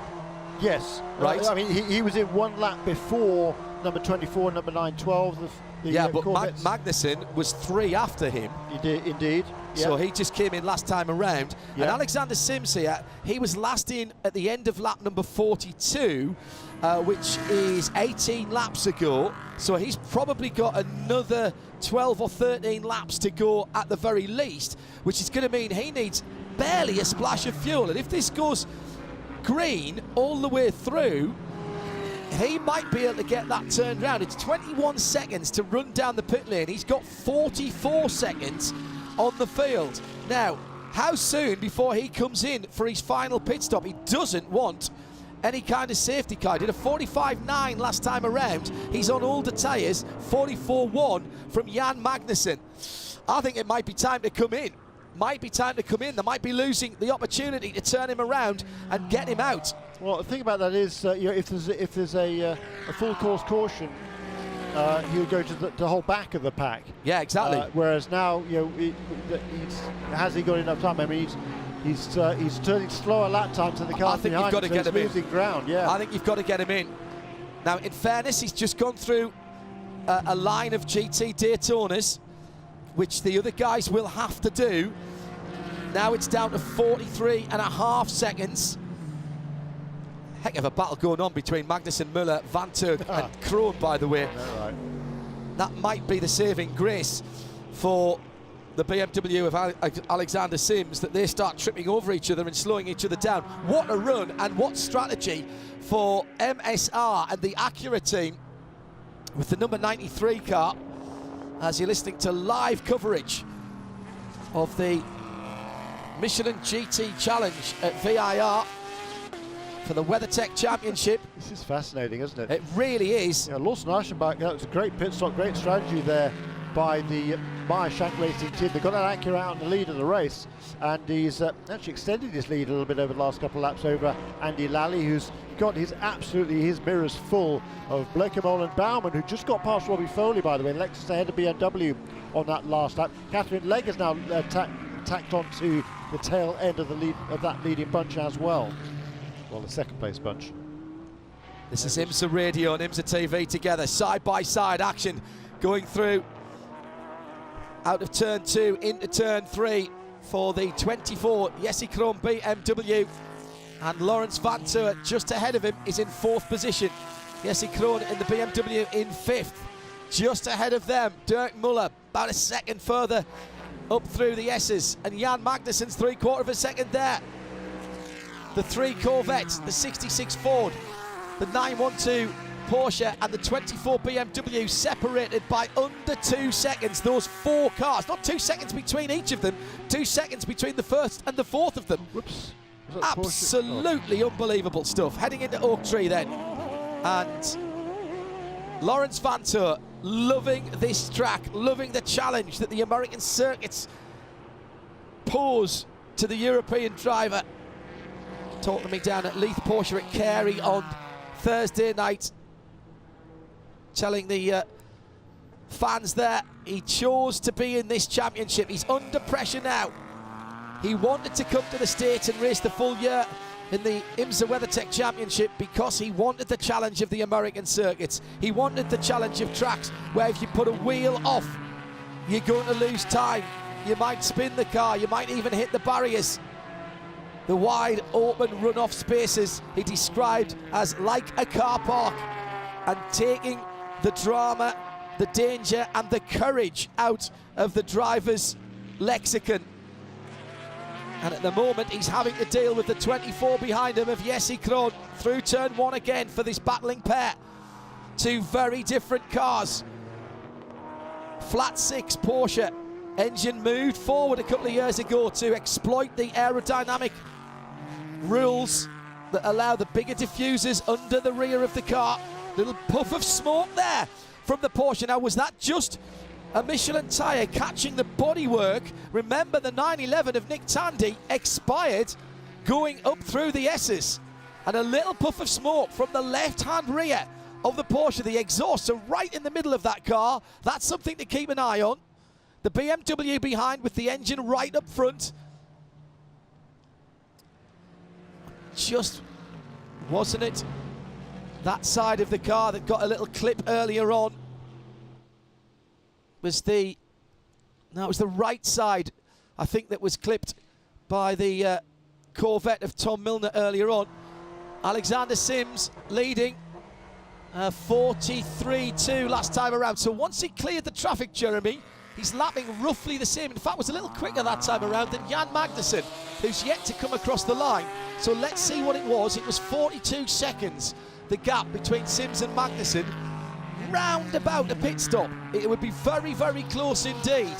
Yes. Right. I mean, he was in 1 lap before number 24 and number 912. But Magnussen was 3 after him. He did, indeed. So he just came in last time around. And Alexander Sims here, he was last in at the end of lap number 42, which is 18 laps ago. So he's probably got another 12 or 13 laps to go at the very least, which is going to mean he needs barely a splash of fuel. And if this goes green all the way through, he might be able to get that turned around. It's 21 seconds to run down the pit lane. He's got 44 seconds on the field. Now, how soon before he comes in for his final pit stop? He doesn't want any kind of safety car. He did a 45.9 last time around. He's on older tyres, 44.1 from Jan Magnussen. I think it might be time to come in. They might be losing the opportunity to turn him around and get him out. Well, the thing about that is, if there's a full course caution, he'll go to the whole back of the pack. Yeah, exactly. Whereas now, has he got enough time? I mean, he's turning slower lap times than the car behind him. I think you've got to get him in. Losing ground. Yeah. I think you've got to get him in. Now, in fairness, he's just gone through a line of GT Daytonas. which the other guys will have to do. Now it's down to 43.5 seconds. Heck of a battle going on between Magnussen, Muller, Van Turk and Krohn, by the way. Right. That might be the saving grace for the BMW of Alexander Sims, that they start tripping over each other and slowing each other down. What a run and what strategy for MSR and the Acura team with the number 93 car, as you're listening to live coverage of the Michelin GT Challenge at VIR for the WeatherTech Championship. This is fascinating, isn't it? It really is. Yeah, Lawson Aschenbach, that was a great pit stop, great strategy there by the Michelin Racing team. They got an Acura out in the lead of the race, and he's actually extended his lead a little bit over the last couple of laps over Andy Lally, who's got his mirrors full of Blakemole and Baumann, who just got past Robbie Foley, by the way. Lexus ahead of BMW on that last lap. Catherine Legg is now tacked on to the tail end of the lead of that leading bunch as well. Well, the second place bunch. This is IMSA Radio and IMSA TV together, side by side action going through out of turn 2 into turn 3 for the 24 Jesse Krohn BMW, and Lawrence Van Toor just ahead of him is in 4th position. Jesse Krohn in the BMW in 5th. Just ahead of them, Dirk Muller about a second further up through the S's, and Jan Magnussen's 3/4 of a second there. The 3 Corvettes, the 66 Ford, the 912 Porsche and the 24 BMW separated by under 2 seconds. Those 4 cars, not 2 seconds between each of them, 2 seconds between the 1st and the 4th of them. Whoops. Absolutely unbelievable stuff. Heading into Oak Tree then. And Lawrence Van Toor loving this track, loving the challenge that the American circuits pose to the European driver. Talking to me down at Leith Porsche at Carey on Thursday night, telling the fans there he chose to be in this championship. He's under pressure now. He wanted to come to the States and race the full year in the IMSA WeatherTech Championship because he wanted the challenge of the American circuits. He wanted the challenge of tracks where if you put a wheel off, you're going to lose time. You might spin the car, you might even hit the barriers. The wide open runoff spaces he described as like a car park, and taking the drama, the danger and the courage out of the driver's lexicon. And at the moment he's having to deal with the 24 behind him of Jesse Krohn through turn 1 again for this battling pair. 2 very different cars. Flat 6 Porsche, engine moved forward a couple of years ago to exploit the aerodynamic rules that allow the bigger diffusers under the rear of the car. Little puff of smoke there from the Porsche. Now, was that just a Michelin tyre catching the bodywork? Remember, the 911 of Nick Tandy expired going up through the S's, and a little puff of smoke from the left-hand rear of the Porsche. The exhaust are right in the middle of that car. That's something to keep an eye on. The BMW behind with the engine right up front. Just wasn't it that side of the car that got a little clip earlier on? It was the right side, I think, that was clipped by the Corvette of Tom Milner earlier on. Alexander Sims leading 43.2 last time around. So once he cleared the traffic, Jeremy, he's lapping roughly the same. In fact, was a little quicker that time around than Jan Magnussen, who's yet to come across the line. So let's see what it was. It was 42 seconds, the gap between Sims and Magnussen. Round about a pit stop. It would be very, very close indeed.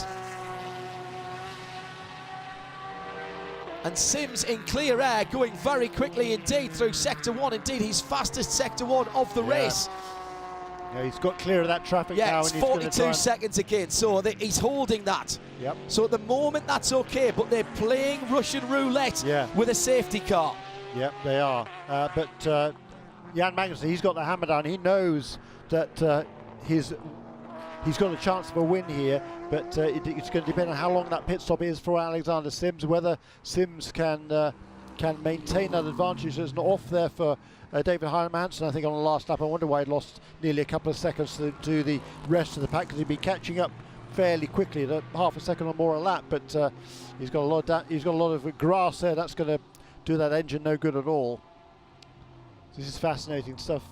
And Sims in clear air, going very quickly indeed through Sector 1. Indeed, his fastest Sector 1 of the race. Yeah, he's got clear of that traffic now. Yeah, it's and 42 seconds again, so he's holding that. Yep. So at the moment, that's okay, but they're playing Russian roulette with a safety car. Yep, they are. But Jan Magnussen, he's got the hammer down. He knows that he's got a chance of a win here, but it's going to depend on how long that pit stop is for Alexander Sims, whether Sims can maintain that advantage. There's not off there for David Heinemann. I think on the last lap, I wonder why he lost nearly a couple of seconds to the rest of the pack, because he'd be catching up fairly quickly, at half a second or more a lap. But he's got a lot of grass there. That's going to do that engine no good at all. This is fascinating stuff.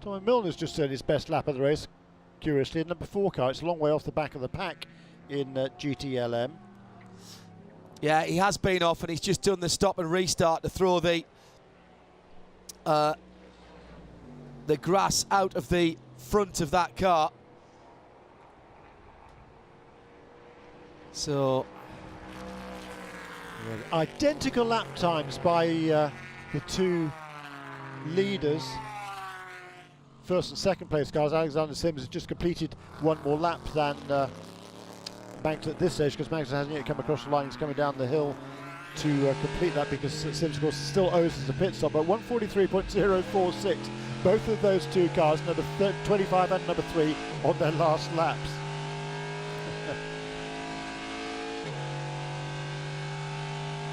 Tommy Milner's just done his best lap of the race, curiously, in number 4 car. It's a long way off the back of the pack in GTLM. Yeah, he has been off, and he's just done the stop and restart to throw the grass out of the front of that car. So identical lap times by the two leaders, first and second place cars. Alexander Sims has just completed one more lap than Magnus at this stage, because Magnus hasn't yet come across the line. He's coming down the hill to complete that, because Sims, of course, still owes us a pit stop. But 1:43.046, both of those two cars, number 25 and number 3, on their last laps.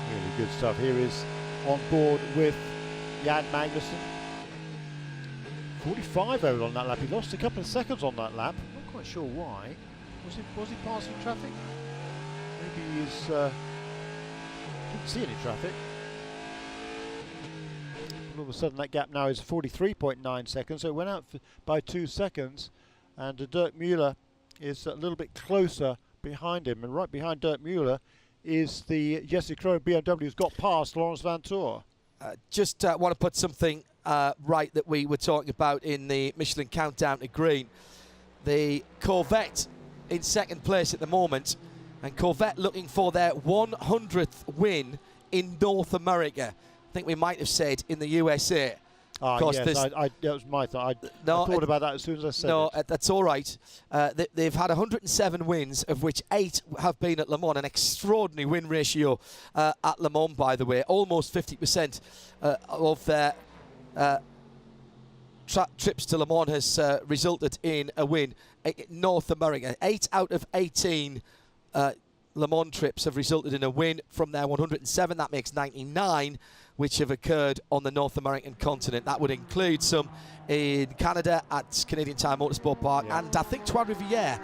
Really good stuff. Here is on board with Jan Magnussen. 45 over on that lap. He lost a couple of seconds on that lap. I'm not quite sure why. Was he passing traffic? Maybe he's didn't see any traffic. All of a sudden that gap now is 43.9 seconds, so it went out by 2 seconds, and Dirk Müller is a little bit closer behind him, and right behind Dirk Müller is the Jesse Krohn BMW, who's got past Lawrence Vantour. Just want to put something right that we were talking about in the Michelin Countdown to Green. The Corvette in second place at the moment, and Corvette looking for their 100th win in North America. I think we might have said in the USA. Yes, that was my thought. I thought about that as soon as I said it. That's all right. They've had 107 wins, of which 8 have been at Le Mans, an extraordinary win ratio at Le Mans, by the way. Almost 50% of their trips to Le Mans has resulted in a win. North America, 8 out of 18 Le Mans trips have resulted in a win from their 107. That makes 99, which have occurred on the North American continent. That would include some in Canada at Canadian Tire Motorsport Park, and I think Trois Rivières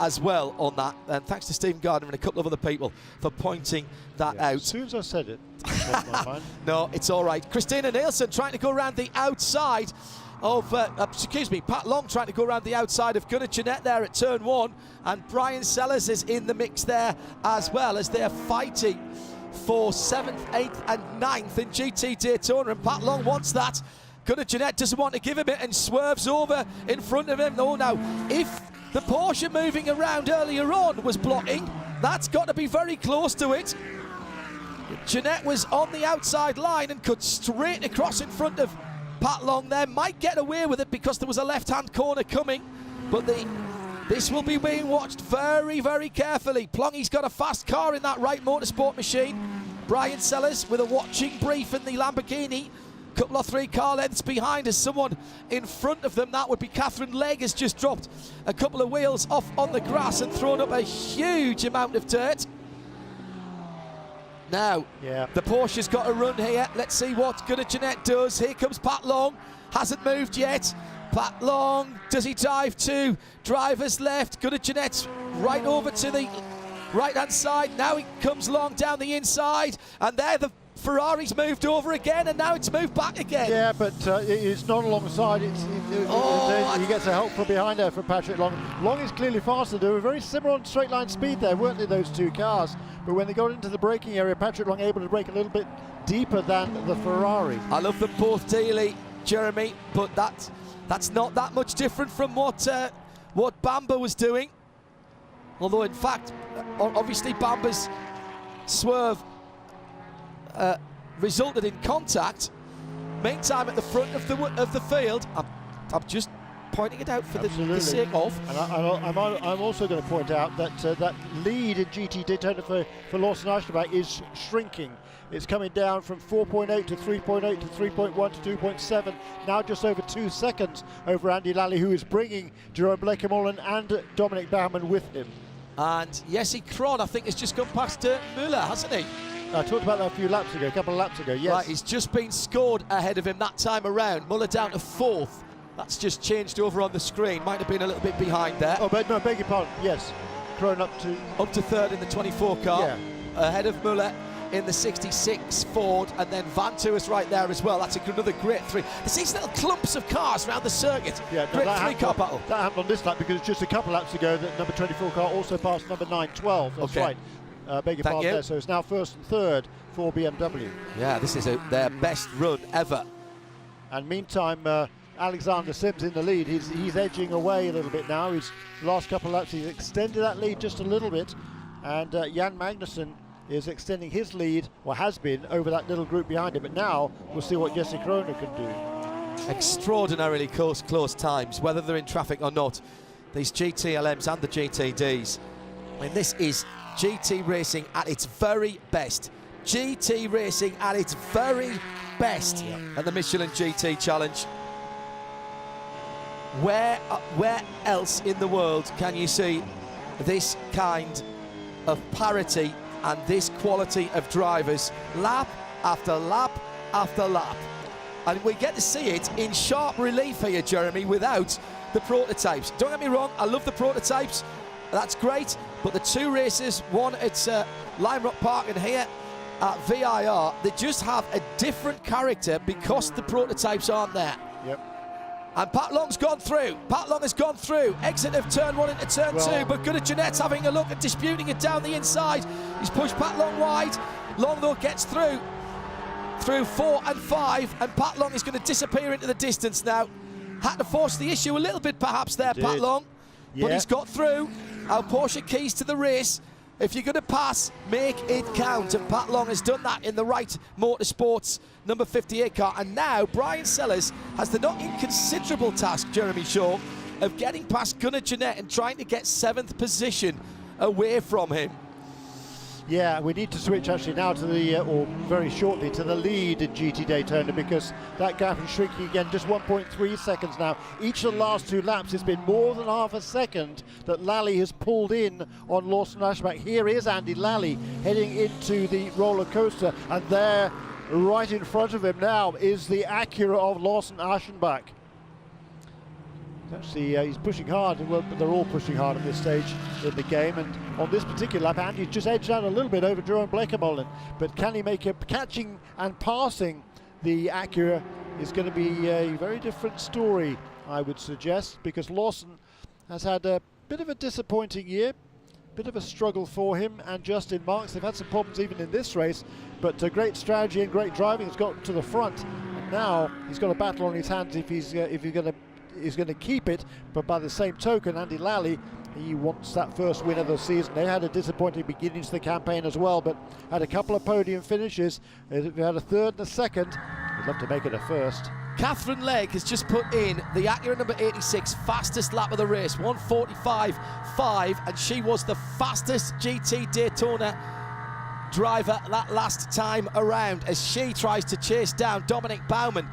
as well on that. And thanks to Stephen Gardner and a couple of other people for pointing that out. As soon as I said it, my mind. No, it's all right. Christina Nielsen trying to go around the outside of, Pat Long trying to go around the outside of Gunnar Jeanette there at turn 1, and Brian Sellers is in the mix there as well, as they're fighting for 7th, 8th and 9th in GT Daytona, and Pat Long wants that. Gunnar Jeanette doesn't want to give him it and swerves over in front of him. Oh, now, if the Porsche moving around earlier on was blocking, that's got to be very close to it. Jeanette was on the outside line and cut straight across in front of Pat Long there. Might get away with it because there was a left-hand corner coming, but this will be being watched very, very carefully. Plongy's got a fast car in that right motorsport machine. Brian Sellers with a watching brief in the Lamborghini. Couple of 3 car lengths behind as someone in front of them. That would be Catherine Legg, has just dropped a couple of wheels off on the grass and thrown up a huge amount of dirt. Now, the Porsche's got a run here. Let's see what Gunnar Jeanette does. Here comes Pat Long. Hasn't moved yet. Pat Long, does he dive to driver's left? Gunnar Jeanette's right over to the right-hand side. Now he comes Long down the inside. And there the Ferrari's moved over again, and now it's moved back again. Yeah, but it's not alongside. He gets a help from behind there from Patrick Long. Long is clearly faster. They were very similar on straight line speed there, weren't they, those two cars? But when they got into the braking area, Patrick Long able to brake a little bit deeper than the Ferrari. I love them both dearly, Jeremy, but that's not that much different from what Bamber was doing. Although, in fact, obviously Bamber's swerve resulted in contact. Meantime, at the front of the field, I'm just pointing it out for the sake of. And I'm also going to point out that that lead in GT Daytona for Lawson Eichenbach is shrinking. It's coming down from 4.8 to 3.8 to 3.1 to 2.7. Now just over 2 seconds over Andy Lally, who is bringing Jerome Bleekemolen and Dominic Baumann with him. And Jesse Krohn, I think, has just gone past Müller, hasn't he? I talked about that a couple of laps ago, yes. Right, he's just been scored ahead of him that time around. Müller down to 4th. That's just changed over on the screen. Might have been a little bit behind there. Oh, but no, beg your pardon, yes. Krohn up to third in the 24 car, Yeah. ahead of Muller in the 66 Ford, and then Van Tuis right there as well. That's another great three. There's these little clumps of cars around the circuit. Yeah, no, great that three-car battle. That happened on this lap because just a couple laps ago that number 24 car also passed number 912. That's Okay. right. Beg your Thank pardon you. there. So it's now first and third for BMW. Yeah, this is their best run ever. And meantime, Alexander Sims in the lead. He's edging away a little bit now. His last couple of laps, he's extended that lead just a little bit. And Jan Magnussen is extending his lead, or has been, over that little group behind him. But now we'll see what Jesse Krohn can do. Extraordinarily close times, whether they're in traffic or not. These GTLMs and the GTDs. I mean, this is GT racing at its very best. GT racing at its very best at the Michelin GT Challenge. Where else in the world can you see this kind of parity and this quality of drivers lap after lap after lap? And we get to see it in sharp relief here, Jeremy, without the prototypes. Don't get me wrong, I love the prototypes, that's great, but the two races, one at Lime Rock Park and here at VIR, they just have a different character because the prototypes aren't there. Yep. And Pat Long's gone through. Pat Long has gone through. Exit of turn one into turn two, but good at Jeanette's having a look and disputing it down the inside. He's pushed Pat Long wide. Long, though, gets through 4 and 5, and Pat Long is going to disappear into the distance now. Had to force the issue a little bit, perhaps, there, Pat Long. Yeah. But he's got through. Our Porsche keys to the race. If you're going to pass, make it count. And Pat Long has done that in the Wright Motorsports number 58 car. And now Brian Sellers has the not inconsiderable task, Jeremy Shaw, of getting past Gunnar Jeanette and trying to get 7th position away from him. Yeah, we need to switch actually now to the, or very shortly, to the lead in GT Daytona, because that gap is shrinking again, just 1.3 seconds now. Each of the last 2 laps has been more than half a second that Lally has pulled in on Lawson Aschenbach. Here is Andy Lally heading into the roller coaster, and there, right in front of him now, is the Acura of Lawson Aschenbach. Actually, he's pushing hard. Well, they're all pushing hard at this stage in the game, and on this particular lap, Andy's just edged out a little bit over Jerome Blekemolen. But can he make it? Catching and passing the Acura is going to be a very different story, I would suggest, because Lawson has had a bit of a disappointing year, bit of a struggle for him and Justin Marks. They've had some problems even in this race, but great strategy and great driving has got to the front. And now he's got a battle on his hands if he's going to keep it. But by the same token, Andy Lally, he wants that first win of the season. They had a disappointing beginning to the campaign as well, but had a couple of podium finishes. They had a third and a second. They'd love to make it a first. Catherine Legg has just put in the Acura number 86 fastest lap of the race, 1:45.5, and she was the fastest GT Daytona driver that last time around as she tries to chase down Dominic Baumann,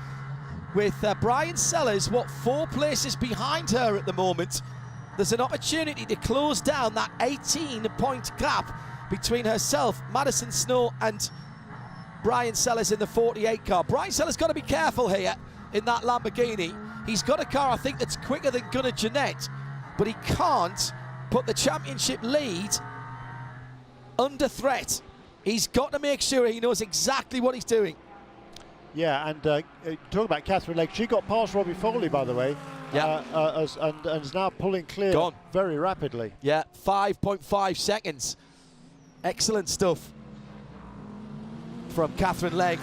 with Brian Sellers, 4 places behind her at the moment. There's an opportunity to close down that 18-point gap between herself, Madison Snow, and Brian Sellers in the 48 car. Brian Sellers got to be careful here in that Lamborghini. He's got a car, I think, that's quicker than Gunnar Jeanette, but he can't put the championship lead under threat. He's got to make sure he knows exactly what he's doing. Yeah, and talking about Catherine Legg, she got past Robbie Foley, by the way, and is now pulling clear very rapidly. Yeah, 5.5 seconds. Excellent stuff from Catherine Legg.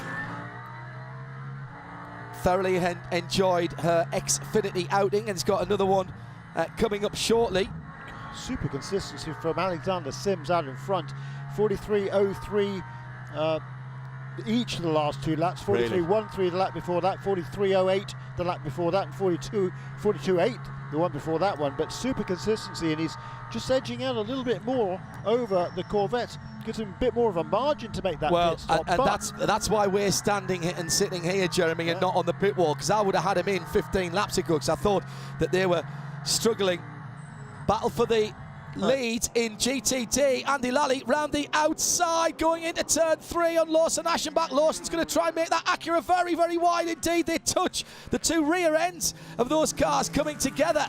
Thoroughly enjoyed her Xfinity outing and has got another one coming up shortly. Super consistency from Alexander Sims out in front. 43.03 each of the last 2 laps. 43.13 the lap before that, 43.08 the lap before that, and 42.8 the one before that one. But super consistency, and he's just edging out a little bit more over the Corvette. Gives him a bit more of a margin to make that pit stop. And that's why we're standing here and sitting here, Jeremy, and not on the pit wall, because I would have had him in 15 laps ago, because I thought that they were struggling. Battle for the lead in GTD. Andy Lally round the outside, going into turn 3 on Lawson Aschenbach. Lawson's going to try and make that Acura very, very wide indeed. They touch the 2 rear ends of those cars coming together.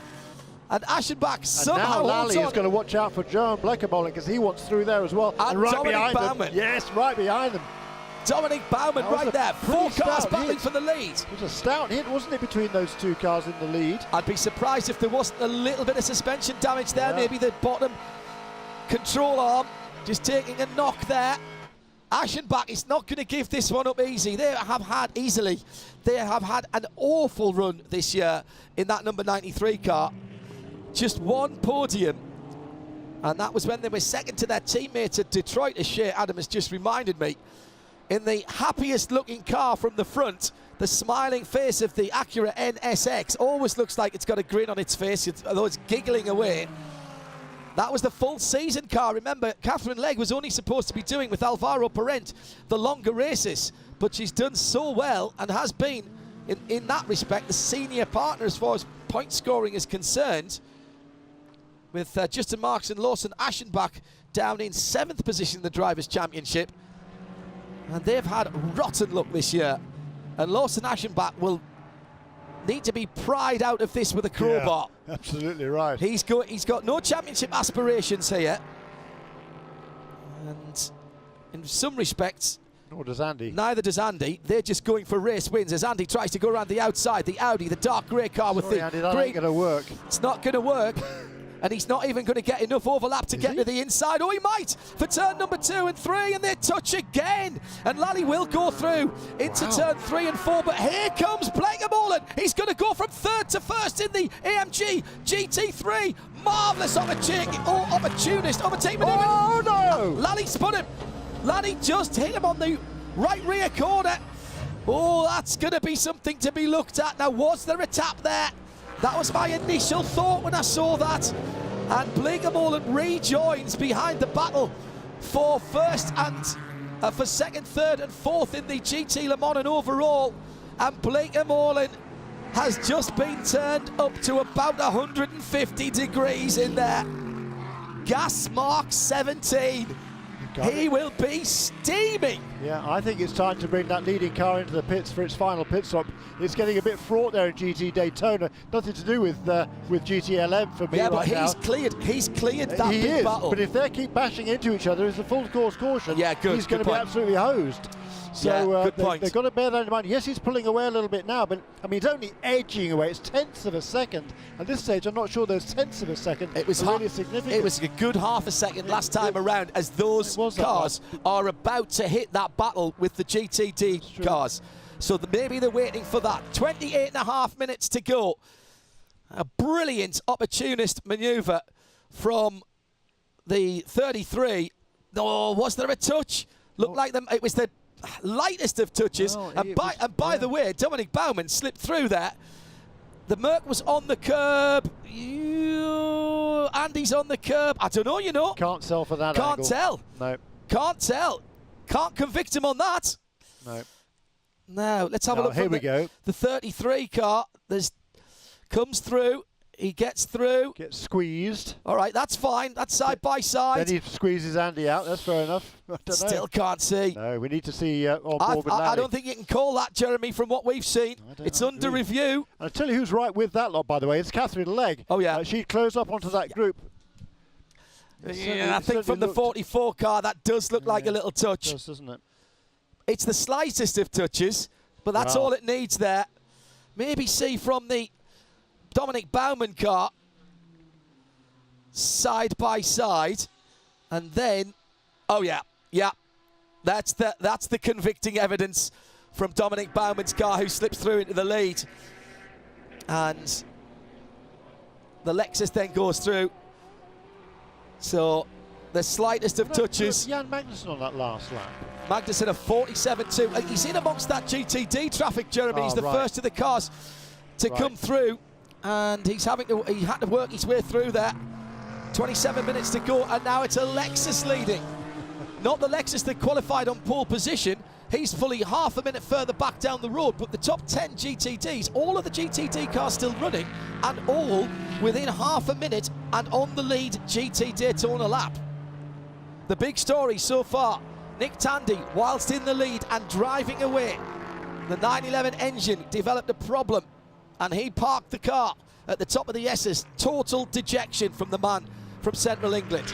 And Aschenbach And somehow now holds Lally on. is going to watch out for John Blekemolen because he wants through there as well. And right Dominic behind Baumann. them. Yes, right behind them. Dominic Baumann That was right a there. Four pretty cars stout battling hit. for the lead. It was a stout hit, wasn't it, between those two cars in the lead? I'd be surprised if there wasn't a little bit of suspension damage there. Yeah. Maybe the bottom control arm just taking a knock there. Aschenbach is not going to give this one up easy. They have had an awful run this year in that number 93 car. Just one podium, and that was when they were second to their teammates at Detroit, as Shea Adam has just reminded me. In the happiest looking car from the front, the smiling face of the Acura NSX always looks like it's got a grin on its face, although it's giggling away. That was the full season car. Remember, Catherine Legge was only supposed to be doing with Alvaro Parent the longer races, but she's done so well and has been, in that respect, the senior partner as far as point scoring is concerned, with Justin Marks and Lawson Aschenbach down in 7th position in the Drivers' Championship. And they've had rotten luck this year. And Lawson Aschenbach will need to be pried out of this with a crowbar. Yeah, absolutely right. He's got no championship aspirations here. And in some respects, Nor does Andy. neither does Andy. They're just going for race wins as Andy tries to go around the outside. The Audi, the dark grey car with Sorry, the Andy, that grey. ain't going to work. It's not going to work. And he's not even going to get enough overlap to get to the inside. Oh, he might for turn number 2 and 3, and they touch again. And Lally will go through into turn 3 and 4. But here comes Blekemolen. He's going to go from 3rd to 1st in the AMG GT3. Marvellous opportunist overtake maneuver. Oh, no! Lally spun him. Lally just hit him on the right rear corner. Oh, that's going to be something to be looked at. Now, was there a tap there? That was my initial thought when I saw that. And Blekemolen rejoins behind the battle for first and for second, third and fourth in the GT Le Mans and overall. And Blekemolen has just been turned up to about 150 degrees in there. Gas mark 17. He will be steaming. Yeah, I think it's time to bring that leading car into the pits for its final pit stop. It's getting a bit fraught there in GT Daytona. Nothing to do with GTLM for me Yeah, right but now. he's cleared that He big is, battle. but if they keep bashing into each other, it's a full course caution. Yeah, good, He's going good to be point. absolutely hosed. So Yeah, good point. they've got to bear that in mind. Yes, he's pulling away a little bit now, but I mean, he's only edging away. It's tenths of a second. At this stage, I'm not sure those tenths of a second It was are really significant. It was a good half a second last time around as those It was that cars are about to hit that battle with the GTD cars. So maybe they're waiting for that. 28 and a half minutes to go. A brilliant opportunist manoeuvre from the 33. Oh, was there a touch? Looked like them. It was the lightest of touches. Well, and by the way, Dominic Baumann slipped through there. The Merc was on the curb. Andy's on the curb. I don't know, you know. Can't sell for that Can't angle. tell. No. Can't tell. Can't convict him on that. No. Now, let's have a Now, look. here from we go. The 33 car comes through. He gets through. Gets squeezed. All right, that's fine. That's side by side. Then he squeezes Andy out. That's fair enough. I don't know. Still can't see. No, we need to see on board with I Lally. don't think you can call that, Jeremy, from what we've seen. It's under review. And I'll tell you who's right with that lot, by the way. It's Catherine Legge. Oh, yeah. She'd close up onto that group. Yeah, I think from the 44 car, that does look like a little touch. It does, doesn't it? It's the slightest of touches, but that's all it needs there. Maybe see from the Dominic Baumann car, side by side, and then, oh yeah, that's the convicting evidence from Dominic Baumann's car, who slips through into the lead, and the Lexus then goes through. So the slightest of touches. Jan Magnussen on that last lap. Magnussen a 47.2. He's in amongst that GTD traffic, Jeremy. He's the first of the cars to come through, and he had to work his way through there. 27 minutes to go, and now it's a Lexus leading. Not the Lexus that qualified on pole position. He's fully half a minute further back down the road, but the top 10 GTDs, all of the GTD cars still running, and all within half a minute and on the lead GT Daytona lap. The big story so far, Nick Tandy, whilst in the lead and driving away, the 911 engine developed a problem, and he parked the car at the top of the S's. Total dejection from the man from Central England.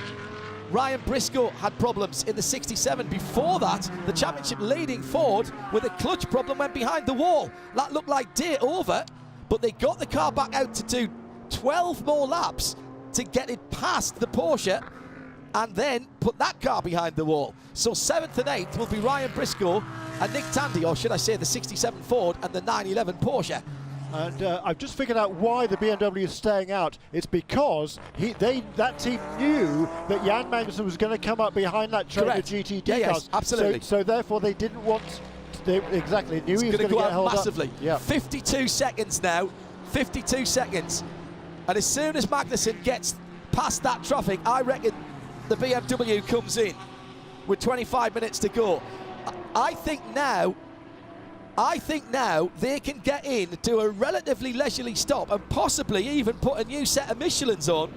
Ryan Briscoe had problems in the 67. Before that, the championship leading Ford with a clutch problem went behind the wall. That looked like day over, but they got the car back out to do 12 more laps to get it past the Porsche and then put that car behind the wall. So 7th and 8th will be Ryan Briscoe and Nick Tandy, or should I say the 67 Ford and the 911 Porsche. And I've just figured out why the BMW is staying out. It's because that team knew that Jan Magnussen was going to come up behind that train of GT cars. Yes, absolutely. So therefore they didn't want. Exactly, knew he was going to get held massively. Up. Yeah. 52 seconds now. 52 seconds. And as soon as Magnussen gets past that traffic, I reckon the BMW comes in with 25 minutes to go. I think now they can get in, do a relatively leisurely stop and possibly even put a new set of Michelins on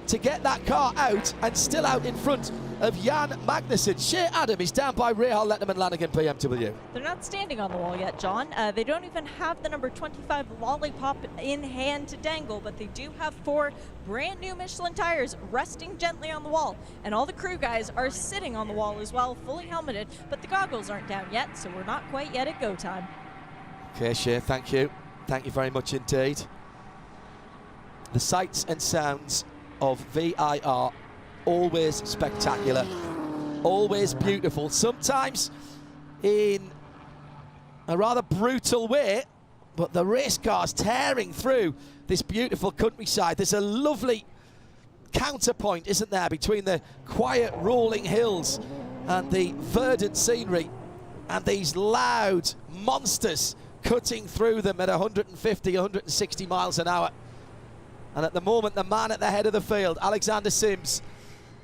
to get that car out and still out in front of Jan Magnussen. Shea Adam is down by Rahal Letterman Lanigan BMW. They're not standing on the wall yet, John. They don't even have the number 25 lollipop in hand to dangle, but they do have 4 brand new Michelin tires resting gently on the wall. And all the crew guys are sitting on the wall as well, fully helmeted, but the goggles aren't down yet, so we're not quite yet at go time. Okay, Shea, thank you. Thank you very much indeed. The sights and sounds of VIR, always spectacular, always beautiful, sometimes in a rather brutal way, but the race cars tearing through this beautiful countryside. There's a lovely counterpoint, isn't there, between the quiet rolling hills and the verdant scenery and these loud monsters cutting through them at 150, 160 miles an hour. And at the moment, the man at the head of the field, Alexander Sims,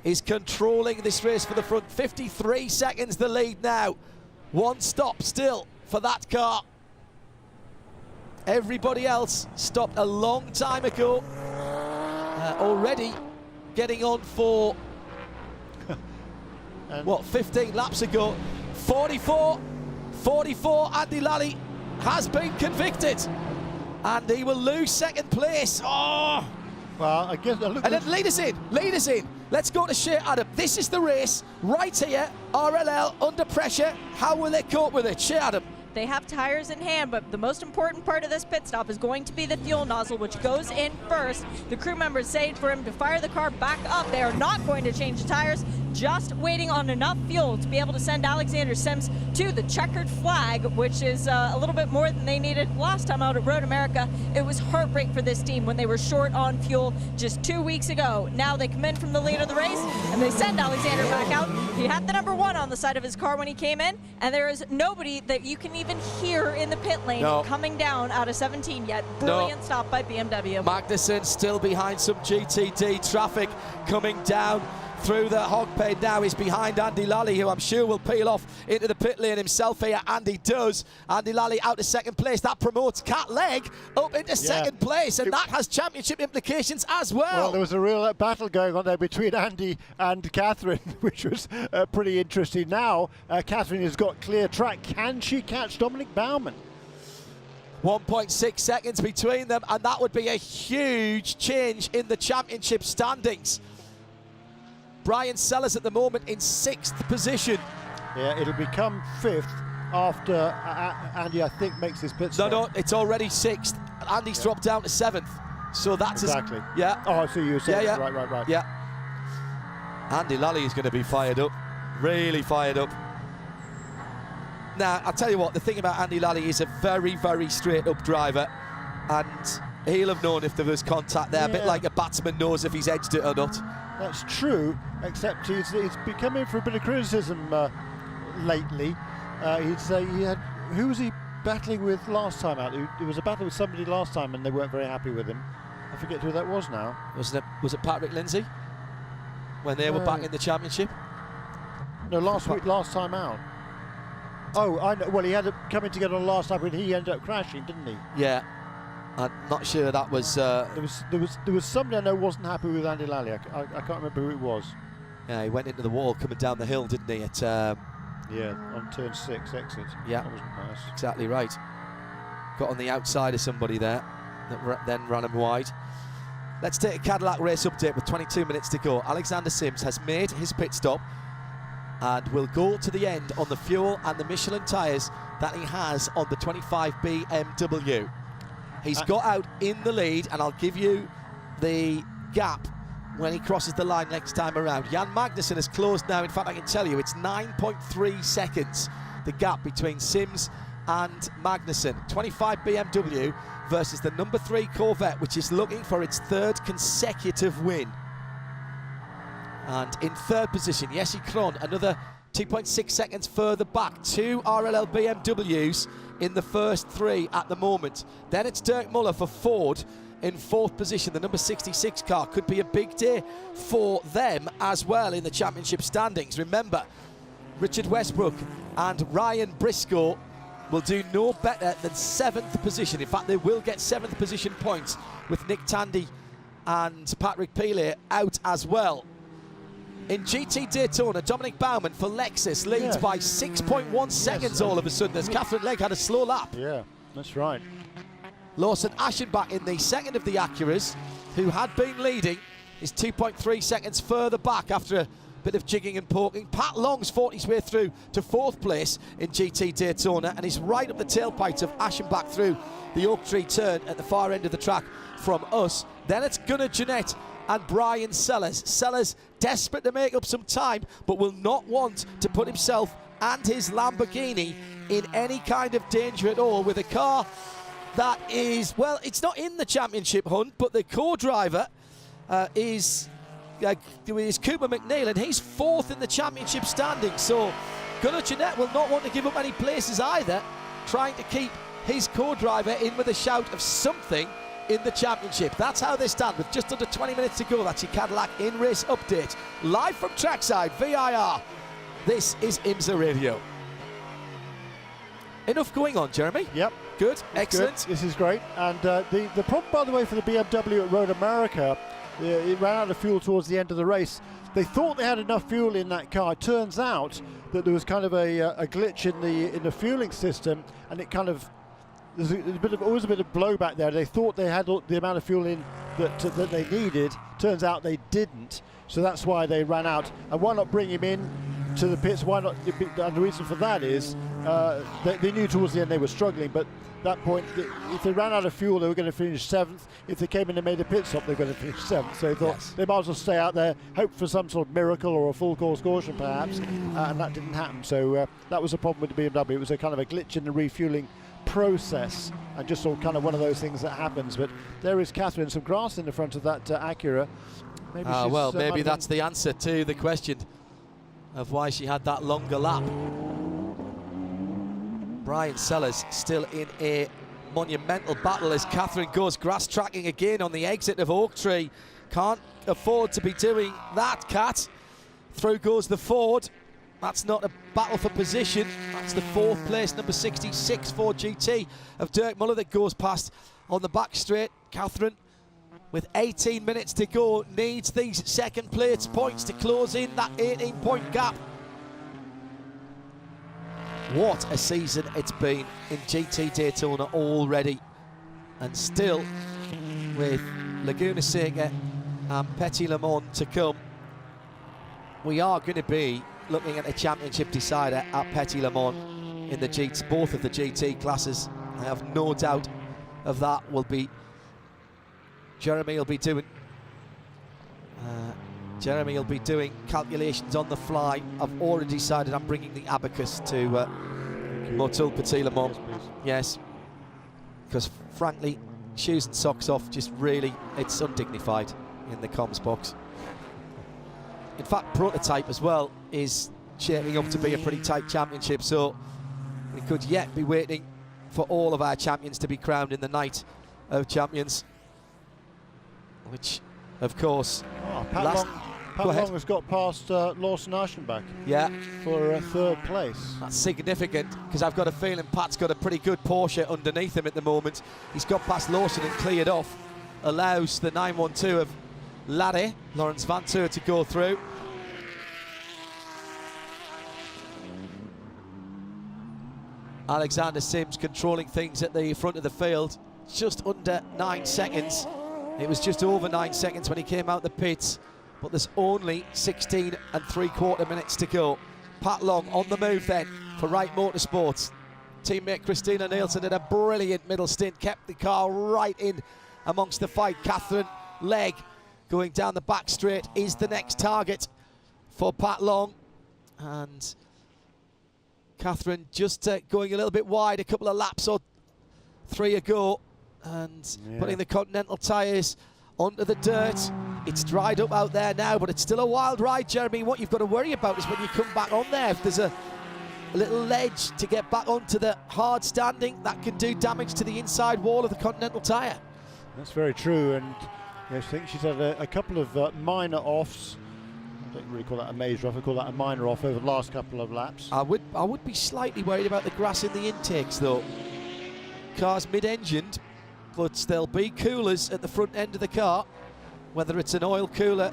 is controlling this race for the front. 53 seconds the lead now. One stop still for that car. Everybody else stopped a long time ago. Already getting on for, 15 laps ago. 44, Andy Lally has been convicted. And he will lose second place. Oh! Well, I guess. And then lead us in. Let's go to Shea Adam. This is the race right here. RLL under pressure. How will they cope with it? Shea Adam. They have tires in hand, but the most important part of this pit stop is going to be the fuel nozzle, which goes in first. The crew members say for him to fire the car back up. They are not going to change the tires, just waiting on enough fuel to be able to send Alexander Sims to the checkered flag, which is a little bit more than they needed last time out at Road America. It was heartbreak for this team when they were short on fuel just 2 weeks ago. Now they come in from the lead of the race, and they send Alexander back out. He had the number 1 on the side of his car when he came in, and there is nobody that you can even hear in the pit lane coming down out of 17 yet. Brilliant stop by BMW. Magnussen still behind some GTD traffic coming down through the hog pen now. Is behind Andy Lally, who I'm sure will peel off into the pit lane himself here. Andy does. Andy Lally out to second place. That promotes Cat Legg up into second place, and that has championship implications as well. Well, there was a real battle going on there between Andy and Catherine, which was pretty interesting. Now, Catherine has got clear track. Can she catch Dominic Baumann? 1.6 seconds between them, and that would be a huge change in the championship standings. Brian Sellers at the moment in 6th position. Yeah, it'll become 5th after Andy, I think, makes his pit stop. No, it's already 6th. Andy's dropped down to 7th. So that's exactly. Yeah. Oh, I see you were saying. Yeah. Right. Yeah. Andy Lally is going to be fired up. Really fired up. Now, I'll tell you what, the thing about Andy Lally is a very, very straight-up driver. And he'll have known if there was contact there, a bit like a batsman knows if he's edged it or not. That's true, except he's become in for a bit of criticism lately. Who was he battling with last time out? It was a battle with somebody last time and they weren't very happy with him. I forget who that was now. Was it Patrick Lindsay? When they were back in the championship? No, last time out. Oh, I know. Well, he had it coming together on last time, but he ended up crashing, didn't he? Yeah. I'm not sure that was... There was somebody I know wasn't happy with Andy Lally. I can't remember who it was. Yeah, he went into the wall coming down the hill, didn't he? At yeah, on turn 6 exit. Yeah, that wasn't nice. Exactly right. Got on the outside of somebody there. that then ran him wide. Let's take a Cadillac race update with 22 minutes to go. Alexander Sims has made his pit stop and will go to the end on the fuel and the Michelin tyres that he has on the 25 BMW. He's got out in the lead, and I'll give you the gap when he crosses the line next time around. Jan Magnussen has closed now. In fact, I can tell you it's 9.3 seconds, the gap between Sims and Magnussen. 25 BMW versus the number 3 Corvette, which is looking for its 3rd consecutive win. And in 3rd position, Jesse Krohn, another 2.6 seconds further back. 2 RLL BMWs in the first 3 at the moment. Then it's Dirk Muller for Ford in 4th position. The number 66 car could be a big day for them as well in the championship standings. Remember, Richard Westbrook and Ryan Briscoe will do no better than 7th position. In fact, they will get 7th position points with Nick Tandy and Patrick Pilet out as well. In GT Daytona, Dominic Baumann for Lexus leads by 6.1 seconds all of a sudden as Catherine Legg had a slow lap. Yeah, that's right. Lawson Aschenbach in the second of the Acuras, who had been leading, is 2.3 seconds further back after a bit of jigging and poking. Pat Long's fought his way through to 4th place in GT Daytona and is right up the tailpipe of Aschenbach through the Oak Tree turn at the far end of the track from us. Then it's Gunnar Jeanette and Brian Sellers. Sellers desperate to make up some time, but will not want to put himself and his Lamborghini in any kind of danger at all with a car that is, well, it's not in the championship hunt, but the co-driver is Cooper McNeil, and he's 4th in the championship standings. So Gunnar Jeanette will not want to give up any places either, trying to keep his co-driver in with a shout of something in the championship. That's how they stand with just under 20 minutes to go. That's your Cadillac in-race update. Live from trackside, VIR. This is IMSA Radio. Enough going on, Jeremy. Yep. Good, excellent. Good. This is great. And the problem, by the way, for the BMW at Road America, it ran out of fuel towards the end of the race. They thought they had enough fuel in that car. It turns out that there was kind of a glitch in the fueling system, and it kind of, there's always a bit of blowback there. They thought they had the amount of fuel in that they needed. Turns out they didn't. So that's why they ran out. And why not bring him in to the pits? Why not? And the reason for that is they knew towards the end they were struggling, but at that point, if they ran out of fuel, they were going to finish 7th. If they came in and made a pit stop, they were going to finish 7th. So they thought they might as well stay out there, hope for some sort of miracle or a full course caution perhaps, and that didn't happen. So that was a problem with the BMW. It was a kind of a glitch in the refueling process, and just sort of kind of one of those things that happens. But there is Catherine, some grass in the front of that Acura. Maybe well, maybe that's the answer to the question of why she had that longer lap. Brian Sellers still in a monumental battle as Catherine goes grass tracking again on the exit of Oak Tree. Can't afford to be doing that, Cat. Through goes the Ford. That's not a battle for position. That's the 4th place, number 66 Ford GT of Dirk Muller that goes past on the back straight. Catherine, with 18 minutes to go, needs these second place points to close in that 18-point gap. What a season it's been in GT Daytona already. And still, with Laguna Seca and Petit Le Mans to come, we are going to be looking at a championship decider at Petit Le Mans in the GT, both of the GT classes. I have no doubt of that. Will be Jeremy will be doing calculations on the fly. I've already decided I'm bringing the abacus to Motul Petit Le Mans. Yes, because frankly, shoes and socks off, just really, it's undignified in the comms box. In fact, Prototype as well is shaping up to be a pretty tight championship, so we could yet be waiting for all of our champions to be crowned in the Night of Champions, which, of course, Pat Long has got past Lawson Aschenbach for 3rd place. That's significant, because I've got a feeling Pat's got a pretty good Porsche underneath him at the moment. He's got past Lawson and cleared off, allows the 912 of Larry, Lawrence Van Tour, to go through. Alexander Sims controlling things at the front of the field. just under 9 seconds. It was just over 9 seconds when he came out the pits, but there's only 16 3/4 minutes to go. Pat Long on the move then for Wright Motorsports. Teammate Christina Nielsen did a brilliant middle stint, kept the car right in amongst the fight. Catherine Legg going down the back straight is the next target for Pat Long. And Catherine just going a little bit wide, a couple of laps or 3 ago, and putting the Continental tyres onto the dirt. It's dried up out there now, but it's still a wild ride, Jeremy. What you've got to worry about is when you come back on there, if there's a little ledge to get back onto the hard standing, that can do damage to the inside wall of the Continental tyre. That's very true, and I think she's had a couple of minor offs. I don't really call that a major off, I call that a minor off over the last couple of laps. I would be slightly worried about the grass in the intakes though. Car's mid-engined, but there'll be coolers at the front end of the car, whether it's an oil cooler,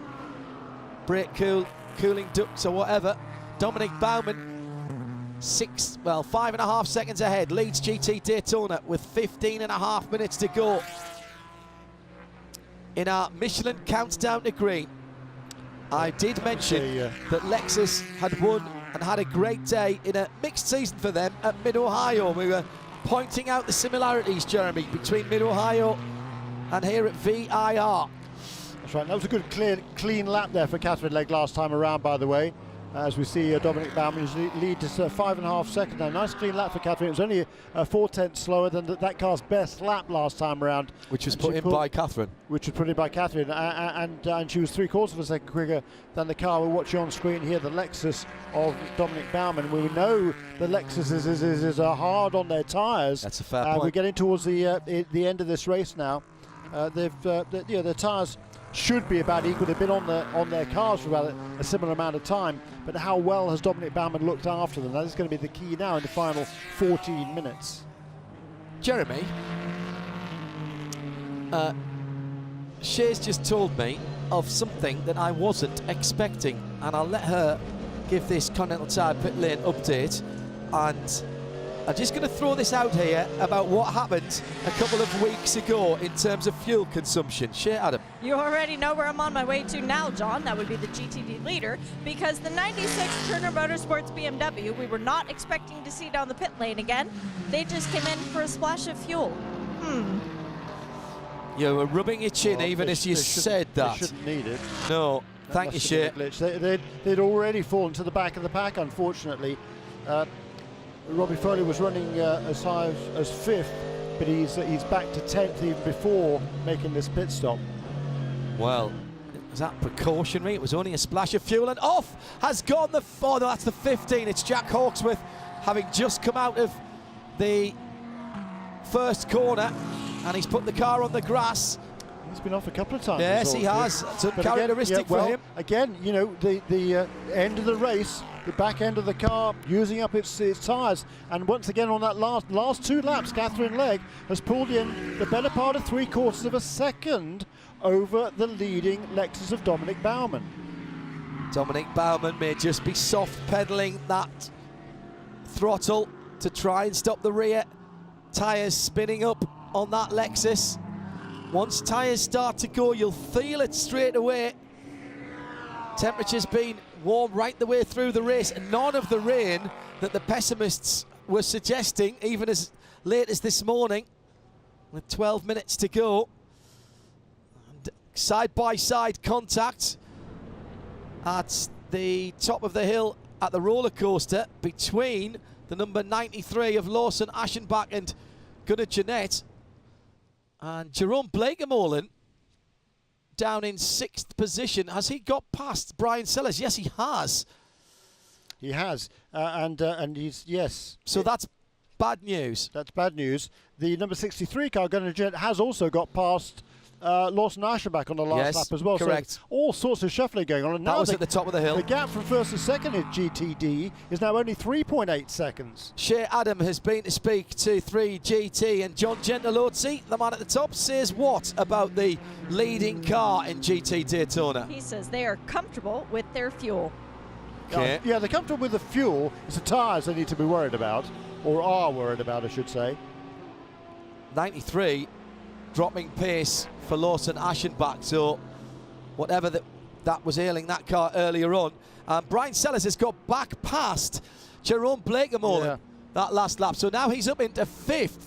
brake cooling ducts or whatever. Dominic Baumann 5.5 seconds ahead, leads GT Daytona with 15.5 minutes to go in our Michelin countdown to green. I did mention that Lexus had won and had a great day in a mixed season for them at Mid-Ohio. We were pointing out the similarities, Jeremy, between Mid-Ohio and here at VIR. That's right, that was a good clean lap there for Catherine Legg last time around, by the way. As we see Dominic Baumann lead to 5.5 seconds now. Nice clean lap for Catherine. It was only 4/10 slower than that car's best lap last time around. Which was put in by Catherine. Which was put in by Catherine. And she was 3/4 of a second quicker than the car we're watching on screen here, the Lexus of Dominic Baumann. We know the Lexus is hard on their tyres. That's a fair point. We're getting towards the end of this race now. Their tyres should be about equal. They've been on their cars for about a similar amount of time, but how well has Dominic Baumann looked after them? That is going to be the key now in the final 14 minutes. Jeremy, Shay's just told me of something that I wasn't expecting, and I'll let her give this Continental Tire pit lane update. And I'm just going to throw this out here about what happened a couple of weeks ago in terms of fuel consumption. Shay, Adam. You already know where I'm on my way to now, John. That would be the GTD leader, because the 96 Turner Motorsports BMW, we were not expecting to see down the pit lane again. They just came in for a splash of fuel. You were rubbing your chin even as you said that. They shouldn't need it. No, thank you, Shay. They'd already fallen to the back of the pack, unfortunately. Robbie Foley was running as high as 5th, but he's back to 10th even before making this pit stop. Well, is that precautionary? It was only a splash of fuel, and off has gone the... Oh, no, that's the 15. It's Jack Hawksworth, having just come out of the first corner, and he's put the car on the grass. He's been off a couple of times. Yes, he has. It's uncharacteristic for him. Again, you know, the end of the race, the back end of the car using up its tyres, and once again on that last 2 laps, Catherine Legg has pulled in the better part of 3/4 of a second over the leading Lexus of Dominic Baumann. Dominic Baumann may just be soft pedalling that throttle to try and stop the rear tyres spinning up on that Lexus. Once tyres start to go, you'll feel it straight away. Temperature's been warm right the way through the race, and none of the rain that the pessimists were suggesting, even as late as this morning, with 12 minutes to go. And side-by-side contact at the top of the hill at the roller coaster between the number 93 of Lawson Aschenbach and Gunnar Jeanette. And Jerome Blakemolen down in 6th position. Has he got past Brian Sellers? Yes, he has. He has, and he's, yes. So that's bad news. That's bad news. The number 63 car, Gunnar Jeanette, has also got past Lawson Aschenbach on the last lap as well. Correct. So all sorts of shuffling going on. And now that was at the top of the hill. The gap from first to second in GTD is now only 3.8 seconds. Shea Adam has been to speak to 3GT, and John Gentilozzi, the man at the top, says what about the leading car in GT Daytona? He says they are comfortable with their fuel. Okay. Yeah, they're comfortable with the fuel. It's the tyres they need to be worried about, or are worried about, I should say. 93 dropping pace for Lawson Aschenbach. So whatever that was ailing that car earlier on. Brian Sellers has got back past Jerome Blakemole that last lap. So now he's up into 5th.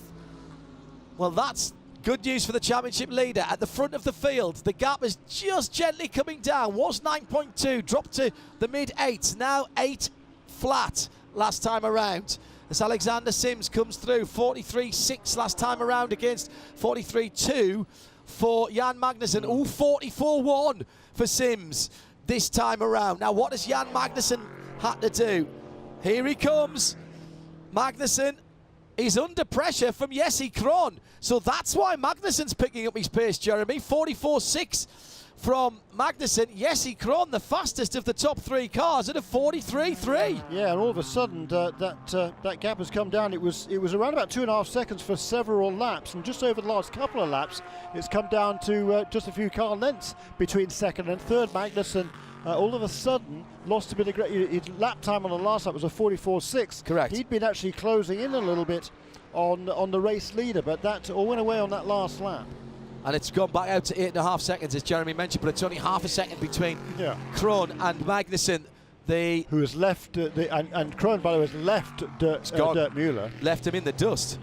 Well, that's good news for the championship leader. At the front of the field, the gap is just gently coming down. Was 9.2, dropped to the mid-8s, now 8 flat last time around. As Alexander Sims comes through, 43.6 last time around against 43.2 for Jan Magnussen. Oh, 44.1 for Sims this time around. Now, what has Jan Magnussen had to do? Here he comes. Magnussen is under pressure from Jesse Krohn. So that's why Magnussen's picking up his pace, Jeremy. 44.6 from Magnussen. Jesse Krohn, the fastest of the top 3 cars, at a 43.3. Yeah, and all of a sudden that gap has come down. It was around about 2.5 seconds for several laps, and just over the last couple of laps, it's come down to just a few car lengths between 2nd and 3rd. Magnussen all of a sudden lost a bit of his lap time on the last lap was a 44.6. Correct. He'd been actually closing in a little bit on the race leader, but that all went away on that last lap. And it's gone back out to 8.5 seconds, as Jeremy mentioned, but it's only half a second between Krohn and Magnussen. Who has left, and Krohn, by the way, has left Dirk Müller. Left him in the dust.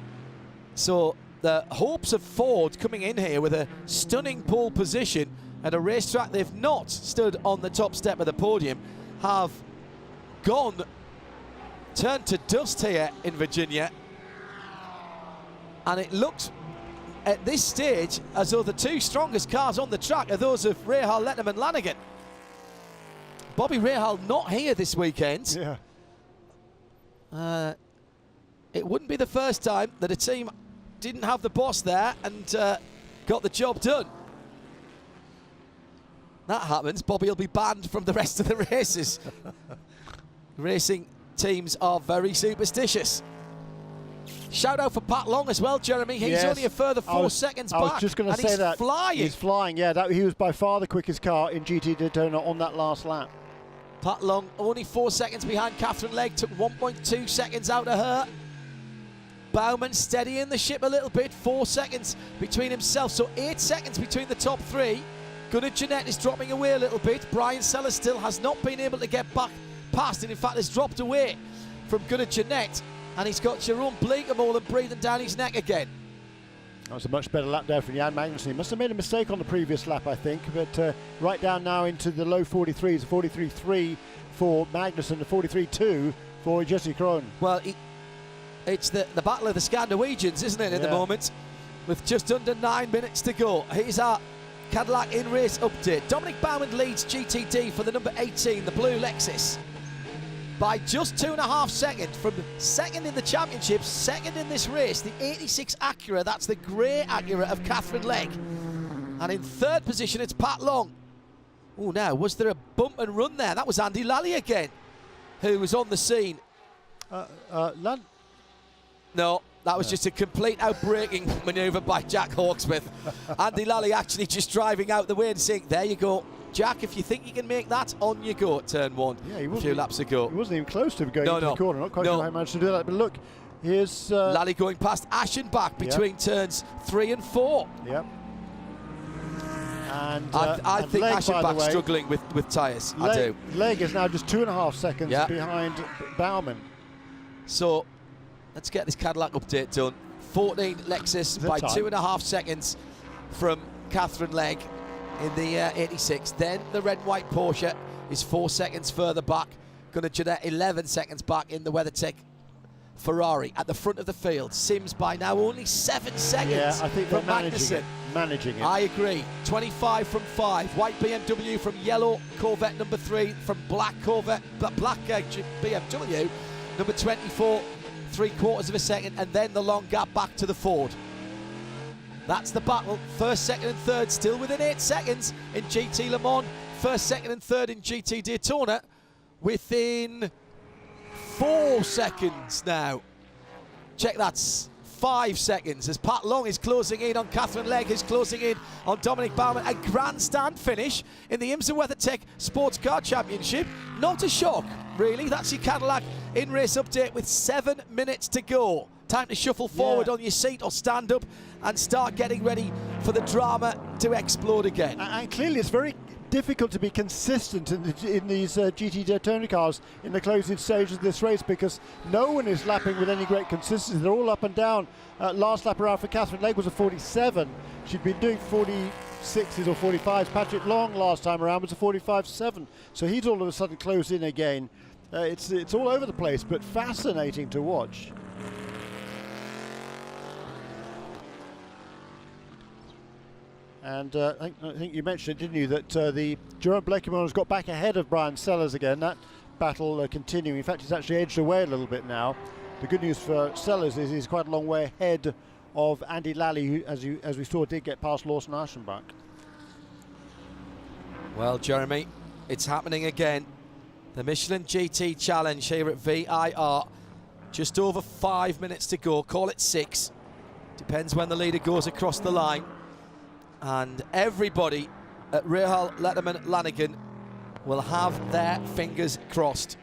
So the hopes of Ford coming in here with a stunning pole position at a racetrack they've not stood on the top step of the podium have turned to dust here in Virginia. And it looks at this stage as though the 2 strongest cars on the track are those of Rahal, Letterman, Lanigan. Bobby Rahal not here this weekend. Yeah. It wouldn't be the first time that a team didn't have the boss there and got the job done. That happens, Bobby will be banned from the rest of the races. Racing teams are very superstitious. Shout out for Pat Long as well, Jeremy. He's only a further 4 seconds back. I was just going to say that. Flying. He's flying, yeah. He was by far the quickest car in GT Daytona on that last lap. Pat Long only 4 seconds behind Catherine Legg, took 1.2 seconds out of her. Bauman steadying the ship a little bit, 4 seconds between himself, so 8 seconds between the top 3. Gunnar Jeanette is dropping away a little bit. Brian Sellers still has not been able to get back past, and in fact has dropped away from Gunnar Jeanette. And he's got Jerome Blakemole breathing down his neck again. That was a much better lap there from Jan Magnussen. He must have made a mistake on the previous lap, I think, but right down now into the low 43s, 43.3 for Magnussen, the 43.2 for Jesse Krohn. Well, it's the battle of the Scandinavians, isn't it, at the moment, with just under 9 minutes to go. Here's our Cadillac in-race update. Dominic Baumann leads GTD for the number 18, the blue Lexus, by just 2.5 seconds from second in the championship, second in this race, the 86 Acura, that's the grey Acura of Catherine Legg. And in 3rd position, it's Pat Long. Oh, now, was there a bump and run there? That was Andy Lally again, who was on the scene. No, that was just a complete outbreaking manoeuvre by Jack Hawksmith. Andy Lally actually just driving out the way and saying, there you go, Jack, if you think you can make that, on you go at turn 1 a few laps ago. He wasn't even close to going into the corner. Not quite sure how he managed to do that. But look, here's Lally going past Aschenbach between turns 3 and 4. Yep. And I think Legg, Aschenbach's struggling with tyres. I do. Legg is now just 2.5 seconds behind Baumann. So let's get this Cadillac update done. 14 Lexus by 2.5 seconds from Catherine Legg in the 86. Then the red and white Porsche is 4 seconds further back. Gunnar Jeanette 11 seconds back in the WeatherTech Ferrari. At the front of the field, Sims by now only 7 seconds. Yeah, I think they're Magnussen. managing it. I agree. 25 from 5. White BMW from yellow Corvette number 3, from black Corvette, black BMW number 24, 3/4 of a second, and then the long gap back to the Ford. That's the battle. 1st, 2nd and 3rd still within 8 seconds in GT Le Mans. 1st, 2nd and 3rd in GT Daytona within 4 seconds now. Check, that's 5 seconds as Pat Long is closing in on Catherine Legg, who's closing in on Dominic Baumann. A grandstand finish in the IMSA WeatherTech SportsCar Championship. Not a shock, really. That's your Cadillac in-race update with 7 minutes to go. Time to shuffle forward on your seat or stand up and start getting ready for the drama to explode again. And clearly it's very difficult to be consistent in these GT Daytona cars in the closing stages of this race, because no one is lapping with any great consistency. They're all up and down. Last lap around for Catherine Legg was a 47. She'd been doing 46s or 45s. Patrick Long last time around was a 45.7. So he's all of a sudden closed in again. It's all over the place, but fascinating to watch. And I think you mentioned, didn't you, that the Jerome Blekemon has got back ahead of Brian Sellers again. That battle continuing. In fact, he's actually edged away a little bit now. The good news for Sellers is he's quite a long way ahead of Andy Lally, who, as we saw, did get past Lawson Aschenbach. Well, Jeremy, it's happening again. The Michelin GT Challenge here at VIR. Just over 5 minutes to go. Call it 6. Depends when the leader goes across the line. And everybody at Rahal Letterman Lanigan will have their fingers crossed.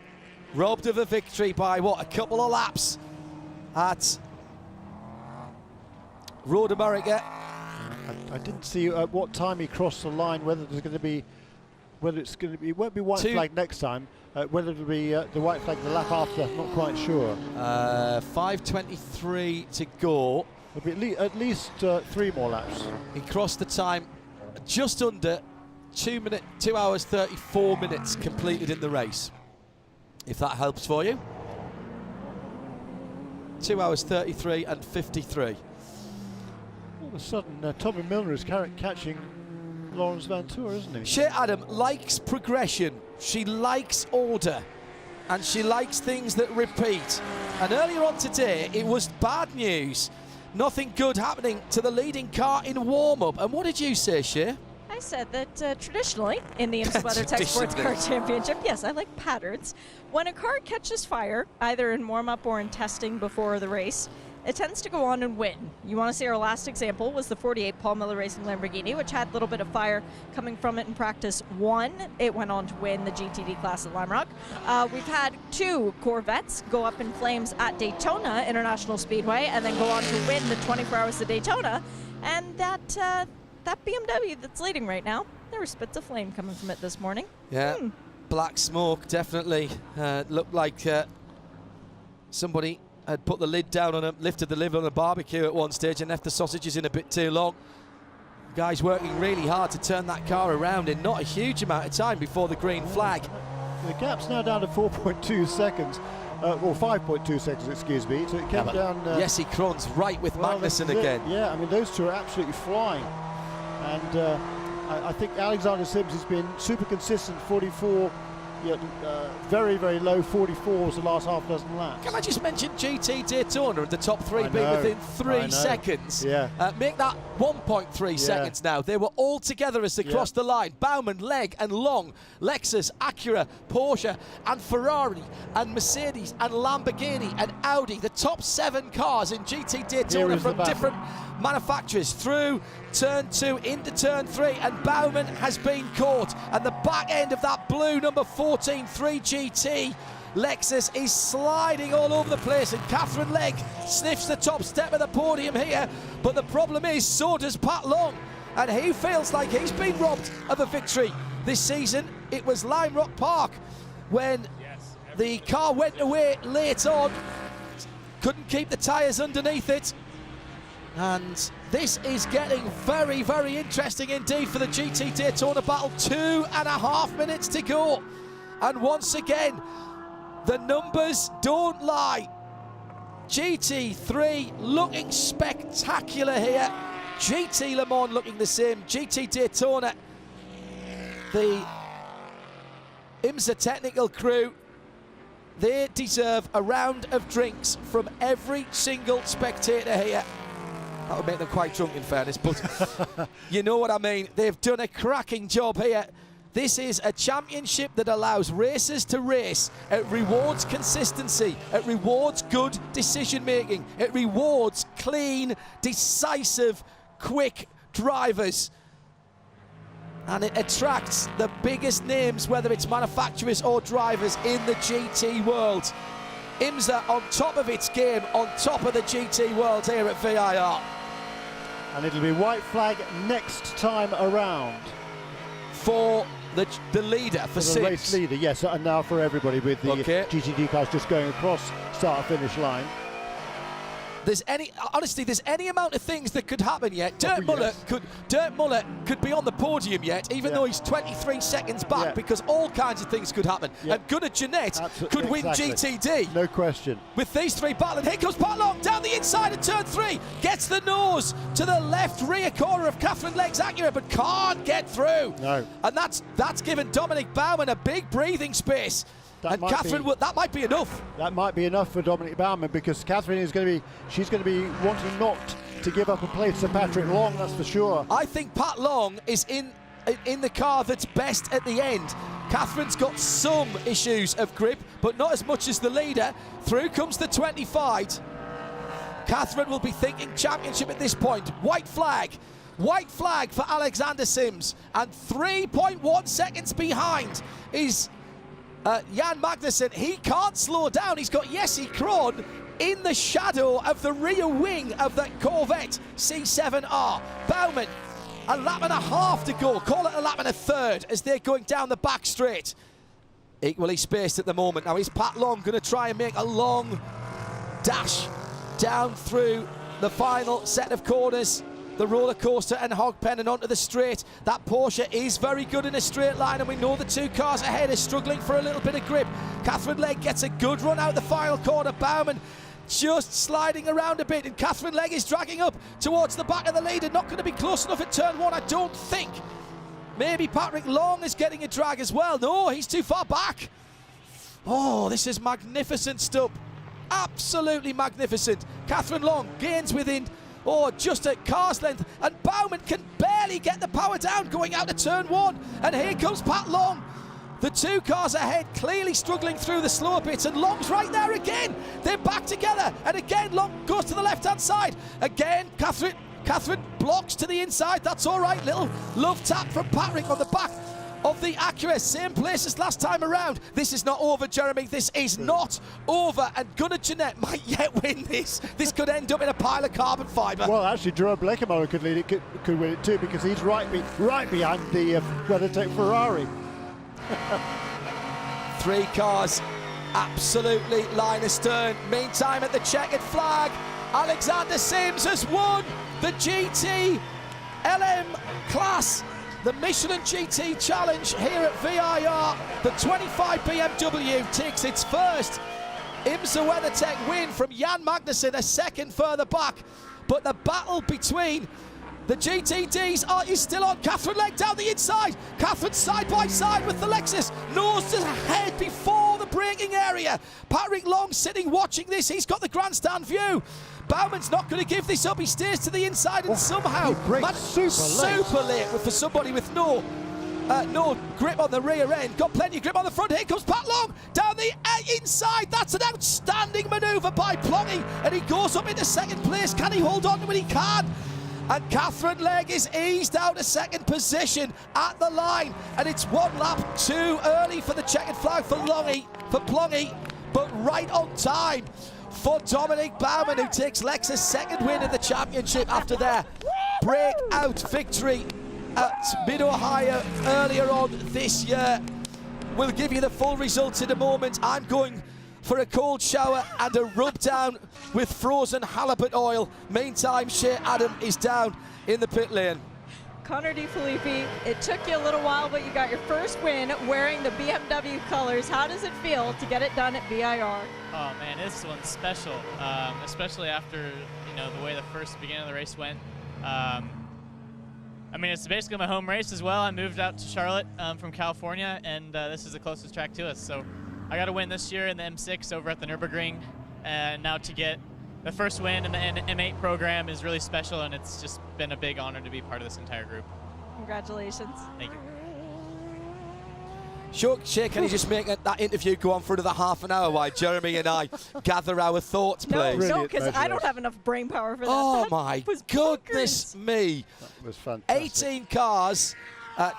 Robbed of a victory by, what, a couple of laps at Road America. I didn't see at what time he crossed the line, whether there's going to be, it won't be white flag next time, whether it'll be the white flag the lap after, I'm not quite sure. 5:23 to go. It'll be at least 3 more laps. He crossed the time just under 2 hours 34 minutes completed in the race, if that helps for you. 2 hours 33 and 53. All of a sudden, Tommy Milner is catching Lawrence Van Tour, isn't he? Shea Adam likes progression. She likes order. And she likes things that repeat. And earlier on today, it was bad news. Nothing good happening to the leading car in warm-up. And what did you say, Shea? I said that traditionally in the IMSA WeatherTech SportsCar Championship, yes, I like patterns. When a car catches fire, either in warm-up or in testing before the race, it tends to go on and win. You want to see our last example was the 48 Paul Miller Racing Lamborghini, which had a little bit of fire coming from it in practice 1. It went on to win the GTD class at Lime Rock. We've had 2 Corvettes go up in flames at Daytona International Speedway and then go on to win the 24 Hours of Daytona. And that BMW that's leading right now, there were spits of flame coming from it this morning. Yeah, black smoke, definitely. Looked like somebody had put the lid down on him, lifted the lid on a barbecue at one stage and left the sausages in a bit too long. The guy's working really hard to turn that car around in not a huge amount of time before the green flag. The gap's now down to 4.2 seconds. Well, 5.2 seconds, excuse me. So it came down. Jesse Kron's right with Magnussen again. Yeah, I mean, those two are absolutely flying. And I think Alexander Sims has been super consistent, 44, very, very low 44s the last half dozen laps. Can I just mention GT Daytona and the top 3 being within 3 seconds? Yeah. Make that 1.3 seconds now. They were all together as they crossed the line. Baumann, Legg and Long, Lexus, Acura, Porsche and Ferrari and Mercedes and Lamborghini and Audi. The top 7 cars in GT Daytona from different manufacturers through turn 2 into turn 3, and Baumann has been caught. And the back end of that blue number 14 3 GT Lexus is sliding all over the place, and Catherine Legg sniffs the top step of the podium here. But the problem is, so does Pat Long, and he feels like he's been robbed of a victory this season. It was Lime Rock Park when the car went away late on, couldn't keep the tyres underneath it. And this is getting very, very interesting indeed for the GT Daytona battle. 2.5 minutes to go. And once again, the numbers don't lie. GT3 looking spectacular here. GT Le Mans looking the same. GT Daytona, the IMSA technical crew, they deserve a round of drinks from every single spectator here. That would make them quite drunk, in fairness, but you know what I mean. They've done a cracking job here. This is a championship that allows racers to race. It rewards consistency. It rewards good decision-making. It rewards clean, decisive, quick drivers. And it attracts the biggest names, whether it's manufacturers or drivers, in the GT world. IMSA on top of its game, on top of the GT world here at VIR. And it'll be white flag next time around. For the leader, for the Sims. race leader, yes, and now for everybody with the GTD cars just going across start-finish line. There's any amount of things that could happen yet. Dirk Muller could be on the podium yet, even though he's 23 seconds back, because all kinds of things could happen. And Gunnar Jeanette could win GTD. No question. With these three battling, here comes Pat Long down the inside of turn 3, gets the nose to the left rear corner of Catherine Legg's Acura, but can't get through. No. And that's given Dominic Baumann a big breathing space. And Catherine, that might be enough. That might be enough for Dominic Baumann, because Catherine is going to be wanting not to give up a place to Patrick Long, that's for sure. I think Pat Long is in the car that's best at the end. Catherine's got some issues of grip, but not as much as the leader. Through comes the 25. Catherine will be thinking championship at this point. White flag for Alexander Sims, and 3.1 seconds behind is Jan Magnussen. He can't slow down. He's got Jesse Krohn in the shadow of the rear wing of that Corvette C7R. Baumann, a lap and a half to go. Call it a lap and a third as they're going down the back straight. Equally spaced at the moment. Now is Pat Long going to try and make a long dash down through the final set of corners? The roller coaster and Hogpen and onto the straight. That Porsche is very good in a straight line, and we know the two cars ahead are struggling for a little bit of grip. Catherine Legg gets a good run out the final corner. Baumann just sliding around a bit, and Catherine Legg is dragging up towards the back of the leader. Not going to be close enough at turn 1, I don't think. Maybe Patrick Long is getting a drag as well. No, he's too far back. Oh, this is magnificent stuff. Absolutely magnificent. Catherine Long gains within just a car's length, and Baumann can barely get the power down going out to turn 1. And here comes Pat Long. The two cars ahead clearly struggling through the slower bits, and Long's right there again. They're back together, and again Long goes to the left-hand side. Again, Catherine blocks to the inside. That's all right. Little love tap from Patrick on the back of the Acura, same place as last time around. This is not over, Jeremy. This is not over, and Gunnar Jeanette might yet win this. This could end up in a pile of carbon fibre. Well, actually, Jerome Blekemolen could lead it, could win it too, because he's right behind the WeatherTech Ferrari. Three cars absolutely line astern. Meantime, at the checkered flag, Alexander Sims has won the GT LM class. The Michelin GT Challenge here at VIR. The 25 BMW takes its first IMSA WeatherTech win from Jan Magnussen, a second further back. But the battle between the GTDs is still on. Catherine Legg down the inside. Catherine side by side with the Lexus. Nose to head before the braking area. Patrick Long sitting watching this. He's got the grandstand view. Baumann's not going to give this up. He stays to the inside and somehow super late for somebody with no grip on the rear end. Got plenty of grip on the front. Here comes Pat Long down the inside. That's an outstanding manoeuvre by Plongy, and he goes up into second place. Can he hold on to it? He can. And Catherine Legg is eased out of second position at the line, and it's one lap too early for the checkered flag for Plongy, but right on time for Dominic Baumann, who takes Lexus' second win in the championship after their breakout victory at Mid-Ohio earlier on this year. We'll give you the full results in a moment. I'm going for a cold shower and a rub down with frozen halibut oil. Meantime, Shea Adam is down in the pit lane. Connor DeFilippi, it took you a little while, but you got your first win wearing the BMW colors. How does it feel to get it done at VIR? Oh man, this one's special, especially after the way the first beginning of the race went. I mean, it's basically my home race as well. I moved out to Charlotte from California, and this is the closest track to us. So I got to win this year in the M6 over at the Nürburgring, and now to get the first win in the M8 program is really special, and it's just been a big honor to be part of this entire group. Congratulations. Thank you. Sure, Shea, can you just make that interview go on for another half an hour while Jeremy and I gather our thoughts, please? No, because I don't have enough brain power for that. Oh my goodness me. That was fantastic. 18 cars,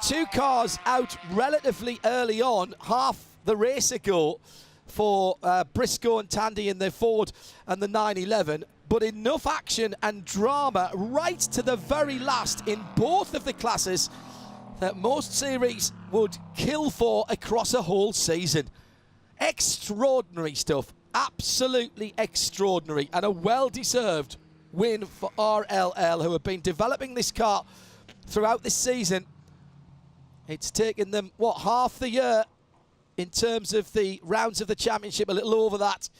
2 cars out relatively early on, half the race ago for Briscoe and Tandy in the Ford and the 911. but enough action and drama right to the very last in both of the classes that most series would kill for across a whole season. Extraordinary stuff, absolutely extraordinary, and a well-deserved win for RLL, who have been developing this car throughout the season. It's taken them, what, half the year in terms of the rounds of the championship, a little over that.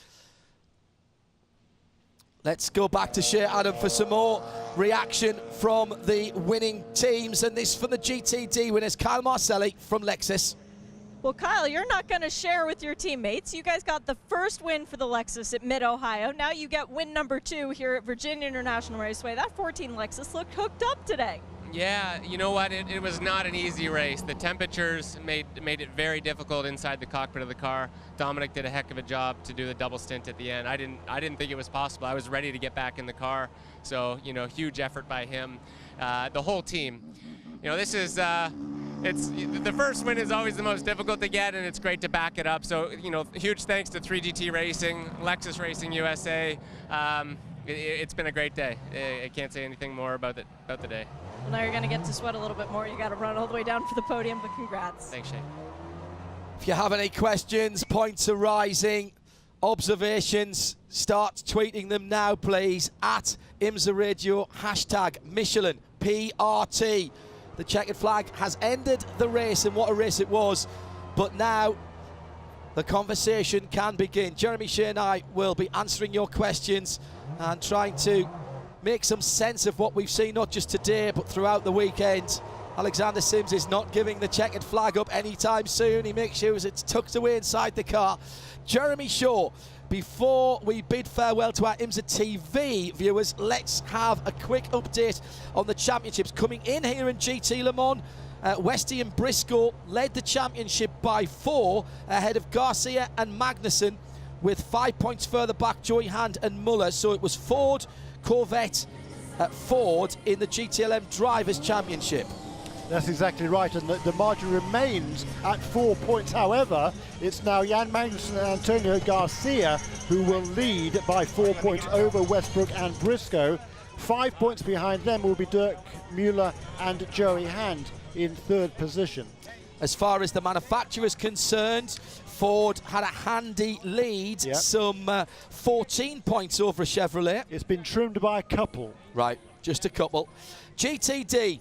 Let's go back to Shea Adam for some more reaction from the winning teams, and this from the GTD winners, Kyle Marcelli from Lexus. Well, Kyle, you're not going to share with your teammates. You guys got the first win for the Lexus at Mid-Ohio. Now you get win number 2 here at Virginia International Raceway. That 14 Lexus looked hooked up today. Yeah, you know what? It was not an easy race. The temperatures made it very difficult inside the cockpit of the car. Dominic did a heck of a job to do the double stint at the end. I didn't think it was possible. I was ready to get back in the car, so huge effort by him. The whole team. This is the first win is always the most difficult to get, and it's great to back it up. So huge thanks to 3GT Racing, Lexus Racing USA. It's been a great day. I can't say anything more about the day. Well, now you're going to get to sweat a little bit more. You got to run all the way down for the podium, but congrats. Thanks, Shane. If you have any questions, points arising, observations, start tweeting them now, please, at IMSA Radio, hashtag Michelin PRT. The checkered flag has ended the race, and what a race it was, but now the conversation can begin. Jeremy Shea and I will be answering your questions and trying to make some sense of what we've seen, not just today, but throughout the weekend. Alexander Sims is not giving the checkered flag up anytime soon. He makes sure it's tucked away inside the car. Jeremy Shaw, before we bid farewell to our IMSA TV viewers, let's have a quick update on the championships. Coming in here in GT Le Mans, Westy and Briscoe led the championship by 4 ahead of Garcia and Magnussen, with 5 points further back Joey Hand and Muller. So it was Ford, Corvette, Ford in the GTLM Drivers' Championship. That's exactly right, and the margin remains at 4 points. However, it's now Jan Magnussen and Antonio Garcia who will lead by 4 points over Westbrook and Briscoe. 5 points behind them will be Dirk Mueller and Joey Hand in 3rd position. As far as the manufacturer's concerned, Ford had a handy lead, yep. Some 14 points over a Chevrolet. It's been trimmed by a couple. Right, just a couple. GTD,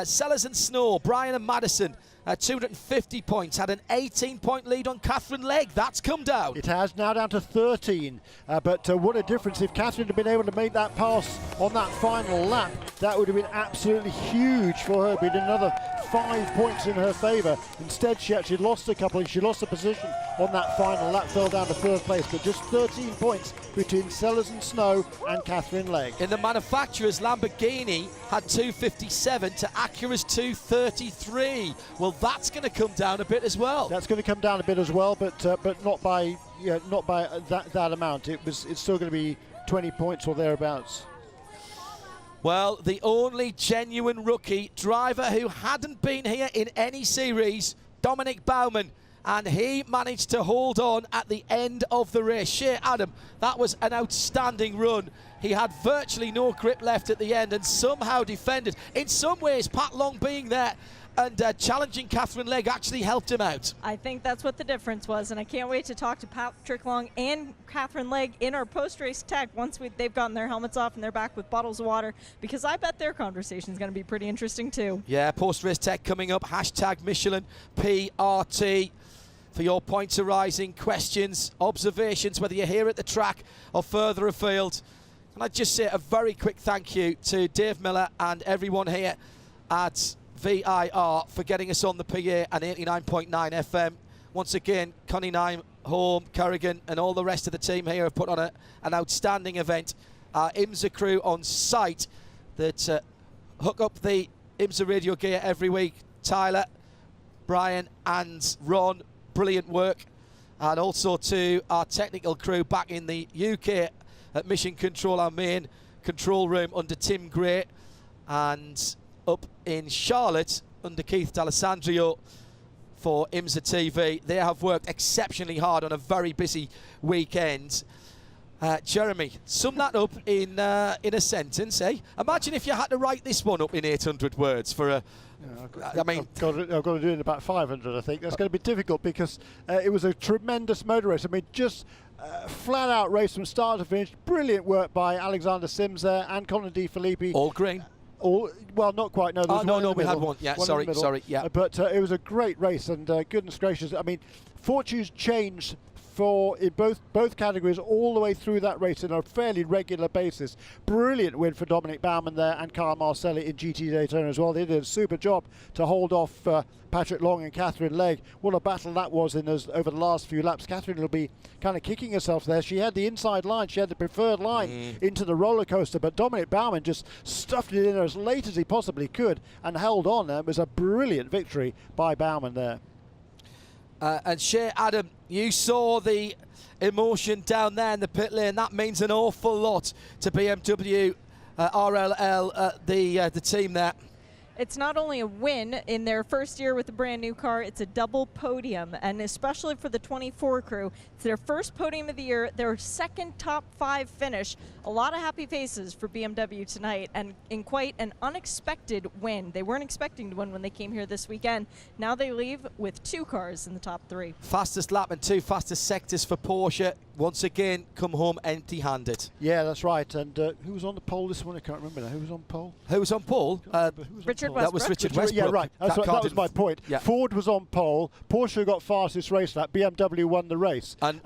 Sellers and Snow, Brian and Madison, 250 points, had an 18-point lead on Catherine Legg. That's come down. It has, now down to 13. But what a difference. If Catherine had been able to make that pass on that final lap, that would have been absolutely huge for her. Been another 5 points in her favour. Instead, she actually lost a couple, and she lost a position on that final lap, fell down to 3rd place. But just 13 points between Sellers and Snow and Catherine Legg. In the manufacturers, Lamborghini had 257 to Acura's 233. Well, that's going to come down a bit as well. That's going to come down a bit as well, but not by that amount. It's still going to be 20 points or thereabouts. Well, the only genuine rookie driver who hadn't been here in any series, Dominic Baumann, and he managed to hold on at the end of the race. Shea Adam, that was an outstanding run. He had virtually no grip left at the end and somehow defended. In some ways, Pat Long being there and challenging Catherine Legg actually helped him out. I think that's what the difference was, and I can't wait to talk to Patrick Long and Catherine Legg in our post-race tech once they've gotten their helmets off and they're back with bottles of water, because I bet their conversation is going to be pretty interesting too. Yeah, post-race tech coming up, hashtag Michelin PRT. For your points arising, questions, observations, whether you're here at the track or further afield. And I'd just say a very quick thank you to Dave Miller and everyone here at VIR for getting us on the PA and 89.9 FM. Once again, Connie Nyme, Home, Kerrigan and all the rest of the team here have put on an outstanding event. Our IMSA crew on site that hook up the IMSA radio gear every week. Tyler, Brian and Ron, brilliant work. And also to our technical crew back in the UK at Mission Control, our main control room under Tim Gray, and up in Charlotte under Keith D'Alessandro for IMSA TV. They have worked exceptionally hard on a very busy weekend. Jeremy, sum that up in a sentence, eh? Imagine if you had to write this one up in 800 words for a... I've got to do it in about 500, I think. That's going to be difficult because it was a tremendous motor race. I mean, just flat-out race from start to finish. Brilliant work by Alexander Sims there and Colin De Filippi. All green. Well, not quite. No, we had one. Yeah, sorry, yeah. But it was a great race, and goodness gracious, I mean, fortunes changed in both categories all the way through that race on a fairly regular basis. Brilliant win for Dominic Baumann there and Kyle Marcelli in GT Daytona as well. They did a super job to hold off Patrick Long and Catherine Legg. What a battle that was over the last few laps. Catherine will be kind of kicking herself there. She had the inside line, she had the preferred line into the roller coaster, but Dominic Baumann just stuffed it in as late as he possibly could and held on. It was a brilliant victory by Baumann there. And Shea Adam, you saw the emotion down there in the pit lane. That means an awful lot to BMW RLL, the team there. It's not only a win in their first year with a brand new car, it's a double podium, and especially for the 24 crew, it's their first podium of the year, their second top 5 finish. A lot of happy faces for BMW tonight, and in quite an unexpected win. They weren't expecting to win when they came here this weekend. Now they leave with 2 cars in the top 3. Fastest lap and 2 fastest sectors for Porsche. Once again, come home empty-handed. Yeah, that's right. And who was on the pole this one? I can't remember now. Who was on pole? Who was on pole? Richard Westbrook. That was Richard Westbrook. Yeah, right. That was my point. Yeah. Ford was on pole. Porsche got fastest race lap. BMW won the race. And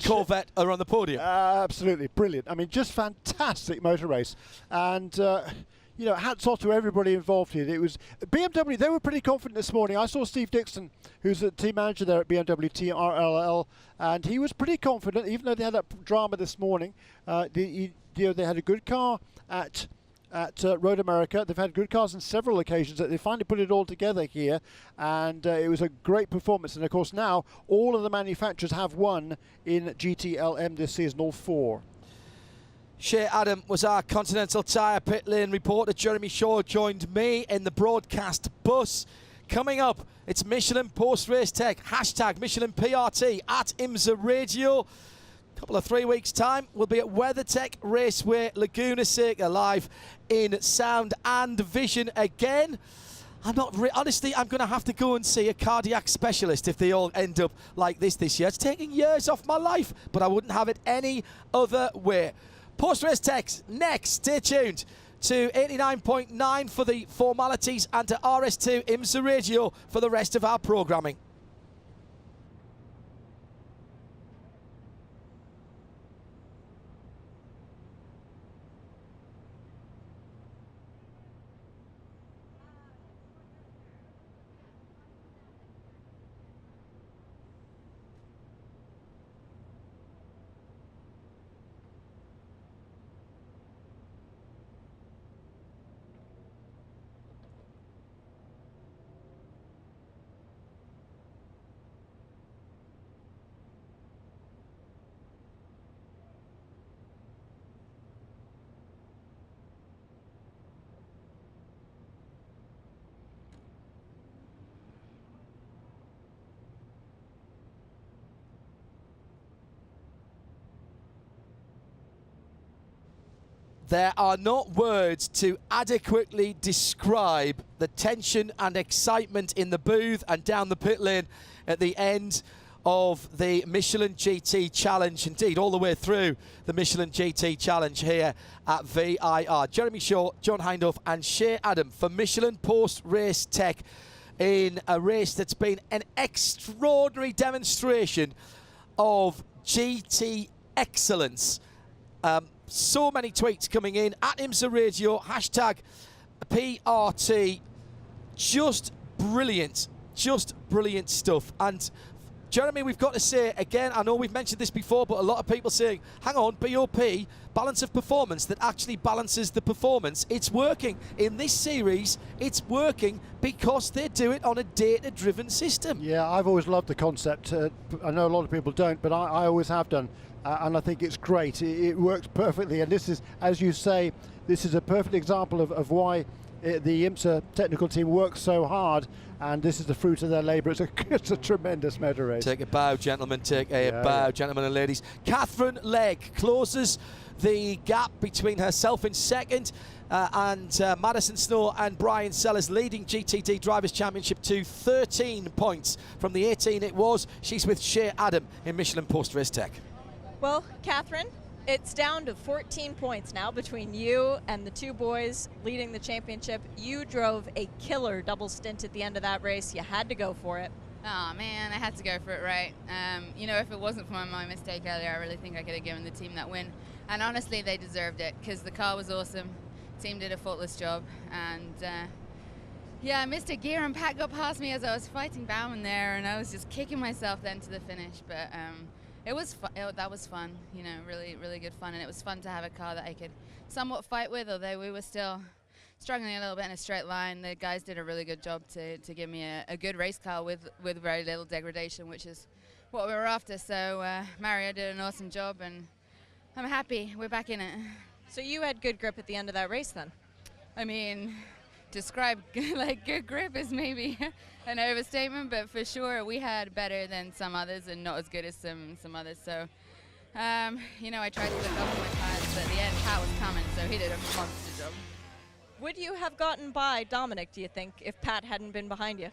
Corvette are on the podium. Absolutely brilliant. I mean, just fantastic motor race. And you know, hats off to everybody involved here. It was BMW, they were pretty confident this morning. I saw Steve Dixon, who's the team manager there at BMW TRLL, and he was pretty confident, even though they had that drama this morning. They had a good car at Road America. They've had good cars on several occasions. They finally put it all together here, and it was a great performance. And of course now all of the manufacturers have won in GTLM this season, all 4. Shea Adam was our Continental Tire pit lane reporter. Jeremy Shaw joined me in the broadcast bus. Coming up, it's Michelin Post-Race Tech, hashtag Michelin PRT at IMSA Radio. Couple of 3 weeks' time, we'll be at WeatherTech Raceway, Laguna Seca, live in sound and vision again. Honestly, I'm going to have to go and see a cardiac specialist if they all end up like this year. It's taking years off my life, but I wouldn't have it any other way. Post-race techs next. Stay tuned to 89.9 for the formalities and to RS2 IMSA Radio for the rest of our programming. There are not words to adequately describe the tension and excitement in the booth and down the pit lane at the end of the Michelin GT Challenge, indeed all the way through the Michelin GT Challenge here at VIR. Jeremy Shaw, John Hindhaugh and Shea Adam for Michelin Post-Race Tech in a race that's been an extraordinary demonstration of GT excellence. So many tweets coming in at IMSA Radio, hashtag PRT. Just brilliant stuff. And Jeremy, we've got to say again, I know we've mentioned this before, but a lot of people saying, hang on, BOP, balance of performance that actually balances the performance. It's working. In this series, it's working because they do it on a data-driven system. Yeah, I've always loved the concept. I know a lot of people don't, but I always have done. And I think it's great. It works perfectly. And this is, as you say, this is a perfect example of why the IMSA technical team works so hard, and this is the fruit of their labour. It's a tremendous motor race. Take a bow, gentlemen. Take a bow, gentlemen and ladies. Catherine Legg closes the gap between herself in second and Madison Snow and Brian Sellers, leading GTD Drivers' Championship to 13 points from the 18 it was. She's with Shea Adam in Michelin Post Race Tech. Well, Catherine, it's down to 14 points now between you and the two boys leading the championship. You drove a killer double stint at the end of that race. You had to go for it. Oh man, I had to go for it, right? You know, if it wasn't for my mistake earlier, I really think I could have given the team that win. And honestly, they deserved it because the car was awesome. Team did a faultless job, and yeah, I missed a gear and Pat got past me as I was fighting Bauman there, and I was just kicking myself then to the finish. But it was that was fun, you know, really, really good fun, and it was fun to have a car that I could somewhat fight with, although we were still struggling a little bit in a straight line. The guys did a really good job to give me a good race car with very little degradation, which is what we were after. So Mario did an awesome job, and I'm happy we're back in it. So you had good grip at the end of that race then? I mean, describe like good grip is maybe an overstatement, but for sure we had better than some others and not as good as some others. So, you know, I tried to look up my tires, but at the end Pat was coming, so he did a monster job. Would you have gotten by Dominic, do you think, if Pat hadn't been behind you?